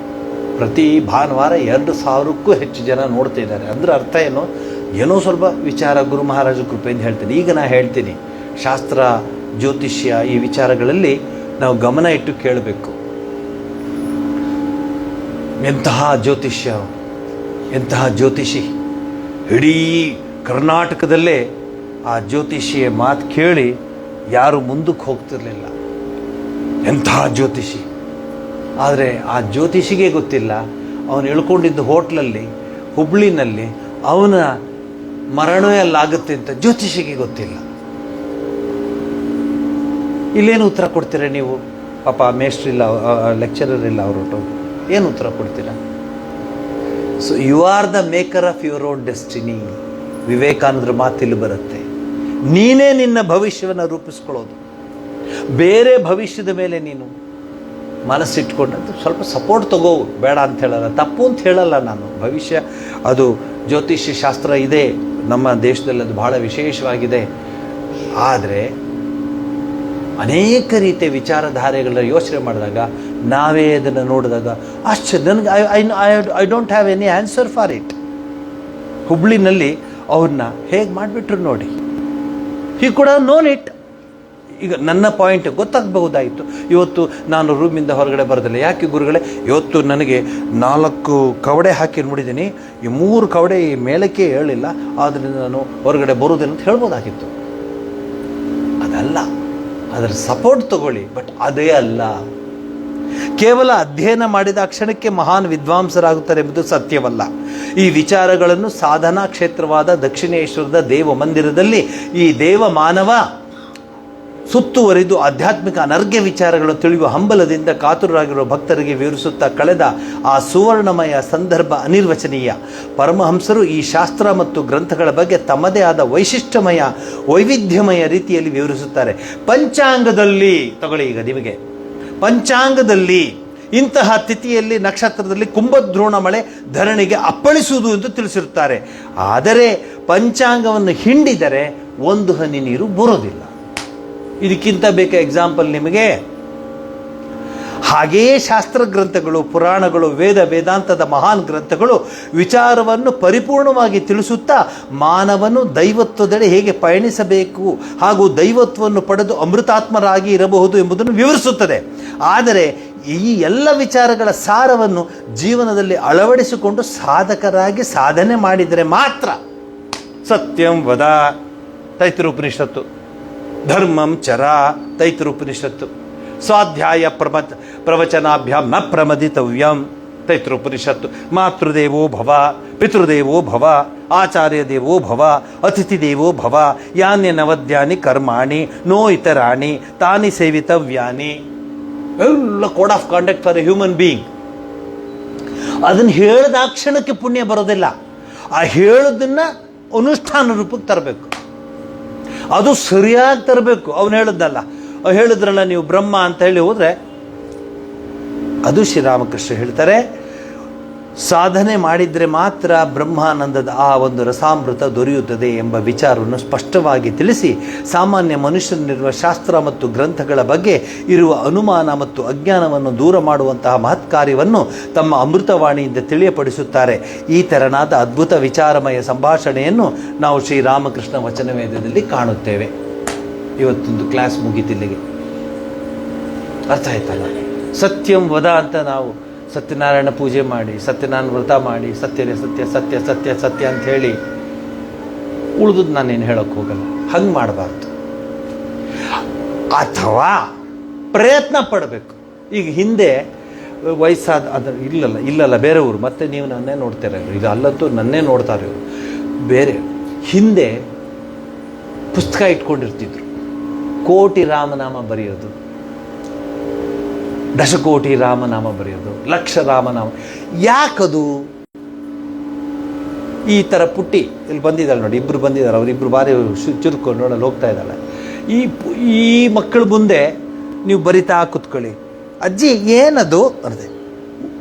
ಪ್ರತಿ ಭಾನುವಾರ 2000ಕ್ಕೂ ಹೆಚ್ಚು ಜನ ನೋಡ್ತಿದ್ದಾರೆ. ಅಂದರೆ ಅರ್ಥ ಏನೋ ಸ್ವಲ್ಪ ವಿಚಾರ ಗುರು ಮಹಾರಾಜ ಕೃಪೆಯಿಂದ ಹೇಳ್ತೀನಿ. ಈಗ ನಾನು ಹೇಳ್ತೀನಿ, ಶಾಸ್ತ್ರ ಜ್ಯೋತಿಷ್ಯ ಈ ವಿಚಾರಗಳಲ್ಲಿ ನಾವು ಗಮನ ಇಟ್ಟು ಕೇಳಬೇಕು. ಎಂತಹ ಜ್ಯೋತಿಷಿ, ಇಡೀ ಕರ್ನಾಟಕದಲ್ಲೇ ಆ ಜ್ಯೋತಿಷಿಯ ಮಾತು ಕೇಳಿ ಯಾರು ಮುಂದಕ್ಕೆ ಹೋಗ್ತಿರ್ಲಿಲ್ಲ. ಎಂತಹ ಜ್ಯೋತಿಷಿ. ಆದರೆ ಆ ಜ್ಯೋತಿಷಿಗೆ ಗೊತ್ತಿಲ್ಲ, ಅವನು ಇಳ್ಕೊಂಡಿದ್ದ ಹೋಟ್ಲಲ್ಲಿ ಹುಬ್ಳಿನಲ್ಲಿ ಅವನ ಮರಣವಲ್ಲಾಗುತ್ತೆ ಅಂತ ಜ್ಯೋತಿಷಿಗೆ ಗೊತ್ತಿಲ್ಲ. ಇಲ್ಲೇನು ಉತ್ತರ ಕೊಡ್ತೀರಾ ನೀವು? ಪಾಪ ಮೇಸ್ಟ್ರಿಲ್ಲ, ಲೆಕ್ಚರರ್ ಇಲ್ಲ, ಅವರು ಏನು ಉತ್ತರ ಕೊಡ್ತೀರಾ? So you are the maker of your own destiny. ವಿವೇಕಾನಂದರ ಮಾತಿಲ್ಲಿ ಬರುತ್ತೆ. ನೀನೇ ನಿನ್ನ ಭವಿಷ್ಯವನ್ನು ರೂಪಿಸ್ಕೊಳ್ಳೋದು. ಬೇರೆ ಭವಿಷ್ಯದ ಮೇಲೆ ನೀನು ಮನಸ್ಸಿಟ್ಕೊಂಡಂತ ಸ್ವಲ್ಪ ಸಪೋರ್ಟ್ ತಗೋ, ಬೇಡ ಅಂತ ಹೇಳಲ್ಲ, ತಪ್ಪು ಅಂತ ಹೇಳಲ್ಲ ನಾನು. ಭವಿಷ್ಯ ಅದು ಜ್ಯೋತಿಷ್ಯ ಶಾಸ್ತ್ರ ಇದೆ ನಮ್ಮ ದೇಶದಲ್ಲಿ, ಅದು ಬಹಳ ವಿಶೇಷವಾಗಿದೆ. ಆದರೆ ಅನೇಕ ರೀತಿಯ ವಿಚಾರಧಾರೆಗಳ ಯೋಚನೆ ಮಾಡಿದಾಗ, ನಾವೇ ಅದನ್ನು ನೋಡಿದಾಗ ಆಶ್ಚರ್ಯ. ನನಗೆ I don't have any answer for it. ಹುಬ್ಳಿನಲ್ಲಿ ಅವ್ರನ್ನ ಹೇಗೆ ಮಾಡಿಬಿಟ್ರು ನೋಡಿ. He could have known it. ಈಗ ನನ್ನ ಪಾಯಿಂಟ್ ಗೊತ್ತಾಗಬಹುದಾಯಿತು. ಇವತ್ತು ನಾನು ರೂಮಿಂದ ಹೊರಗಡೆ ಬರೋದಿಲ್ಲ. ಯಾಕೆ ಗುರುಗಳೇ, ಇವತ್ತು ನನಗೆ 4 ಕವಡೆ ಹಾಕಿ ನೋಡಿದ್ದೀನಿ, ಈ 3 ಕವಡೆ ಈ ಮೇಲಕ್ಕೆ ಹೇಳಿಲ್ಲ, ಆದ್ದರಿಂದ ನಾನು ಹೊರಗಡೆ ಬರೋದಿಲ್ಲ ಅಂತ ಹೇಳ್ಬೋದಾಗಿತ್ತು. ಅದಲ್ಲ, ಅದರ ಸಪೋರ್ಟ್ ತಗೊಳ್ಳಿ, ಬಟ್ ಅದೇ ಅಲ್ಲ. ಕೇವಲ ಅಧ್ಯಯನ ಮಾಡಿದ ಕ್ಷಣಕ್ಕೆ ಮಹಾನ್ ವಿದ್ವಾಂಸರಾಗುತ್ತಾರೆ ಎಂಬುದು ಸತ್ಯವಲ್ಲ. ಈ ವಿಚಾರಗಳನ್ನು ಸಾಧನಾ ಕ್ಷೇತ್ರವಾದ ದಕ್ಷಿಣೇಶ್ವರದ ದೇವ ಮಂದಿರದಲ್ಲಿ ಈ ದೇವ ಮಾನವ ಸುತ್ತುವರಿದು ಆಧ್ಯಾತ್ಮಿಕ ಅನರ್ಘ್ಯ ವಿಚಾರಗಳನ್ನು ತಿಳಿಯುವ ಹಂಬಲದಿಂದ ಕಾತುರರಾಗಿರುವ ಭಕ್ತರಿಗೆ ವಿವರಿಸುತ್ತಾ ಕಳೆದ ಆ ಸುವರ್ಣಮಯ ಸಂದರ್ಭ ಅನಿರ್ವಚನೀಯ. ಪರಮಹಂಸರು ಈ ಶಾಸ್ತ್ರ ಮತ್ತು ಗ್ರಂಥಗಳ ಬಗ್ಗೆ ತಮ್ಮದೇ ಆದ ವೈಶಿಷ್ಟ್ಯಮಯ ವೈವಿಧ್ಯಮಯ ರೀತಿಯಲ್ಲಿ ವಿವರಿಸುತ್ತಾರೆ. ಪಂಚಾಂಗದಲ್ಲಿ ತಗೊಳ್ಳಿ, ಈಗ ನಿಮಗೆ ಪಂಚಾಂಗದಲ್ಲಿ ಇಂತಹ ತಿಥಿಯಲ್ಲಿ ನಕ್ಷತ್ರದಲ್ಲಿ ಕುಂಭದ್ರೋಣ ಮಳೆ ಧರಣಿಗೆ ಅಪ್ಪಳಿಸುವುದು ಎಂದು ತಿಳಿಸಿರುತ್ತಾರೆ. ಆದರೆ ಪಂಚಾಂಗವನ್ನು ಹಿಂಡಿದರೆ 1 ಹನಿ ನೀರು ಬರೋದಿಲ್ಲ. ಇದಕ್ಕಿಂತ ಬೇಕಾ ಎಕ್ಸಾಂಪಲ್ ನಿಮಗೆ? ಹಾಗೆಯೇ ಶಾಸ್ತ್ರ ಗ್ರಂಥಗಳು, ಪುರಾಣಗಳು, ವೇದಾಂತದ ಮಹಾನ್ ಗ್ರಂಥಗಳು ವಿಚಾರವನ್ನು ಪರಿಪೂರ್ಣವಾಗಿ ತಿಳಿಸುತ್ತಾ ಮಾನವನು ದೈವತ್ವದೆಡೆ ಹೇಗೆ ಪಯಣಿಸಬೇಕು ಹಾಗೂ ದೈವತ್ವವನ್ನು ಪಡೆದು ಅಮೃತಾತ್ಮರಾಗಿ ಇರಬಹುದು ಎಂಬುದನ್ನು ವಿವರಿಸುತ್ತದೆ. ಆದರೆ ಈ ಎಲ್ಲ ವಿಚಾರಗಳ ಸಾರವನ್ನು ಜೀವನದಲ್ಲಿ ಅಳವಡಿಸಿಕೊಂಡು ಸಾಧಕರಾಗಿ ಸಾಧನೆ ಮಾಡಿದರೆ ಮಾತ್ರ ಸತ್ಯಂ ವದ ತೈತ್ರಿಯೋಪನಿಷತ್ತು, ಧರ್ಮಂ ಚರ ತೈತ್ರಿಯೋಪನಿಷತ್ತು, ಸ್ವಾಧ್ಯಾಯ ಪ್ರವಚನಾಭ್ಯಾಂ ನ ಪ್ರಮದಿತವ್ಯಂ ತೈತ್ರಿಯೋಪನಿಷತ್ತು, ಮಾತೃದೇವೋ ಭವ ಪಿತೃದೇವೋ ಭವ ಆಚಾರ್ಯ ದೇವೋ ಭವ ಅತಿಥಿ ದೇವೋ ಭವ ಯಾನ್ಯ ನವದ್ಯಾನಿ ಕರ್ಮಾಣಿ ನೋ ಇತರಾಣಿ ತಾನಿ ಸೇವಿತವ್ಯಾನಿ. ಎಲ್ಲ code of conduct for A human being. ಅದನ್ನು ಹೇಳಿದ ಕ್ಷಣಕ್ಕೆ ಪುಣ್ಯ ಬರೋದಿಲ್ಲ. ಆ ಹೇಳೋದನ್ನ ಅನುಷ್ಠಾನ ರೂಪಕ್ಕೆ ತರಬೇಕು, ಅದು ಸರಿಯಾಗಿ ತರಬೇಕು. ಅವನು ಹೇಳಿದ್ದಲ್ಲ, ಹೇಳಿದ್ರಲ್ಲ ನೀವು ಬ್ರಹ್ಮ ಅಂತ ಹೇಳಿ ಹೋದರೆ, ಅದು ಶ್ರೀರಾಮಕೃಷ್ಣ ಹೇಳ್ತಾರೆ, ಸಾಧನೆ ಮಾಡಿದರೆ ಮಾತ್ರ ಬ್ರಹ್ಮಾನಂದದ ಆ ಒಂದು ರಸಾಮೃತ ದೊರೆಯುತ್ತದೆ ಎಂಬ ವಿಚಾರವನ್ನು ಸ್ಪಷ್ಟವಾಗಿ ತಿಳಿಸಿ ಸಾಮಾನ್ಯ ಮನುಷ್ಯನಿರುವ ಶಾಸ್ತ್ರ ಮತ್ತು ಗ್ರಂಥಗಳ ಬಗ್ಗೆ ಇರುವ ಅನುಮಾನ ಮತ್ತು ಅಜ್ಞಾನವನ್ನು ದೂರ ಮಾಡುವಂತಹ ಮಹತ್ ಕಾರ್ಯವನ್ನು ತಮ್ಮ ಅಮೃತವಾಣಿಯಿಂದ ತಿಳಿಯಪಡಿಸುತ್ತಾರೆ. ಈ ತೆರನಾದ ಅದ್ಭುತ ವಿಚಾರಮಯ ಸಂಭಾಷಣೆಯನ್ನು ನಾವು ಶ್ರೀರಾಮಕೃಷ್ಣ ವಚನವೇದದಲ್ಲಿ ಕಾಣುತ್ತೇವೆ. ಇವತ್ತೊಂದು ಕ್ಲಾಸ್ ಮುಗಿತಿಲ್ಲಿಗೆ. ಅರ್ಥ ಆಯ್ತಲ್ಲ? ಸತ್ಯಂ ವದ ಅಂತ ನಾವು ಸತ್ಯನಾರಾಯಣ ಪೂಜೆ ಮಾಡಿ, ಸತ್ಯನಾರಾಯಣ ವ್ರತ ಮಾಡಿ, ಸತ್ಯನೇ ಸತ್ಯ ಸತ್ಯ ಸತ್ಯ ಸತ್ಯ ಅಂತ ಹೇಳಿ ಉಳಿದುದು ನಾನೇನು ಹೇಳೋಕ್ಕೆ ಹೋಗಲ್ಲ. ಹಂಗೆ ಮಾಡಬಾರ್ದು. ಅಥವಾ ಪ್ರಯತ್ನ ಪಡಬೇಕು. ಈಗ ಹಿಂದೆ ವಯಸ್ಸಾದ ಅದು ಇಲ್ಲಲ್ಲ ಬೇರೆ ಊರು, ಮತ್ತೆ ನೀವು ನನ್ನೇ ನೋಡ್ತೀರ, ಇದು ಅಲ್ಲಂತೂ ನನ್ನೇ ನೋಡ್ತಾರೆ ಇವರು. ಬೇರೆ ಹಿಂದೆ ಪುಸ್ತಕ ಇಟ್ಕೊಂಡಿರ್ತಿದ್ರು, ಕೋಟಿ ರಾಮನಾಮ ಬರೆಯೋದು, ದಶಕೋಟಿ ರಾಮನಾಮ ಬರೆಯೋದು, ಲಕ್ಷ ರಾಮನಾಮ. ಯಾಕದು? ಈ ಥರ ಪುಟ್ಟಿ ಇಲ್ಲಿ ಬಂದಿದ್ದಾಳೆ ನೋಡಿ, 2 ಬಂದಿದ್ದಾರೆ, ಅವರಿಬ್ಬರು ಬಾರಿ ಚುರುಕು ನೋಡಲು ಹೋಗ್ತಾ ಇದ್ದಾಳೆ. ಈ ಮಕ್ಕಳ ಮುಂದೆ ನೀವು ಬರಿತಾ ಕೂತ್ಕೊಳ್ಳಿ, ಅಜ್ಜಿ ಏನದು ಅಂದೆ,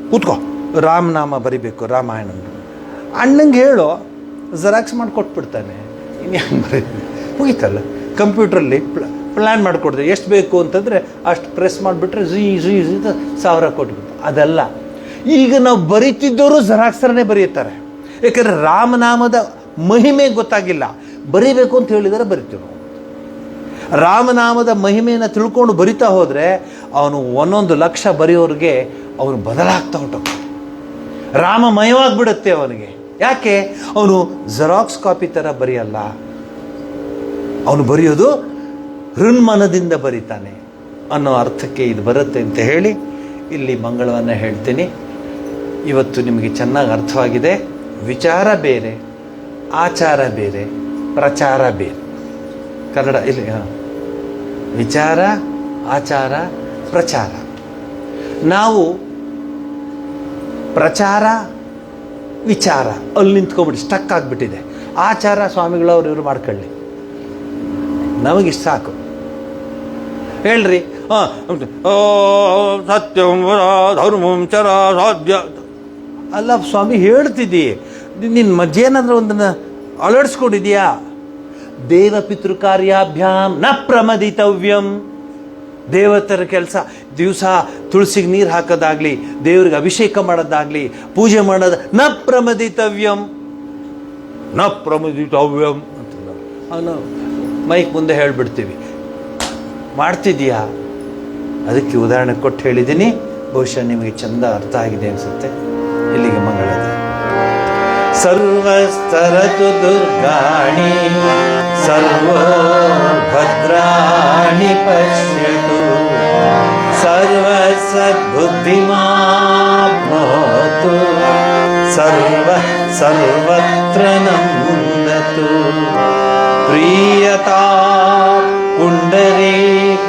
ಕೂತ್ಕೋ ರಾಮನಾಮ ಬರಿಬೇಕು ರಾಮಾಯಣ. ಅಣ್ಣಂಗೆ ಹೇಳೋ, ಜೆರಾಕ್ಸ್ ಮಾಡಿ ಕೊಟ್ಬಿಡ್ತಾನೆ. ಇನ್ಯಾಕೆ ಬರೀತೀನಿ, ಮುಗೀತಲ್ಲ. ಕಂಪ್ಯೂಟ್ರಲ್ಲಿ ಪ್ಲ್ಯಾನ್ ಮಾಡಿಕೊಡ್ತಾರೆ, ಎಷ್ಟು ಬೇಕು ಅಂತಂದರೆ ಅಷ್ಟು ಪ್ರೆಸ್ ಮಾಡಿಬಿಟ್ರೆ ಝೀ 1000 ಕೊಟ್ಬಿಟ್ಟು. ಅದಲ್ಲ, ಈಗ ನಾವು ಬರೀತಿದ್ದವರು ಜೆರಾಕ್ಸರನ್ನೇ ಬರೆಯುತ್ತಾರೆ. ಯಾಕಂದರೆ ರಾಮನಾಮದ ಮಹಿಮೆ ಗೊತ್ತಾಗಿಲ್ಲ, ಬರೀಬೇಕು ಅಂತ ಹೇಳಿದರೆ ಬರಿತೀವಿ ನಾವು. ರಾಮನಾಮದ ಮಹಿಮೆಯನ್ನು ತಿಳ್ಕೊಂಡು ಬರಿತಾ ಹೋದರೆ ಅವನು 1 ಲಕ್ಷ ಬರೆಯೋರಿಗೆ ಅವನು ಬದಲಾಗ್ತಾ ಹೊಂಟೋಗ್ತಾನೆ. ರಾಮಮಯವಾಗಿಬಿಡುತ್ತೆ ಅವನಿಗೆ. ಯಾಕೆ? ಅವನು ಜೆರಾಕ್ಸ್ ಕಾಪಿ ಥರ ಬರೆಯಲ್ಲ, ಅವನು ಬರೆಯೋದು ಹೃನ್ಮನದಿಂದ ಬರಿತಾನೆ ಅನ್ನೋ ಅರ್ಥಕ್ಕೆ ಇದು ಬರುತ್ತೆ ಅಂತ ಹೇಳಿ ಇಲ್ಲಿ ಮಂಗಳವನ್ನು ಹೇಳ್ತೀನಿ. ಇವತ್ತು ನಿಮಗೆ ಚೆನ್ನಾಗಿ ಅರ್ಥವಾಗಿದೆ. ವಿಚಾರ ಬೇರೆ, ಆಚಾರ ಬೇರೆ, ಪ್ರಚಾರ ಬೇರೆ. ಕನ್ನಡ ಇಲ್ಲಿ ವಿಚಾರ, ಆಚಾರ, ಪ್ರಚಾರ. ನಾವು ಪ್ರಚಾರ, ವಿಚಾರ ಅಲ್ಲಿ ನಿಂತ್ಕೊಂಡ್ಬಿಟ್ಟು ಸ್ಟಕ್ ಆಗಿಬಿಟ್ಟಿದೆ. ಆಚಾರ ಸ್ವಾಮಿಗಳವ್ರು ಇವರು ಮಾಡ್ಕೊಳ್ಳಿ, ನಮಗಿಷ್ಟು ಸಾಕು. ಹೇಳ್ರಿ, ಸತ್ಯಂ ಧರ್ಮಂ ಚರ ಸಾಧ್ಯ ಅಲ್ಲ ಸ್ವಾಮಿ ಹೇಳ್ತಿದ್ದೀ, ನಿನ್ನ ಮಜ್ಜೇನಾದ್ರೂ ಒಂದನ್ನು ಅಳವಡಿಸ್ಕೊಂಡಿದೀಯಾ? ದೇವ ಪಿತೃಕಾರ್ಯಾಭ್ಯಾಂ ನ ಪ್ರಮದಿತವ್ಯಂ. ದೇವತರ ಕೆಲಸ, ದಿವಸ ತುಳಸಿಗೆ ನೀರು ಹಾಕೋದಾಗ್ಲಿ, ದೇವ್ರಿಗೆ ಅಭಿಷೇಕ ಮಾಡೋದಾಗ್ಲಿ, ಪೂಜೆ ಮಾಡೋದು, ನ ಪ್ರಮದಿತವ್ಯಂ, ನ ಪ್ರಮದಿತವ್ಯಂ ಅಂತ ಮೈಕ್ ಮುಂದೆ ಹೇಳಿಬಿಡ್ತೀವಿ. ಮಾಡ್ತಿದ್ಯಾ? ಅದಕ್ಕೆ ಉದಾಹರಣೆ ಕೊಟ್ಟು ಹೇಳಿದ್ದೀನಿ, ಬಹುಶಃ ನಿಮಗೆ ಚಂದ ಅರ್ಥ ಆಗಿದೆ ಅನಿಸುತ್ತೆ. ಇಲ್ಲಿಗೆ ಮಂಗಳದ ಸರ್ವಸ್ತರತು ದುರ್ಗಾಣಿ ಸರ್ವೋ ಭದ್ರಾಣಿ ಪಶ್ಯತು ಸರ್ವಸದ್ಬುದ್ಧಿಮಾಪ್ನೋತು ಸರ್ವತ್ರ ನಂದತು ಪ್ರೀಯತಾ ಪುಂಡರೀಕಾಕ್ಷಃ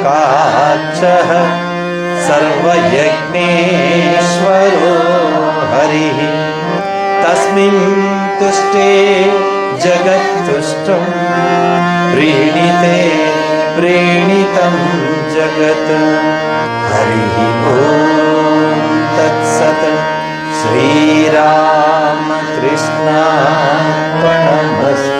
ಸರ್ವಯಜ್ಞೇಶ್ವರೋ ಹರಿಃ ತಸ್ಮಿನ್ ತುಷ್ಟೇ ಜಗತ್ತುಷ್ಟಂ ಪ್ರೀಣಿತೆ ಪ್ರೇಣಿತಂ ಜಗತ್. ಹರಿಃ ಓಂ ತತ್ಸತ್. ಶ್ರೀರಾಮಕೃಷ್ಣಾರ್ಪಣಮಸ್ತು.